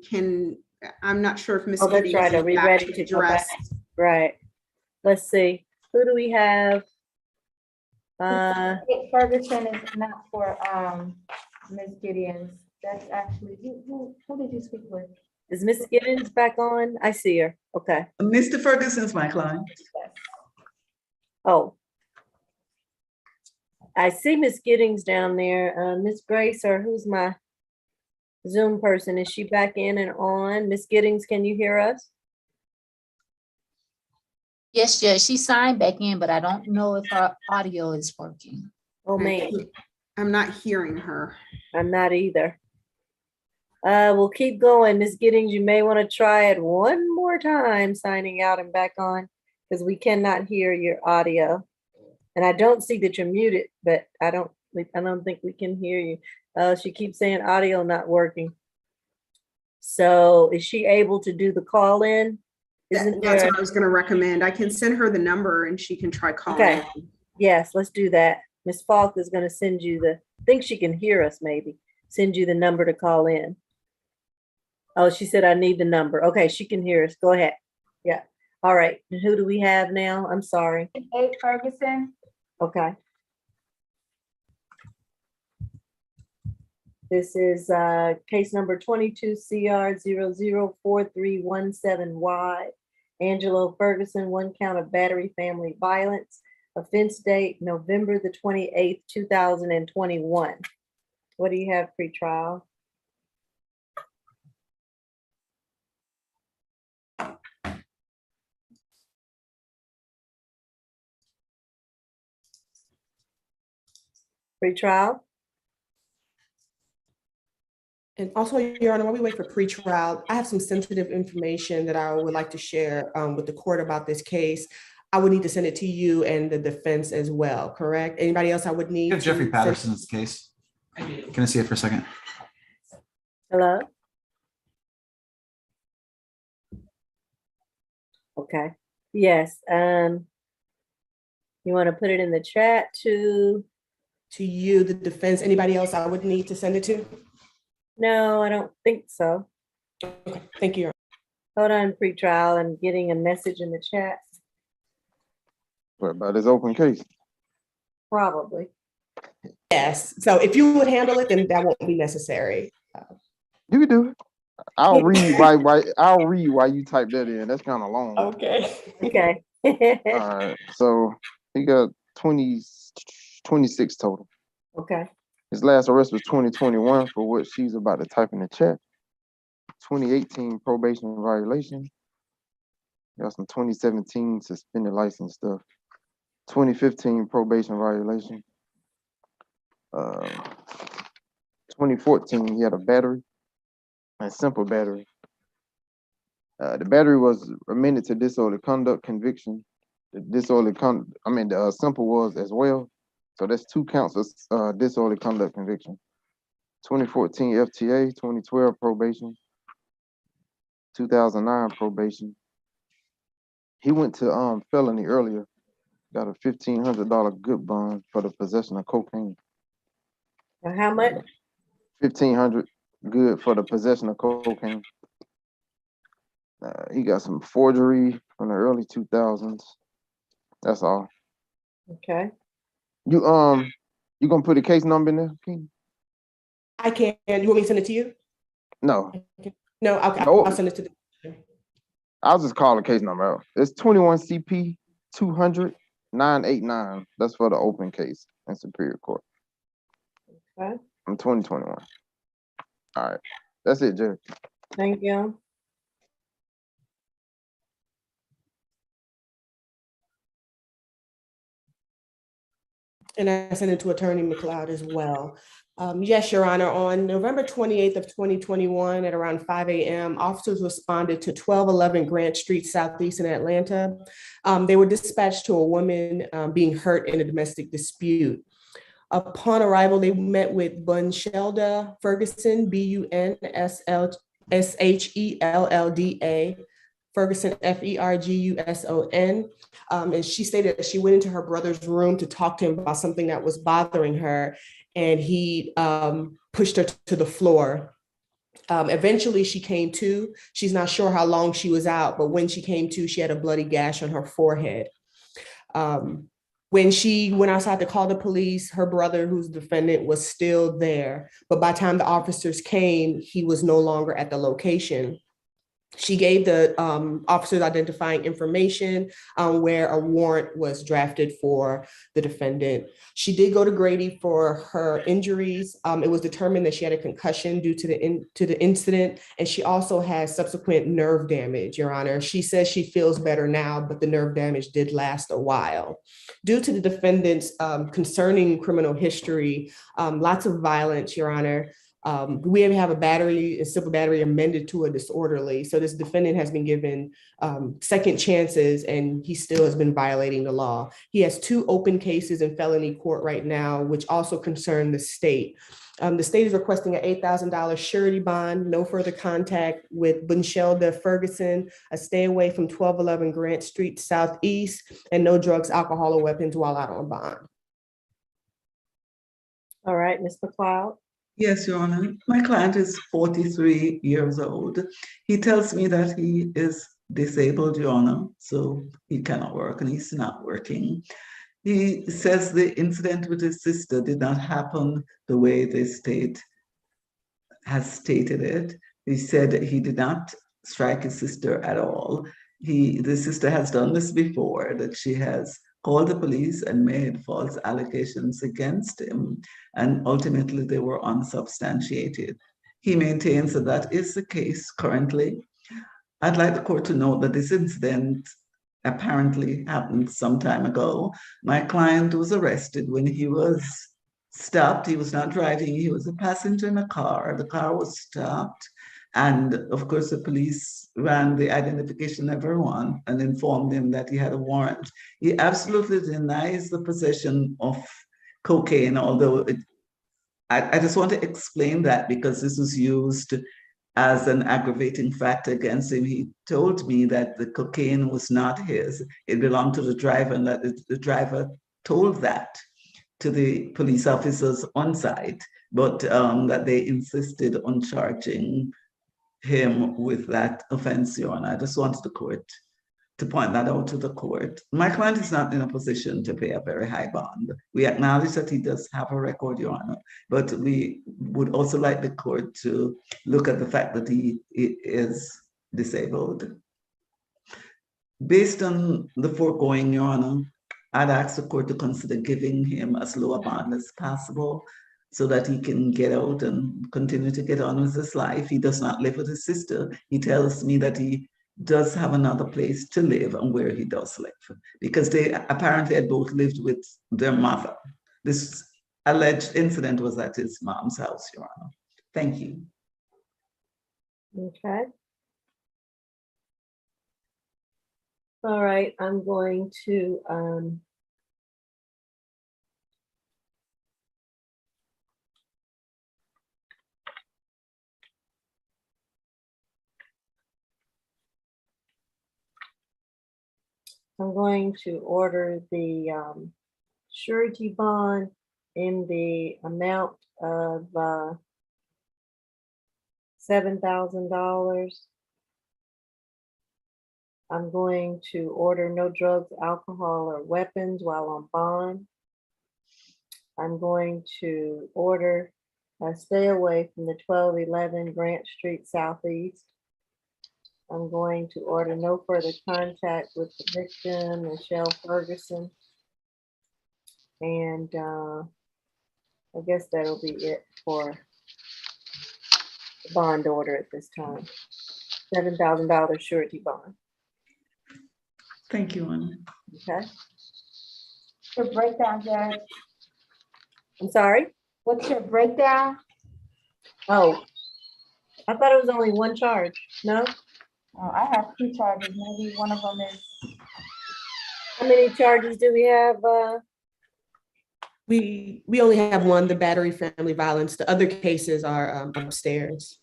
I'm not sure if Ms. Oh, that's Giddings right. is Are we back ready to to address? Right. Let's see. Who do we have? Ferguson is not for Ms. Gideon's. That's actually, who did you speak with? Is Miss Giddens back on? I see her. Okay. Mr. Ferguson's my client. Oh. I see Miss Giddings down there. Miss Grace, or who's my Zoom person? Is she back in and on? Miss Giddings, can you hear us? Yes, Judge, she signed back in, but I don't know if her audio is working. Oh, man. I'm not hearing her. I'm not either. We'll keep going. Miss Giddings, you may want to try it one more time, signing out and back on, because we cannot hear your audio. And I don't see that you're muted, but I don't think we can hear you. She keeps saying audio not working. So is she able to do the call in? Isn't That's there? what I was gonna recommend. I can send her the number and she can try calling. Okay. Yes, let's do that. Ms. Falk is gonna send you the, I think she can hear us maybe, send you the number to call in. Oh, she said I need the number. Okay, she can hear us. Go ahead. Yeah. All right. And who do we have now? I'm sorry. 8 Ferguson. Okay. This is case number 22 CR 004317Y. Angelo Ferguson, 1 count of battery family violence. Offense date November the 28th, 2021. What do you have pretrial? Pretrial? And also, Your Honor, while we wait for pretrial, I have some sensitive information that I would like to share with the court about this case. I would need to send it to you and the defense as well, correct? Anybody else I would need? We have Jeffrey to Patterson's case. Can I see it for a second? Hello? Okay. Yes. You want to put it in the chat to you, the defense? Anybody else I would need to send it to? No, I don't think so. Okay, thank you. Hold on, pretrial. I'm getting a message in the chat. What about his open case? Probably. Yes. So if you would handle it, then that won't be necessary. You can do it. I'll read why you type that in. That's kind of long. Okay. Okay. All right. So he got 26 total. Okay. His last arrest was 2021 for what she's about to type in the chat. 2018 probation violation. Got some 2017 suspended license stuff. 2015 probation violation. 2014 he had a battery, a simple battery. The battery was amended to disorderly conduct conviction. The simple was as well. So that's 2 counts of disorderly conduct conviction. 2014 FTA, 2012 probation, 2009 probation. He went to felony earlier, got a $1,500 good bond for the possession of cocaine. How much? $1,500 good for the possession of cocaine. He got some forgery from the early 2000s. That's all. Okay. You gonna put a case number in there, King? I can. You want me to send it to you? No. No, okay. No. I'll send it to the. I'll just call the case number out. It's 21 CP 200-989. That's for the open case in Superior Court. Okay. From 2021. All right. That's it, Judge. Thank you. And I sent it to Attorney McLeod as well. Yes, Your Honor, on November 28th of 2021 at around 5 a.m., officers responded to 1211 Grant Street Southeast in Atlanta. They were dispatched to a woman being hurt in a domestic dispute. Upon arrival, they met with Bunshelda Ferguson, Bunshellda, Ferguson, Ferguson. And she stated that she went into her brother's room to talk to him about something that was bothering her, and he pushed her to the floor. Eventually, she came to. She's not sure how long she was out, but when she came to, she had a bloody gash on her forehead. When she went outside to call the police, her brother, who's the defendant, was still there. But by the time the officers came, he was no longer at the location. She gave the officers identifying information where a warrant was drafted for the defendant. She did go to Grady for her injuries. It was determined that she had a concussion due to the incident, and she also has subsequent nerve damage, Your Honor. She says she feels better now, but the nerve damage did last a while. Due to the defendant's concerning criminal history, lots of violence, Your Honor, we have a simple battery amended to a disorderly. So this defendant has been given second chances, and he still has been violating the law. He has 2 open cases in felony court right now, which also concern the state. The state is requesting an $8,000 surety bond, no further contact with Bunshelda Ferguson, a stay away from 1211 Grant Street Southeast, and no drugs, alcohol, or weapons while out on bond. All right, Ms. McLeod. Yes, Your Honor. My client is 43 years old. He tells me that he is disabled, Your Honor, so he cannot work and he's not working. He says the incident with his sister did not happen the way the state has stated it. He said that he did not strike his sister at all. The sister has done this before, that she has called the police and made false allegations against him, and ultimately they were unsubstantiated. He maintains that that is the case currently. I'd like the court to note that this incident apparently happened some time ago. My client was arrested when he was stopped. He was not driving, he was a passenger in a car. The car was stopped. And of course, the police ran the identification of everyone and informed him that he had a warrant. He absolutely denies the possession of cocaine, although I just want to explain that because this was used as an aggravating factor against him. He told me that the cocaine was not his, it belonged to the driver, and that the driver told that to the police officers on site, but that they insisted on charging him with that offense, Your Honor. I just wanted the court to point that out to the court. My client is not in a position to pay a very high bond. We acknowledge that he does have a record, Your Honor, but we would also like the court to look at the fact that he is disabled. Based on the foregoing, Your Honor, I'd ask the court to consider giving him as low a bond as possible so that he can get out and continue to get on with his life. He does not live with his sister. He tells me that he does have another place to live and where he does live, because they apparently had both lived with their mother. This alleged incident was at his mom's house, Your Honor. Thank you. Okay. All right, I'm going to order the surety bond in the amount of $7,000. I'm going to order no drugs, alcohol, or weapons while on bond. I'm going to order stay away from the 1211 Grant Street Southeast. I'm going to order no further contact with the victim, Michelle Ferguson. And I guess that'll be it for the bond order at this time. $7,000 surety bond. Thank you, Anna. Okay. Your breakdown, Judge. I'm sorry? What's your breakdown? Oh, I thought it was only one charge. No? Oh, I have two charges. Maybe one of them is. How many charges do we have? We only have one, the battery, family violence. The other cases are upstairs.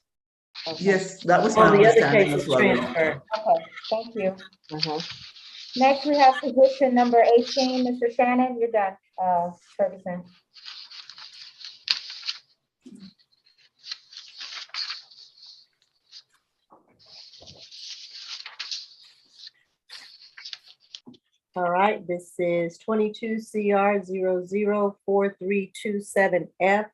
Okay. Yes, that was Oh, my the other understanding case as is well. transferred. Okay, thank you. Uh-huh. Next, we have position number 18, Mr. Shannon, you're done, Ferguson. All right, this is 22 CR 004327F.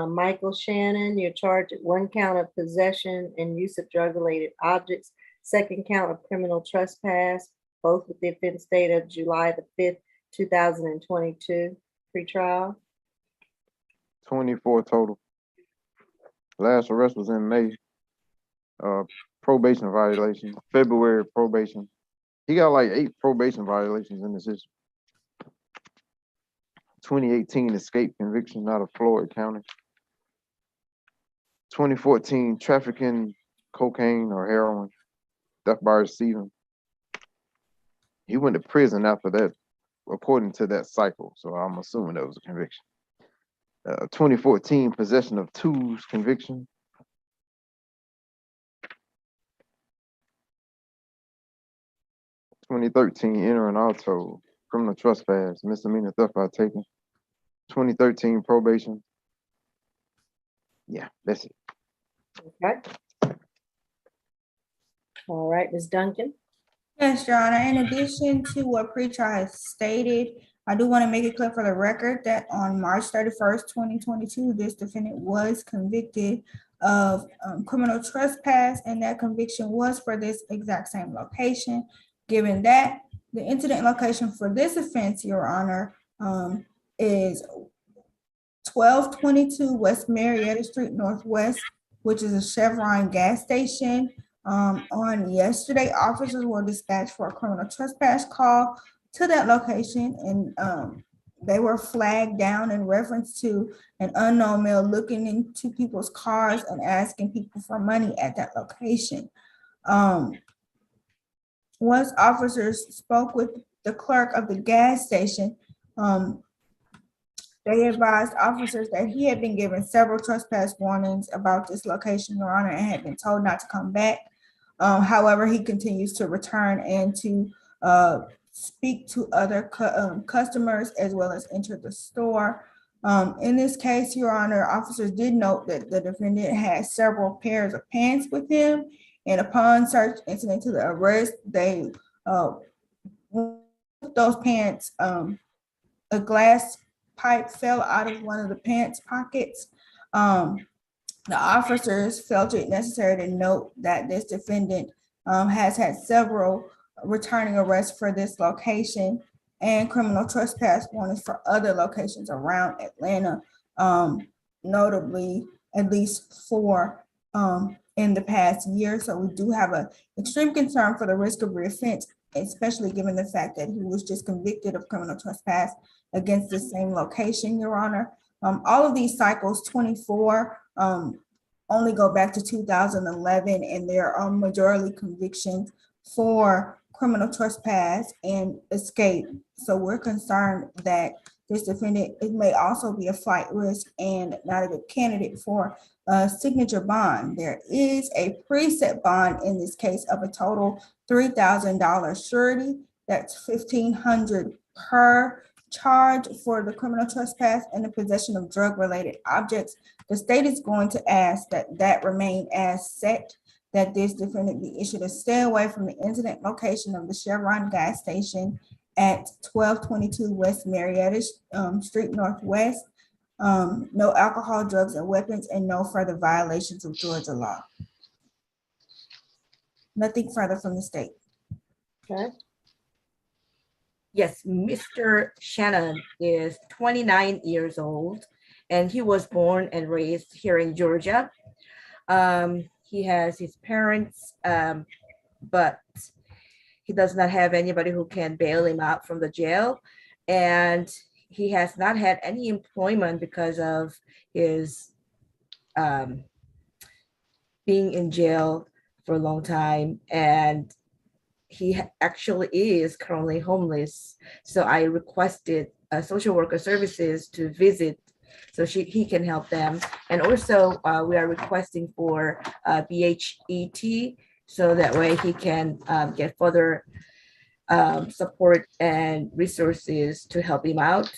Michael Shannon, you're charged at one count of possession and use of drug-related objects, second count of criminal trespass, both with the offense date of July the 5th, 2022, pre-trial. 24 total. Last arrest was in May. Probation violation, February probation. He got like 8 probation violations in the system. 2018 escape conviction out of Floyd County. 2014 trafficking cocaine or heroin, death by receiving. He went to prison after that, according to that cycle. So I'm assuming that was a conviction. 2014 possession of tools conviction. 2013 entering auto, criminal trespass, misdemeanor theft by taking. 2013 probation. Yeah, that's it. Okay. All right, Ms. Duncan. Yes, Your Honor. In addition to what pretrial has stated, I do want to make it clear for the record that on March 31st, 2022, this defendant was convicted of criminal trespass, and that conviction was for this exact same location. Given that, the incident location for this offense, Your Honor, is 1222 West Marietta Street Northwest, which is a Chevron gas station. On yesterday, officers were dispatched for a criminal trespass call to that location, and they were flagged down in reference to an unknown male looking into people's cars and asking people for money at that location. Once officers spoke with the clerk of the gas station, they advised officers that he had been given several trespass warnings about this location, Your Honor, and had been told not to come back. However, he continues to return and to speak to other customers as well as enter the store. In this case, Your Honor, officers did note that the defendant had several pairs of pants with him, and upon search incident to the arrest, they those pants, a glass pipe fell out of one of the pants pockets. The officers felt it necessary to note that this defendant has had several returning arrests for this location and criminal trespass warnings for other locations around Atlanta, notably at least 4 in the past year. So we do have an extreme concern for the risk of reoffense, especially given the fact that he was just convicted of criminal trespass against the same location, Your Honor. All of these cycles, 24, only go back to 2011, and there are majority convictions for criminal trespass and escape. So we're concerned that this defendant, it may also be a flight risk and not a good candidate for a signature bond. There is a preset bond in this case of a total $3,000 surety. That's $1,500 per charge for the criminal trespass and the possession of drug-related objects. The state is going to ask that that remain as set, that this defendant be issued a stay away from the incident location of the Chevron gas station at 1222 West Marietta Street Northwest. No alcohol, drugs, and weapons, and no further violations of Georgia law. Nothing further from the state. Okay. Yes, Mr. Shannon is 29 years old, and he was born and raised here in Georgia. He has his parents, but he does not have anybody who can bail him out from the jail. And he has not had any employment because of his being in jail for a long time. And he actually is currently homeless. So I requested social worker services to visit so he can help them. And also we are requesting for BHET so that way he can get further support and resources to help him out.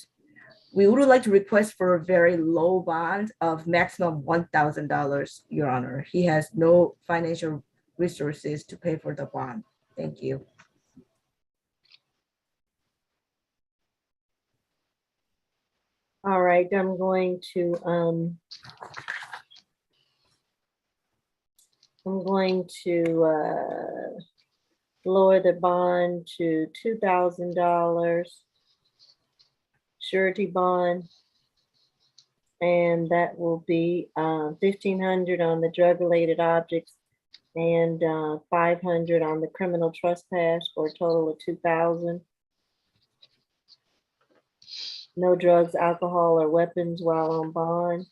We would like to request for a very low bond of maximum $1,000, Your Honor. He has no financial resources to pay for the bond. Thank you. All right, I'm going to lower the bond to $2,000 surety bond, and that will be $1,500 on the drug-related objects and $500 on the criminal trespass for a total of $2,000. No drugs, alcohol, or weapons while on bond,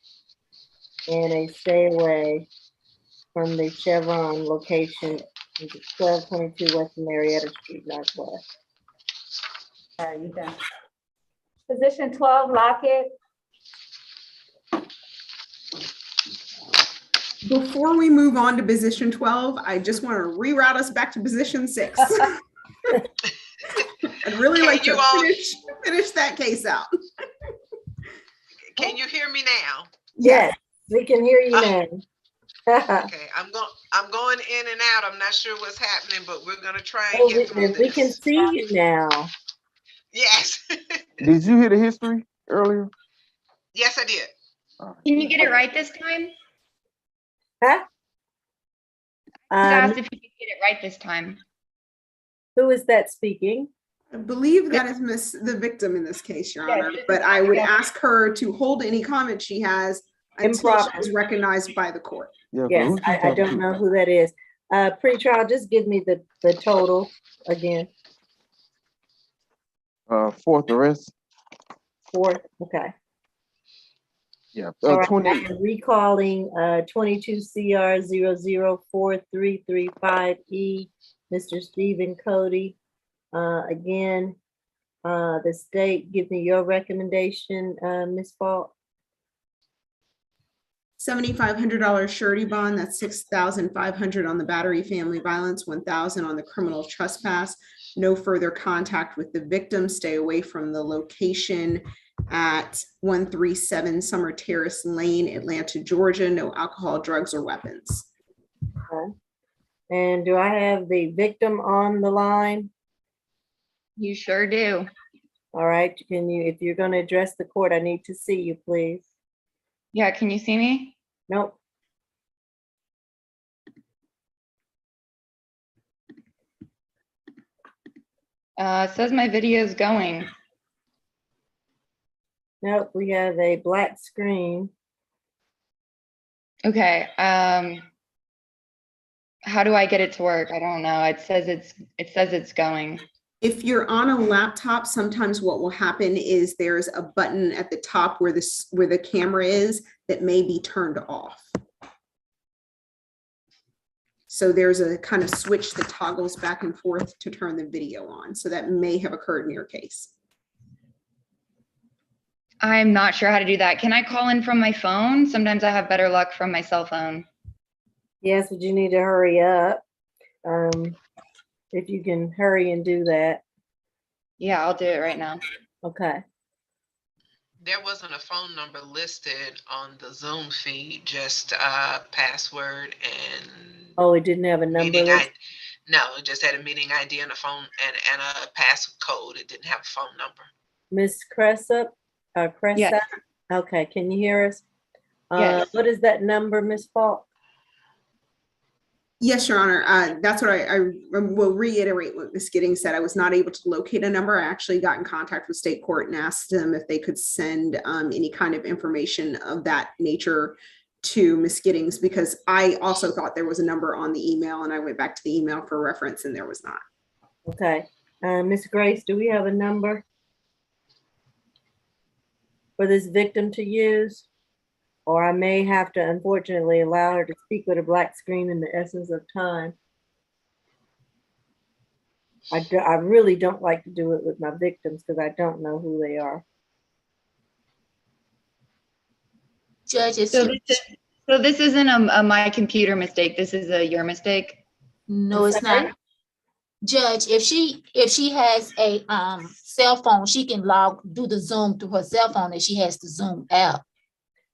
and a stay away from the Chevron location, 1222 West Marietta Street Northwest. All right, you done. Position 12, Lockett. Before we move on to position 12, I just want to reroute us back to position 6. I'd really like to finish that case out. Can you hear me now? Yes, we can hear you now. Okay, I'm going in and out. I'm not sure what's happening, but we're gonna try and Oh, get through this. we can see you now. Yes. Did you hear the history earlier? Yes, I did. Can you get it right this time? Huh? Asked if you could get it right this time. Who is that speaking? I believe that is the victim in this case, Your Honor, but I would ask her to hold any comment she has until she is recognized by the court. Yes, I don't know who that is. Pre-trial, just give me the total again. Fourth arrest. Fourth, okay. Yeah. All right, 20. I'm recalling 22 CR 004335E, Mr. Stephen Cody. Again, the state, give me your recommendation, Ms. Falk. $7,500 surety bond, that's $6,500 on the battery, family violence, $1,000 on the criminal trespass. No further contact with the victim. Stay away from the location at 137 Summer Terrace Lane, Atlanta, Georgia. No alcohol, drugs, or weapons. Okay. And do I have the victim on the line? You sure do. All right. Can you, if you're going to address the court, I need to see you, please. Yeah, can you see me? Nope. It says my video is going. Nope, we have a black screen. Okay. How do I get it to work? I don't know. It says it's going. If you're on a laptop, sometimes what will happen is there's a button at the top where the camera is that may be turned off. So there's a kind of switch that toggles back and forth to turn the video on. So that may have occurred in your case. I'm not sure how to do that. Can I call in from my phone? Sometimes I have better luck from my cell phone. Yes, but you need to hurry up. If you can hurry and do that. Yeah, I'll do it right now. Okay. There wasn't a phone number listed on the Zoom feed, just password and. Oh, it didn't have a number. No, it just had a meeting ID and a phone and a passcode. It didn't have a phone number. Miss Cressup? Cressup? Yes. Okay, can you hear us? Yes. What is that number, Miss Falk? Yes, Your Honor. That's what I will reiterate what Ms. Giddings said. I was not able to locate a number. I actually got in contact with state court and asked them if they could send any kind of information of that nature to Ms. Giddings, because I also thought there was a number on the email, and I went back to the email for reference and there was not. Okay. Ms. Grace, do we have a number for this victim to use? Or I may have to, unfortunately, allow her to speak with a black screen in the essence of time. I really don't like to do it with my victims because I don't know who they are. Judge, so this isn't a my computer mistake. This is your mistake. No, it's not. Judge, if she has a cell phone, she can do the Zoom through her cell phone, and she has the Zoom app.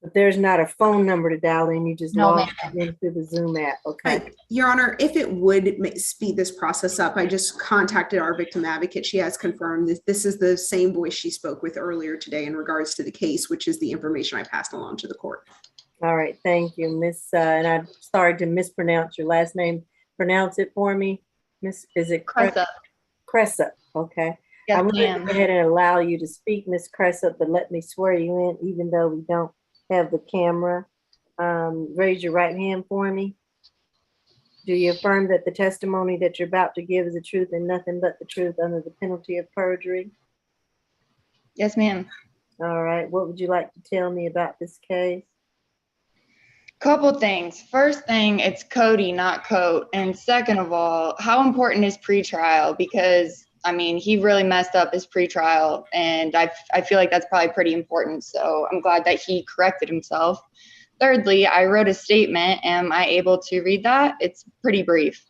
But there's not a phone number to dial in. You just log into the Zoom app. Okay. Your Honor, if it would speed this process up, I just contacted our victim advocate. She has confirmed that this is the same voice she spoke with earlier today in regards to the case, which is the information I passed along to the court. All right. Thank you, Miss. And I'm sorry to mispronounce your last name. Pronounce it for me. Miss, is it Cressup? Cressup. Okay. Yes, I'm going ma'am. to go ahead and allow you to speak, Miss Cressup, but let me swear you in, even though we don't have the camera. Raise your right hand for me. Do you affirm that the testimony that you're about to give is the truth and nothing but the truth under the penalty of perjury? Yes, ma'am. All right. What would you like to tell me about this case? Couple things. First thing, it's Cody, not Coat. And second of all, how important is pretrial? Because I mean, he really messed up his pretrial, and I feel like that's probably pretty important. So I'm glad that he corrected himself. Thirdly, I wrote a statement. Am I able to read that? It's pretty brief.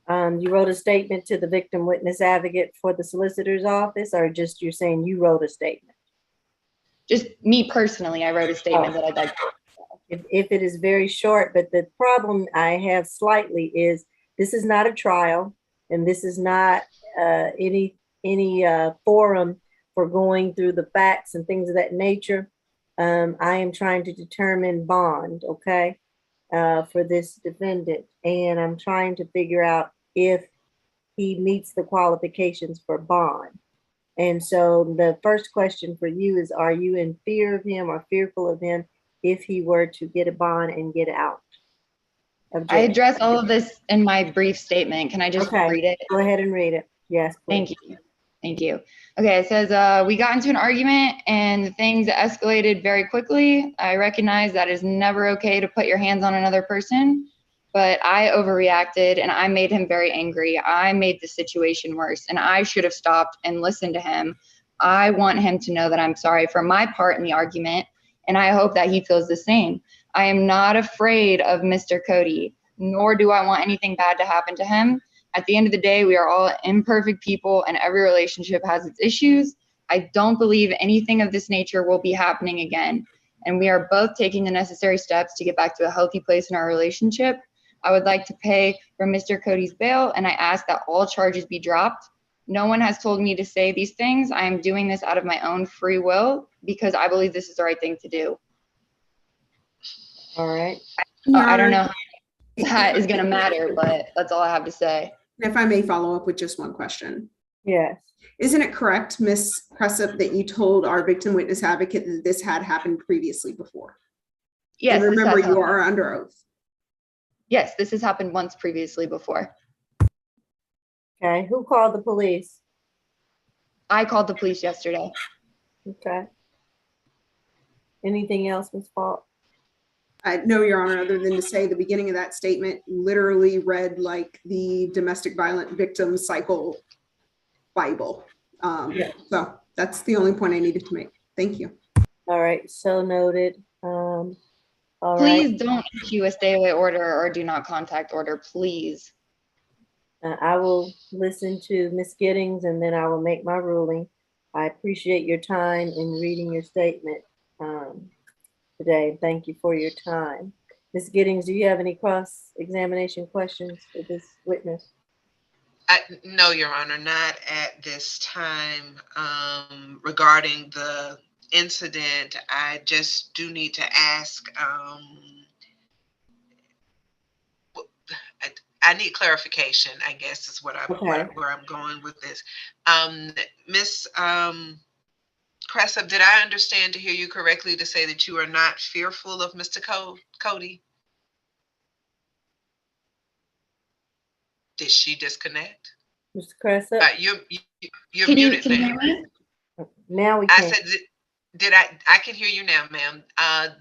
You wrote a statement to the victim witness advocate for the solicitor's office, or just you're saying you wrote a statement? Just me personally, I wrote a statement that I'd like to. If it is very short, but the problem I have slightly is this is not a trial, and this is not any forum for going through the facts and things of that nature. I am trying to determine bond, okay, for this defendant, and I'm trying to figure out if he meets the qualifications for bond. And so the first question for you is, are you in fear of him or fearful of him if he were to get a bond and get out? I address all of this in my brief statement. Can I just read it? Go ahead and read it. Yes, please. Thank you. Thank you. Okay, it says, we got into an argument and things escalated very quickly. I recognize that it's never okay to put your hands on another person, but I overreacted and I made him very angry. I made the situation worse and I should have stopped and listened to him. I want him to know that I'm sorry for my part in the argument, and I hope that he feels the same. I am not afraid of Mr. Cody, nor do I want anything bad to happen to him. At the end of the day, we are all imperfect people and every relationship has its issues. I don't believe anything of this nature will be happening again. And we are both taking the necessary steps to get back to a healthy place in our relationship. I would like to pay for Mr. Cody's bail, and I ask that all charges be dropped. No one has told me to say these things. I am doing this out of my own free will because I believe this is the right thing to do. All right. I don't know how that is going to matter, but that's all I have to say. If I may follow up with just one question. Yes. Isn't it correct, Ms. Cressup, that you told our victim witness advocate that this had happened previously before? Yes. And remember, you are under oath. Yes, this has happened once previously before. Okay, who called the police? I called the police yesterday. Okay. Anything else, Ms. Falk? No, Your Honor, other than to say the beginning of that statement literally read like the domestic violent victim cycle Bible. So that's the only point I needed to make. Thank you. All right, so noted. All Please don't issue a stay away order or do not contact order, please. I will listen to Ms. Giddings and then I will make my ruling. I appreciate your time in reading your statement today. Thank you for your time. Ms. Giddings, do you have any cross-examination questions for this witness? No, Your Honor, not at this time. Regarding the incident, I just do need to ask, I need clarification, I guess is what where I'm going with this. Miss Cressup, did I understand to hear you correctly to say that you are not fearful of Mr. Cody? Did she disconnect? Mr. Cressup? You're muted, ma'am. Now we can. I said, did I can hear you now, ma'am.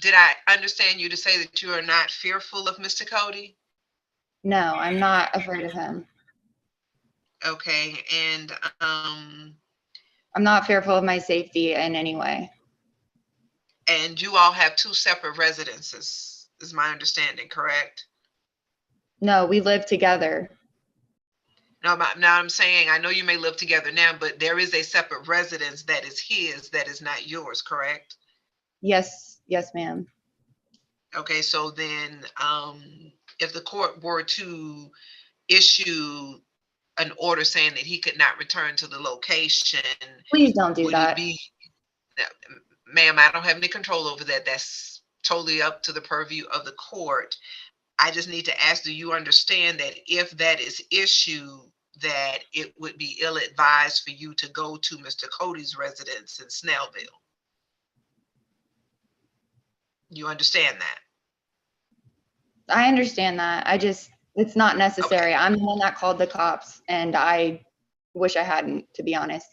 Did I understand you to say that you are not fearful of Mr. Cody? No, I'm not afraid of him. Okay, and I'm not fearful of my safety in any way. And you all have two separate residences, is my understanding, correct? No, we live together. No, now I'm saying, I know you may live together now, but there is a separate residence that is his, that is not yours, correct? Yes, yes, ma'am. Okay, so then if the court were to issue an order saying that he could not return to the location. Please don't do that. Ma'am, I don't have any control over that. That's totally up to the purview of the court. I just need to ask, do you understand that if that is issued, that it would be ill-advised for you to go to Mr. Cody's residence in Snellville? You understand that? I understand that. It's not necessary. Okay. I'm the one that called the cops, and I wish I hadn't, to be honest.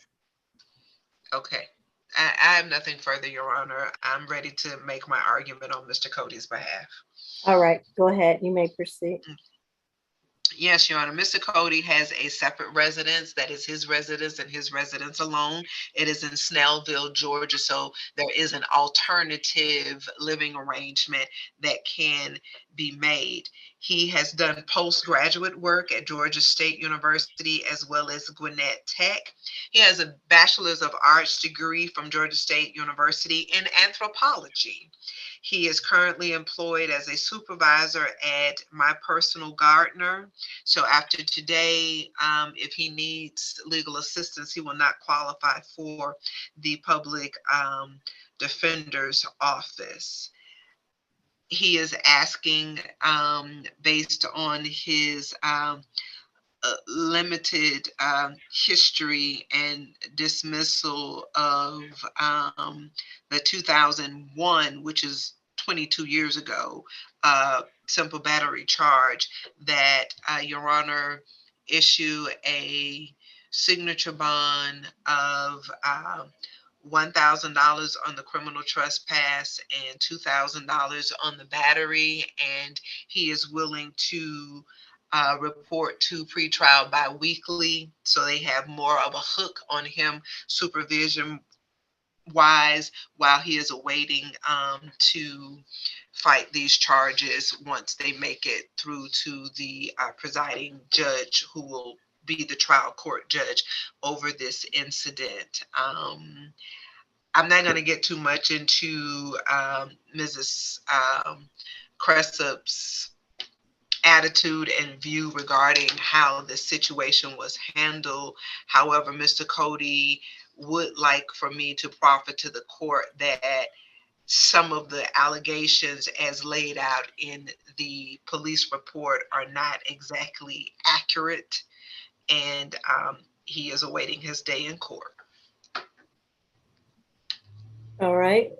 Okay. I have nothing further, Your Honor. I'm ready to make my argument on Mr. Cody's behalf. All right, go ahead. You may proceed. Yes, Your Honor. Mr. Cody has a separate residence that is his residence and his residence alone. It is in Snellville, Georgia. So there is an alternative living arrangement that can be made. He has done postgraduate work at Georgia State University as well as Gwinnett Tech. He has a Bachelor's of Arts degree from Georgia State University in anthropology. He is currently employed as a supervisor at My Personal Gardener. So after today, if he needs legal assistance, he will not qualify for the public defender's office. He is asking, based on his limited history and dismissal of the 2001, which is 22 years ago, simple battery charge, that Your Honor issue a signature bond of $1,000 on the criminal trespass and $2,000 on the battery, and he is willing to report to pretrial bi-weekly, so they have more of a hook on him supervision wise while he is awaiting to fight these charges once they make it through to the presiding judge, who will be the trial court judge over this incident. I'm not going to get too much into Mrs. Cressup's attitude and view regarding how the situation was handled. However, Mr. Cody would like for me to proffer to the court that some of the allegations as laid out in the police report are not exactly accurate, and he is awaiting his day in court. All right.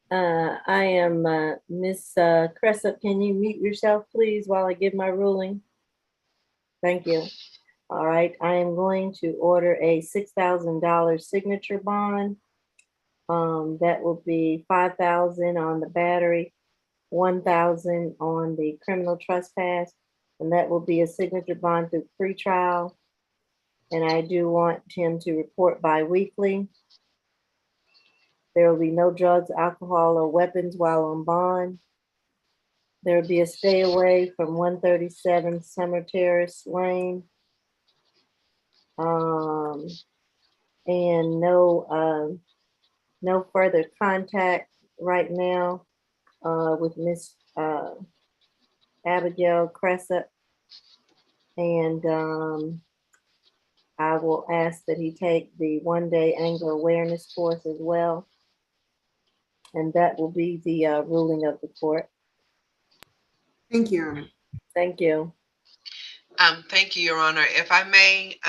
I am Miss Cressup. Can you mute yourself, please, while I give my ruling? Thank you. All right. I am going to order a $6,000 signature bond. That will be $5,000 on the battery, $1,000 on the criminal trespass, and that will be a signature bond through pretrial. And I do want him to report bi-weekly. There will be no drugs, alcohol, or weapons while on bond. There will be a stay away from 137 Summer Terrace Lane. And no further contact right now with Miss Abigail Cressup. And I will ask that he take the one-day anger awareness course as well. And that will be the ruling of the court. Thank you, Your Honor. Thank you. Thank you, Your Honor. If I may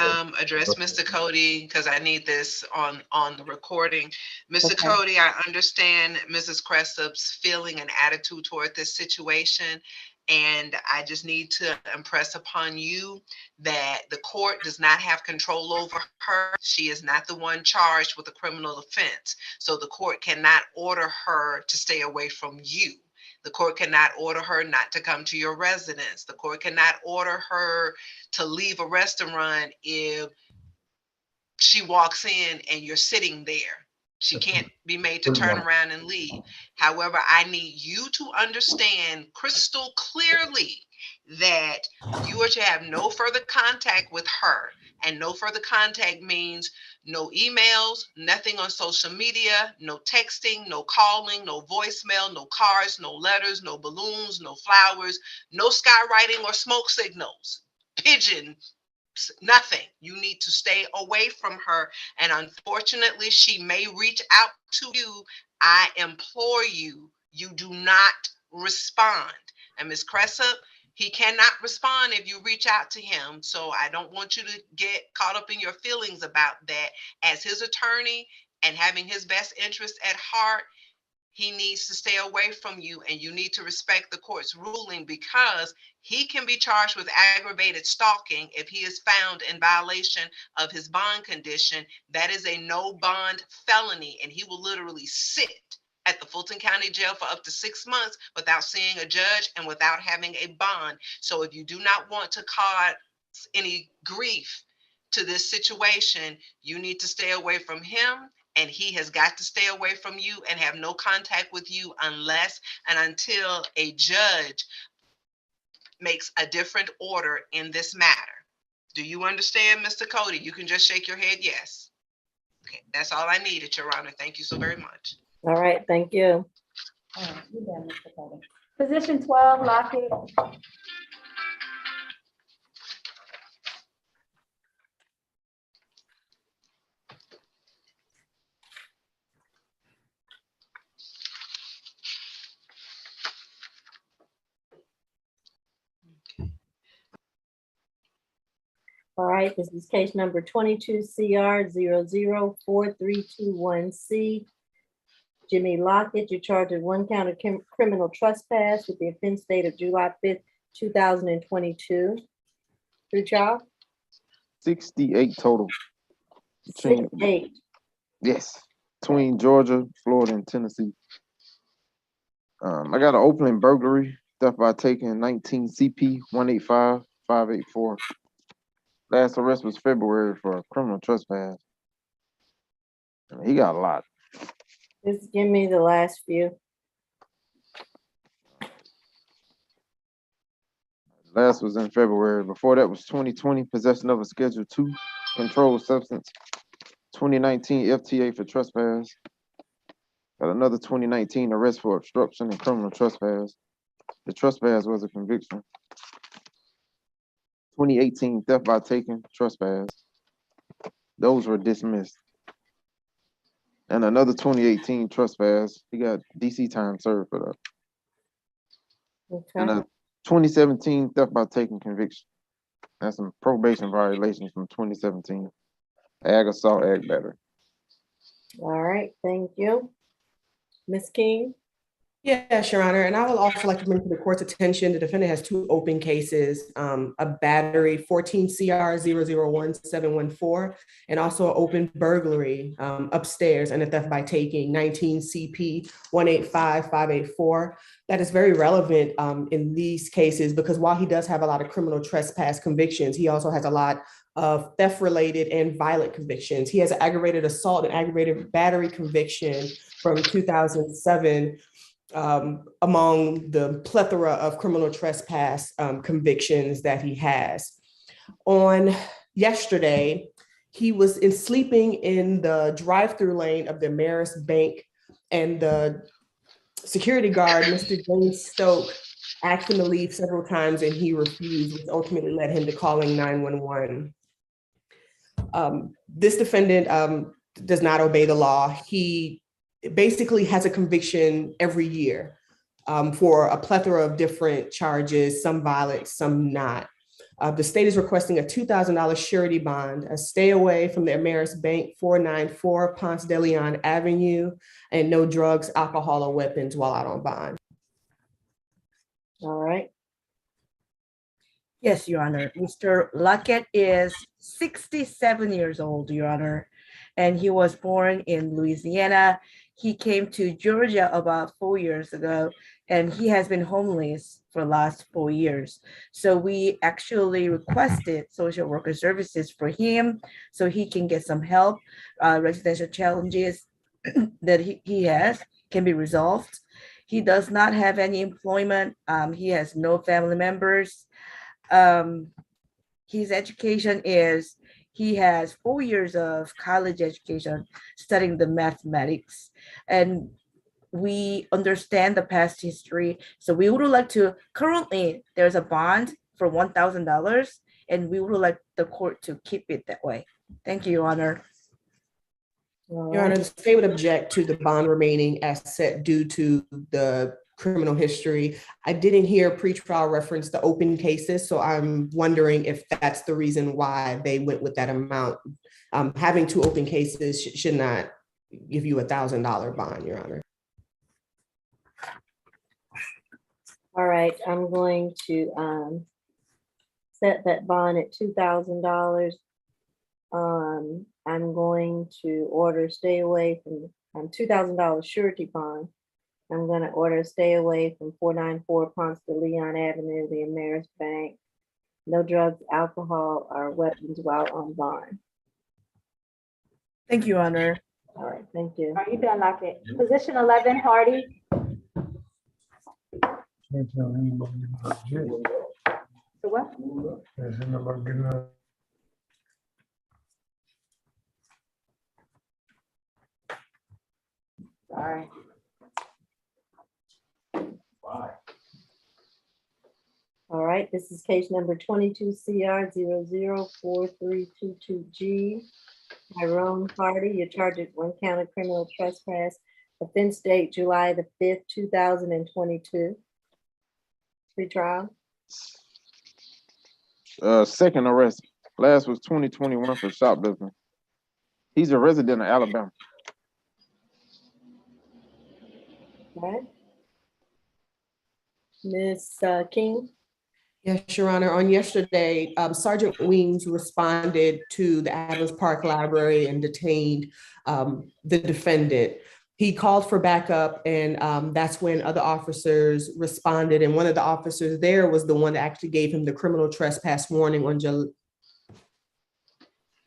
address Mr. Cody, because I need this on the recording. Mr. Okay. Cody, I understand Mrs. Cressup's feeling and attitude toward this situation. And I just need to impress upon you that the court does not have control over her. She is not the one charged with a criminal offense. So the court cannot order her to stay away from you. The court cannot order her not to come to your residence. The court cannot order her to leave a restaurant if she walks in and you're sitting there. She can't be made to turn around and leave. However, I need you to understand crystal clearly that you are to have no further contact with her. And no further contact means no emails, nothing on social media, no texting, no calling, no voicemail, no cards, no letters, no balloons, no flowers, no skywriting or smoke signals, pigeon, nothing. You need to stay away from her. And unfortunately, she may reach out to you. I implore you, you do not respond. And Ms. Cressup, he cannot respond if you reach out to him. So I don't want you to get caught up in your feelings about that. As his attorney and having his best interest at heart, he needs to stay away from you, and you need to respect the court's ruling, because he can be charged with aggravated stalking if he is found in violation of his bond condition. That is a no bond felony, and he will literally sit at the Fulton County Jail for up to 6 months without seeing a judge and without having a bond. So if you do not want to cause any grief to this situation, you need to stay away from him, and he has got to stay away from you and have no contact with you unless and until a judge makes a different order in this matter. Do you understand, Mr. Cody? You can just shake your head yes. Okay, that's all I needed, Your Honor. Thank you so very much. All right, thank you. Position 12, Lockett. All right, this is case number 22 CR 004321C. Jimmy Lockett, you're charged with 1 count of criminal trespass with the offense date of July 5th, 2022. Through trial? 68 total. 68. Yes, between Georgia, Florida, and Tennessee. I got an opening burglary, theft by taking 19 CP 185584. Last arrest was February for criminal trespass. He got a lot. Just give me the last few. Last was in February. Before that was 2020, possession of a Schedule 2 controlled substance. 2019 FTA for trespass. Got another 2019 arrest for obstruction and criminal trespass. The trespass was a conviction. 2018 theft by taking, trespass. Those were dismissed. And another 2018 trespass. He got DC time served for that. Okay. And a 2017 theft by taking conviction. That's some probation violations from 2017. Ag assault, ag battery. All right, thank you. Ms. King? Yes, Your Honor, and I will also like to bring to the court's attention, the defendant has 2 open cases, a battery 14 CR 001714, and also an open burglary upstairs and a theft by taking 19 CP 185584. That is very relevant in these cases because while he does have a lot of criminal trespass convictions, he also has a lot of theft-related and violent convictions. He has an aggravated assault and aggravated battery conviction from 2007 among the plethora of criminal trespass convictions that he has. On yesterday, he was sleeping in the drive-through lane of the Ameris Bank, and the security guard, Mr. James Stoke, asked him to leave several times and he refused, which ultimately led him to calling 911. This defendant does not obey the law. He basically has a conviction every year for a plethora of different charges, some violent, some not. The state is requesting a $2,000 surety bond, a stay away from the Ameris Bank 494 Ponce de Leon Avenue, and no drugs, alcohol, or weapons while out on bond. All right. Yes, Your Honor. Mr. Lockett is 67 years old, Your Honor, and he was born in Louisiana. He came to Georgia about 4 years ago, and he has been homeless for the last 4 years. So we actually requested social worker services for him so he can get some help. Residential challenges that he has can be resolved. He does not have any employment. He has no family members. His education is, he has 4 years of college education studying the mathematics, and we understand the past history. So we would like to, currently there's a bond for $1,000 and we would like the court to keep it that way. Thank you, Your Honor. Your Honor, the state would object to the bond remaining as set due to the criminal history. I didn't hear pretrial reference the open cases, so I'm wondering if that's the reason why they went with that amount. Having 2 open cases should not give you $1,000 bond, Your Honor. All right, I'm going to set that bond at $2,000. I'm going to order stay away from $2,000 surety bond I'm gonna order a stay away from 494 Ponce de Leon Avenue, the Ameris Bank. No drugs, alcohol, or weapons while on bond. Thank you, Your Honor. All right, thank you. Are you done, Lockett? Position 11, Hardy. So what? Sorry. All right, this is case number 22 CR 004322G. Tyrone Hardy, you're charged with 1 count of criminal trespass. Offense date July the 5th, 2022. Pre-trial. Second arrest. Last was 2021 for shoplifting. He's a resident of Alabama. All right. Ms. King. Yes, Your Honor. On yesterday, Sergeant Weems responded to the Adams Park Library and detained the defendant. He called for backup, and that's when other officers responded. And one of the officers there was the one that actually gave him the criminal trespass warning on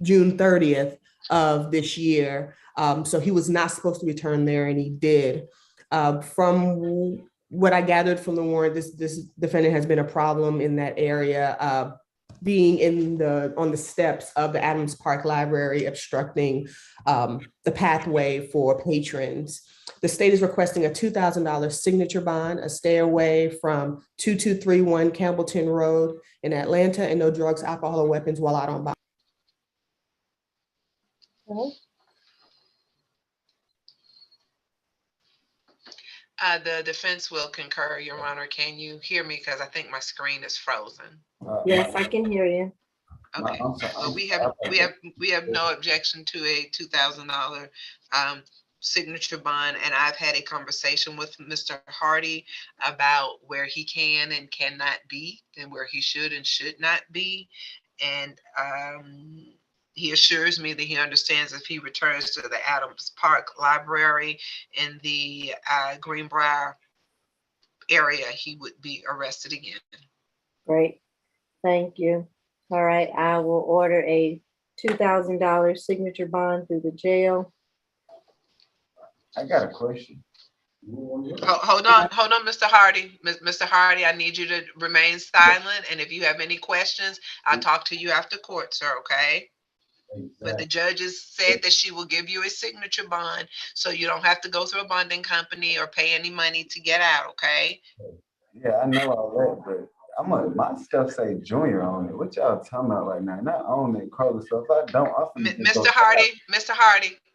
June 30th of this year. So he was not supposed to return there, and he did. From what I gathered from the warrant, this defendant has been a problem in that area, being on the steps of the Adams Park Library, obstructing the pathway for patrons. The state is requesting a $2,000 signature bond, a stay away from 2231 Campbellton Road in Atlanta, and no drugs, alcohol, or weapons while out on bond. Okay. The defense will concur, Your Honor. Can you hear me? Because I think my screen is frozen. Yes, I can hear you. Okay. Well, we have no objection to a $2,000 signature bond, and I've had a conversation with Mr. Hardy about where he can and cannot be, and where he should and should not be, and he assures me that he understands if he returns to the Adams Park Library in the Greenbrier area, he would be arrested again. Great, thank you. All right, I will order a $2,000 signature bond through the jail. I got a question. Hold on, Mr. Hardy. Mr. Hardy, I need you to remain silent, and if you have any questions, I'll talk to you after court, sir, okay? But the judge has said that she will give you a signature bond, so you don't have to go through a bonding company or pay any money to get out, okay? Yeah, I know all that, but my stuff say Junior on it. What y'all talking about right now? Not own that color stuff. I don't.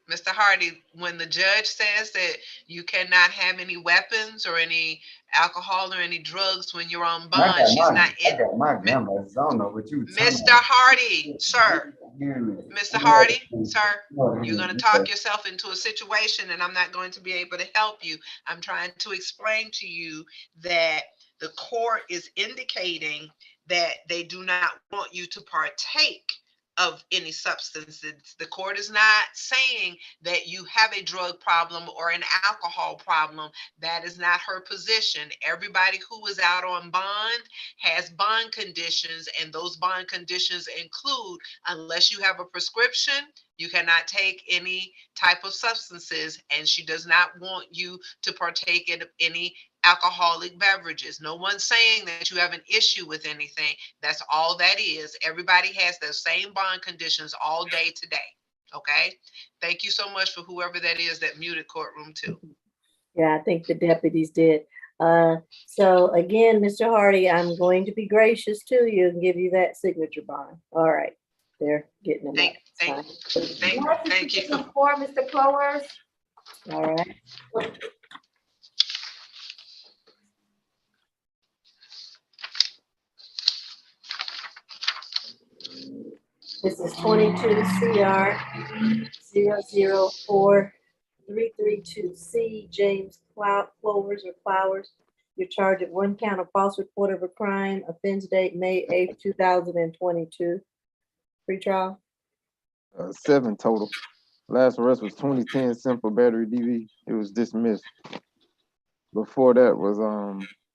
Mr. Hardy, when the judge says that you cannot have any weapons or any alcohol or any drugs when you're on bond, she's not in. I got my gun license. I don't know what you. Mr. Hardy, sir. Mr. Hardy, sir, you're going to talk yourself into a situation, and I'm not going to be able to help you. I'm trying to explain to you that the court is indicating that they do not want you to partake of any substances. The court is not saying that you have a drug problem or an alcohol problem. That is not her position. Everybody who is out on bond has bond conditions, and those bond conditions include, unless you have a prescription, you cannot take any type of substances, and she does not want you to partake in any alcoholic beverages. No one's saying that you have an issue with anything. That's all that is. Everybody has the same bond conditions all day today. Okay. Thank you so much for whoever that is that muted courtroom too. Yeah, I think the deputies did. So again, Mr. Hardy, I'm going to be gracious to you and give you that signature bond. All right. They're getting them. Thank you. For Mr. Clowers. All right. This is 22 CR 004332C, James Flowers. You're charged with 1 count of false report of a crime. Offense date May 8th, 2022. Pre-trial. 7 total. Last arrest was 2010 simple battery DV. It was dismissed. Before that was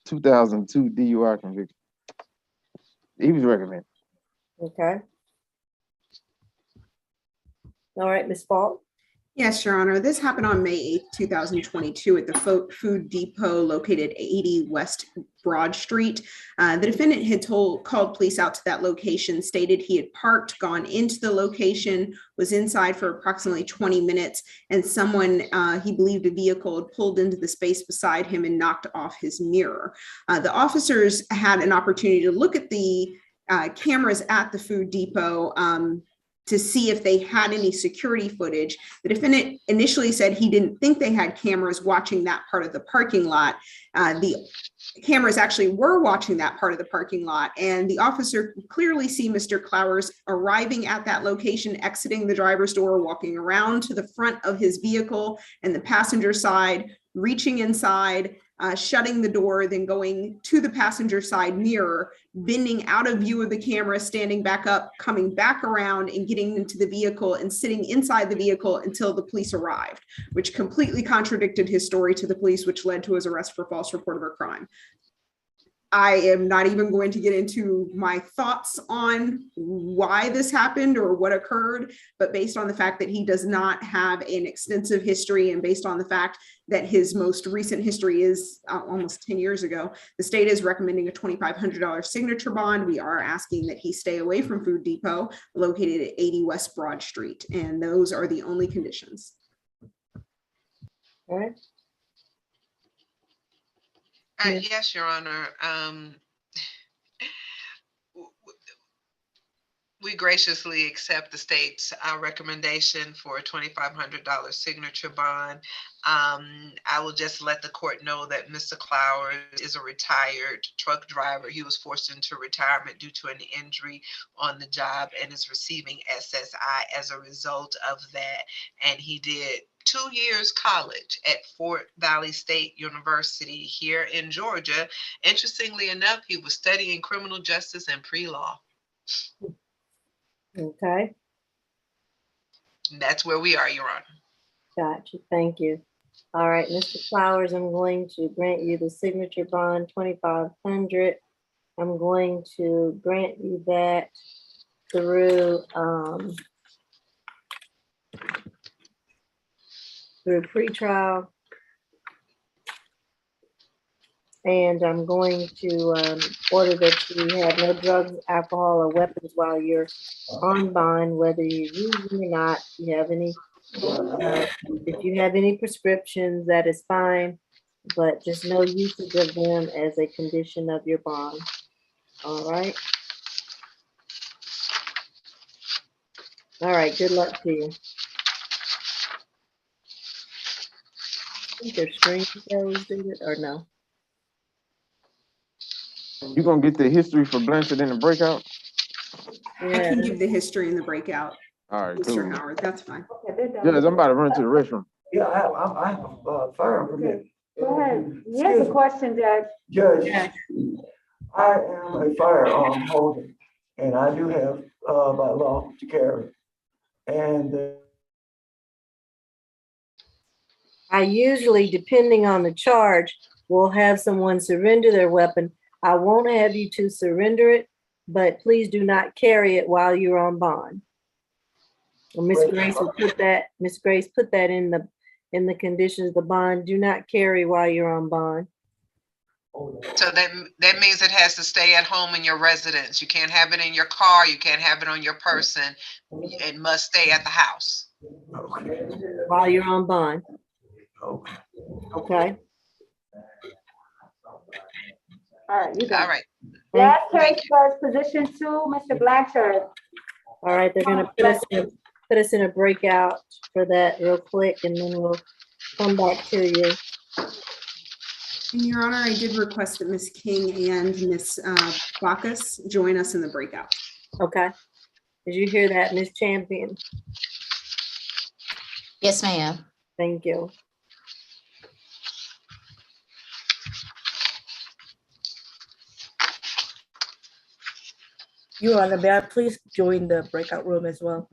2002 DUI conviction. He was recommended. Okay. All right, Ms. Falk. Yes, Your Honor. This happened on May 8th, 2022 at the Food Depot located 80 West Broad Street. The defendant had called police out to that location, stated he had parked, gone into the location, was inside for approximately 20 minutes, and someone he believed a vehicle had pulled into the space beside him and knocked off his mirror. The officers had an opportunity to look at the cameras at the Food Depot to see if they had any security footage. The defendant initially said he didn't think they had cameras watching that part of the parking lot. The cameras actually were watching that part of the parking lot, and the officer could clearly see Mr. Clowers arriving at that location, exiting the driver's door, walking around to the front of his vehicle and the passenger side, reaching inside, shutting the door, then going to the passenger side mirror, bending out of view of the camera, standing back up, coming back around and getting into the vehicle and sitting inside the vehicle until the police arrived, which completely contradicted his story to the police, which led to his arrest for false report of a crime. I am not even going to get into my thoughts on why this happened or what occurred, but based on the fact that he does not have an extensive history and based on the fact that his most recent history is almost 10 years ago, the state is recommending a $2,500 signature bond. We are asking that he stay away from Food Depot located at 80 West Broad Street. And those are the only conditions. All right. Yes, Your Honor. We graciously accept the state's recommendation for a $2,500 signature bond. I will just let the court know that Mr. Clowers is a retired truck driver. He was forced into retirement due to an injury on the job and is receiving SSI as a result of that. And he did 2 years college at Fort Valley State University here in Georgia. Interestingly enough, he was studying criminal justice and pre-law. Okay. And that's where we are, Your Honor. Gotcha. Thank you. All right, Mr. Flowers, I'm going to grant you the signature bond, 2,500. I'm going to grant you that through pretrial. And I'm going to order that you have no drugs, alcohol, or weapons while you're on bond, whether you're using or not. If you have any, if you have any prescriptions, that is fine, but just no usage of them as a condition of your bond. All right. All right. Good luck to you. I think their screen shows, did it or no? You gonna get the history for Blanchard in the breakout? I can give the history in the breakout. All right, Mr. cool. Howard, that's fine. Judge, I'm about to run to the restroom. Yeah, I have a firearm permit. Go ahead. You have a question, Judge. Judge, I am a firearm holder, and I do have by law to carry. And I usually, depending on the charge, will have someone surrender their weapon. I won't have you to surrender it, but please do not carry it while you're on bond. Well, Ms. Grace will put that, Ms. Grace, put that in the conditions of the bond. Do not carry while you're on bond. So that means it has to stay at home in your residence. You can't have it in your car. You can't have it on your person. It must stay at the house. Okay. While you're on bond. Okay. Okay. All right, you got it. All right. Last case was position 2, Mr. Blanchard. All right, they're gonna put us in a breakout for that real quick, and then we'll come back to you. And Your Honor, I did request that Ms. King and Ms. Bacchus join us in the breakout. Okay. Did you hear that, Ms. Champion? Yes, ma'am. Thank you. Your Honor, may I please join the breakout room as well?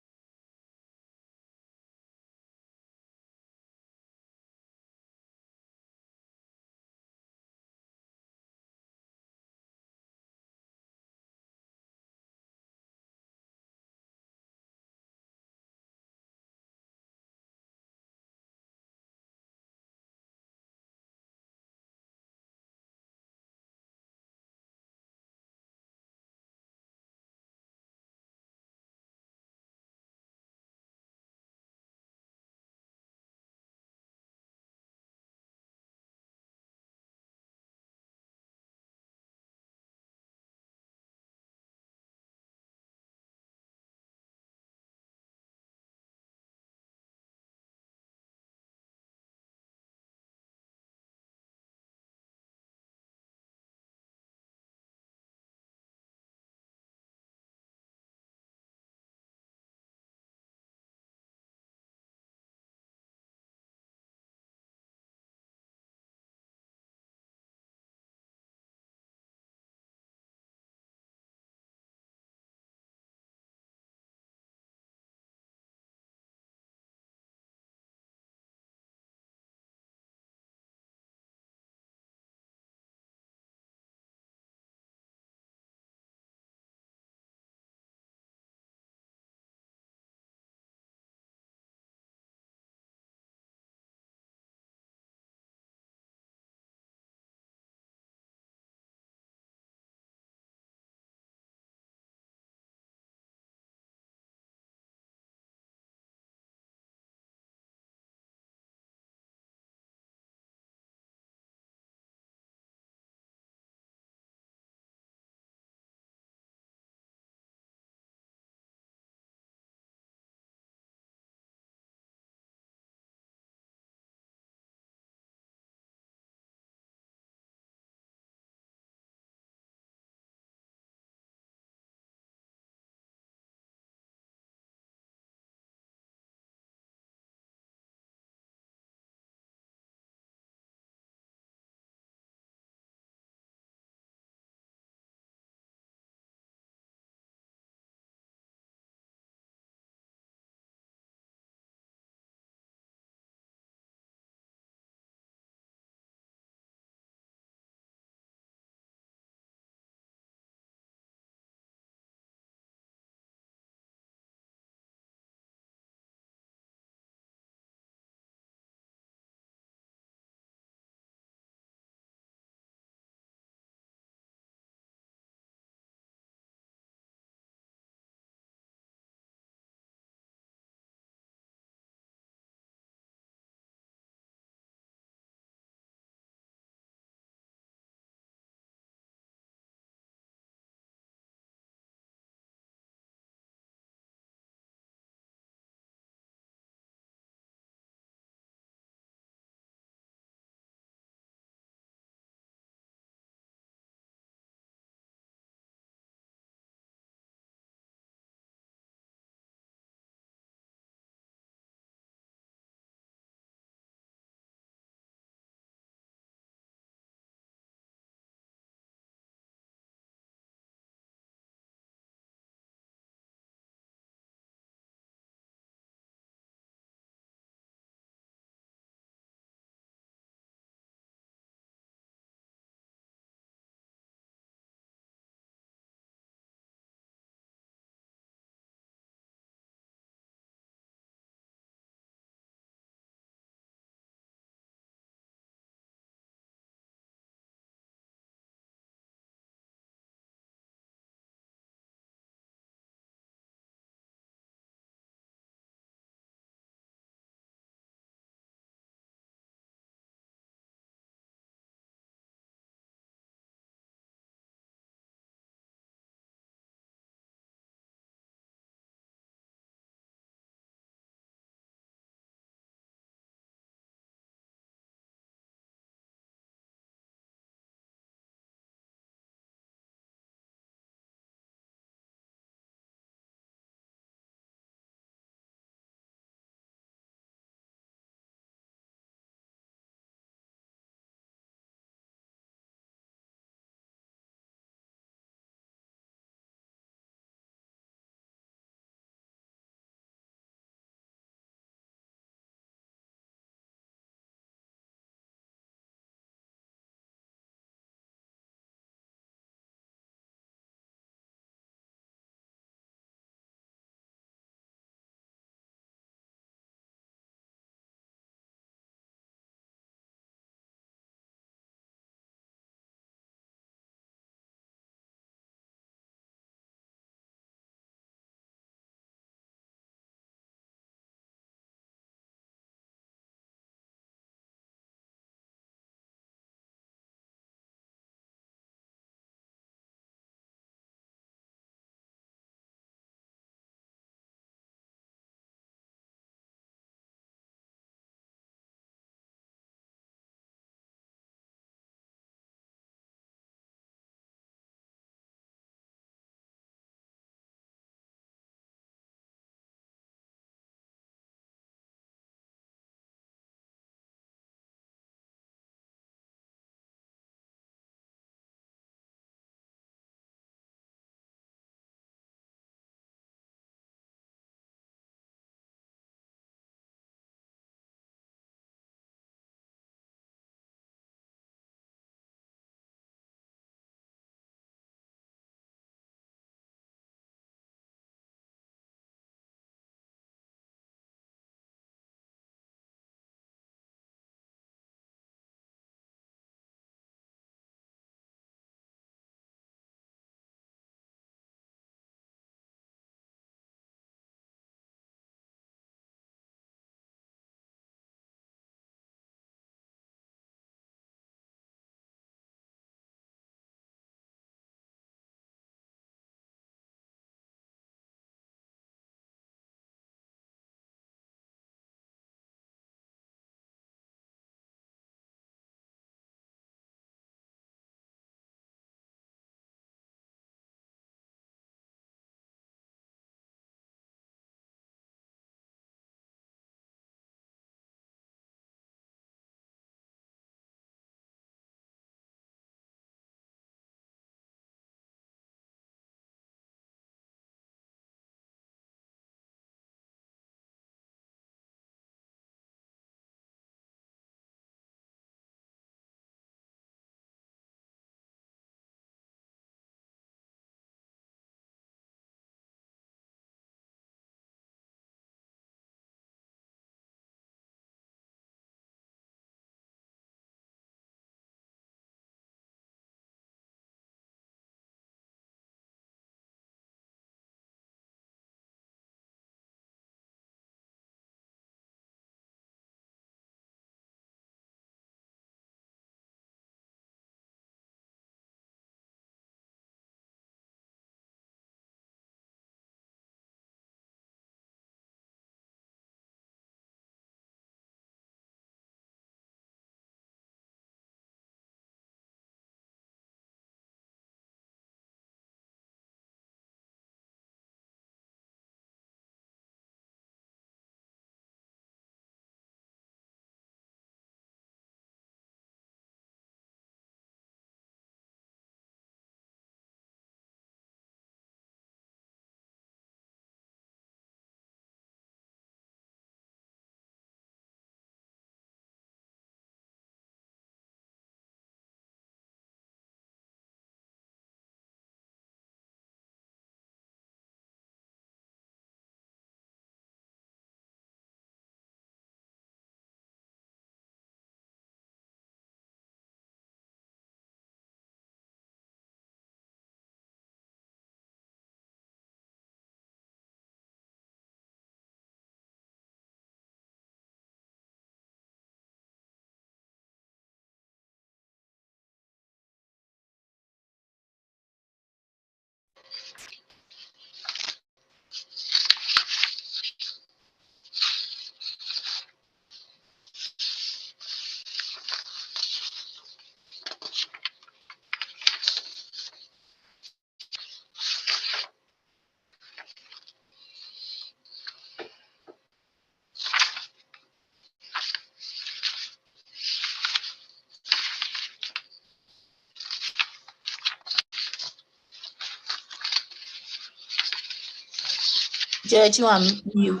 Judge, you on mute.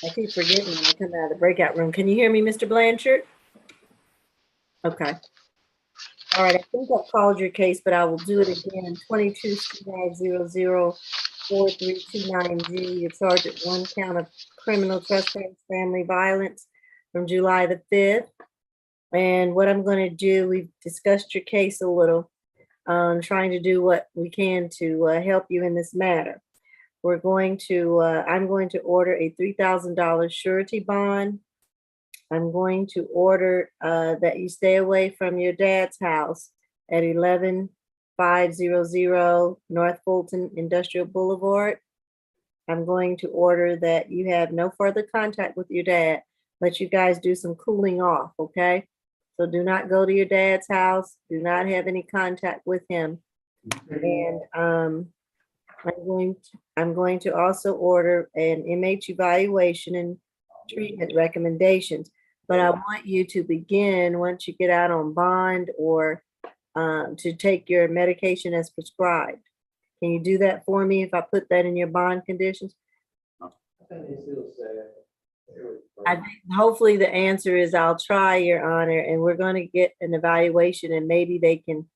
I keep forgetting when I come out of the breakout room. Can you hear me, Mr. Blanchard? Okay. All right, I think I've called your case, but I will do it again. 22-500-4329G. You're charged with 1 count of criminal trespass, family violence from July the 5th. And what I'm going to do, we've discussed your case a little, trying to do what we can to help you in this matter. We're going to, I'm going to order a $3,000 surety bond. I'm going to order that you stay away from your dad's house at 11500 North Fulton Industrial Boulevard. I'm going to order that you have no further contact with your dad. Let you guys do some cooling off, okay? So do not go to your dad's house. Do not have any contact with him. And I'm going to also order an MH evaluation and treatment recommendations. But I want you to begin, once you get out on bond, or to take your medication as prescribed. Can you do that for me if I put that in your bond conditions? I think hopefully the answer is I'll try, Your Honor, and we're going to get an evaluation and maybe they can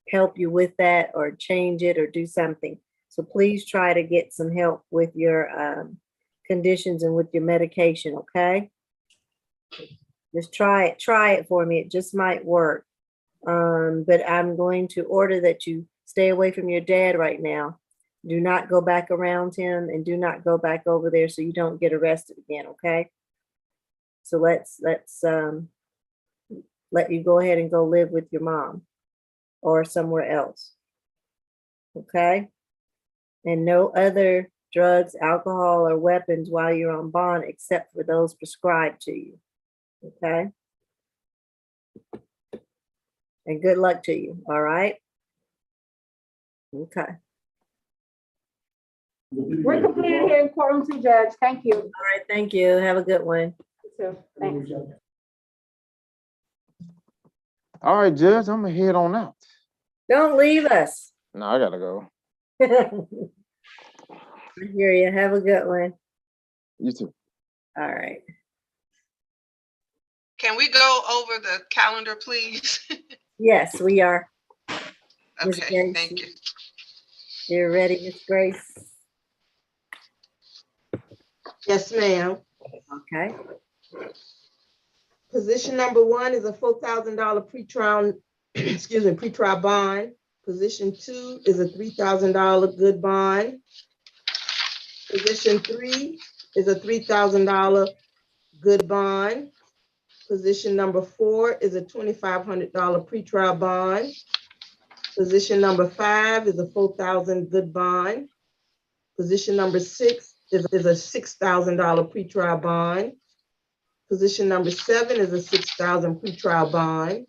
help you with that or change it or do something. So please try to get some help with your conditions and with your medication, okay? Just try it for me. It just might work. But I'm going to order that you stay away from your dad right now. Do not go back around him and do not go back over there so you don't get arrested again, okay? So let's let you go ahead and go live with your mom or somewhere else, okay? And no other drugs, alcohol, or weapons while you're on bond except for those prescribed to you, okay? And good luck to you, all right? Okay. We're completed here in courtroom 2, Judge. Thank you. All right, thank you. Have a good one. You too. Thanks. All right, Judge, I'm gonna head on out. Don't leave us. No, I gotta go. I hear you. Have a good one. You too. All right. Can we go over the calendar, please? Yes, we are. Ms. Okay, Grace, thank you. you're ready, Ms. Grace? Yes, ma'am. Okay. Position number 1 is a $4,000 pretrial, pretrial bond. Position 2 is a $3,000 good bond. Position 3 is a $3,000 good bond. Position number 4 is a $2,500 pretrial bond. Position number 5 is a $4,000 good bond. Position number 6 is a $6,000 pretrial bond. Position number 7 is a $6,000 pretrial bond.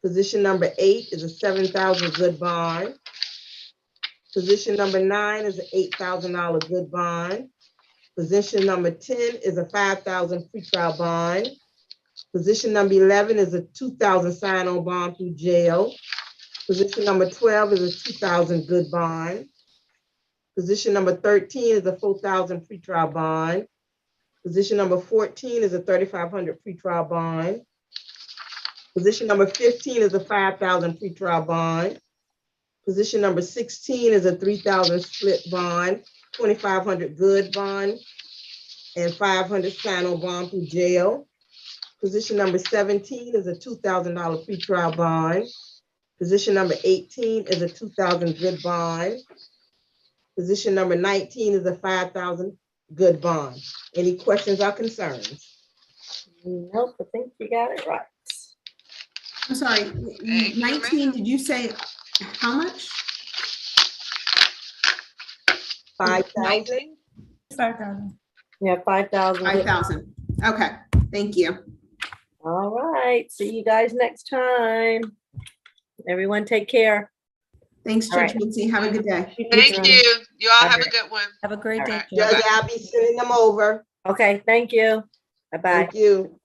Position number 8 is a $7,000 good bond. Position number 9 is an $8,000 good bond. Position number 10 is a $5,000 pretrial bond. Position number 11 is a $2,000 sign-on bond through jail. Position number 12 is a $2,000 good bond. Position number 13 is a $4,000 pretrial bond. Position number 14 is a $3,500 pretrial bond. Position number 15 is a $5,000 pretrial bond. Position number 16 is a $3,000 split bond, $2,500 good bond, and $500 sign-on bond through jail. Position number 17 is a $2,000 pretrial bond. Position number 18 is a $2,000 good bond. Position number 19 is a $5,000 good bond. Any questions or concerns? Nope, I think you got it right. I'm sorry, 19, did you say how much? 5,000. 5,000. Yeah, 5,000. 5,000. Okay, thank you. All right, see you guys next time. Everyone take care. Thanks, All Judge right. Mincy. Have a good day. Thank you. You all have a right. good one. Have a great All day. right. Judge, Bye-bye. I'll be sending them over. Okay, thank you. Bye-bye. Thank you.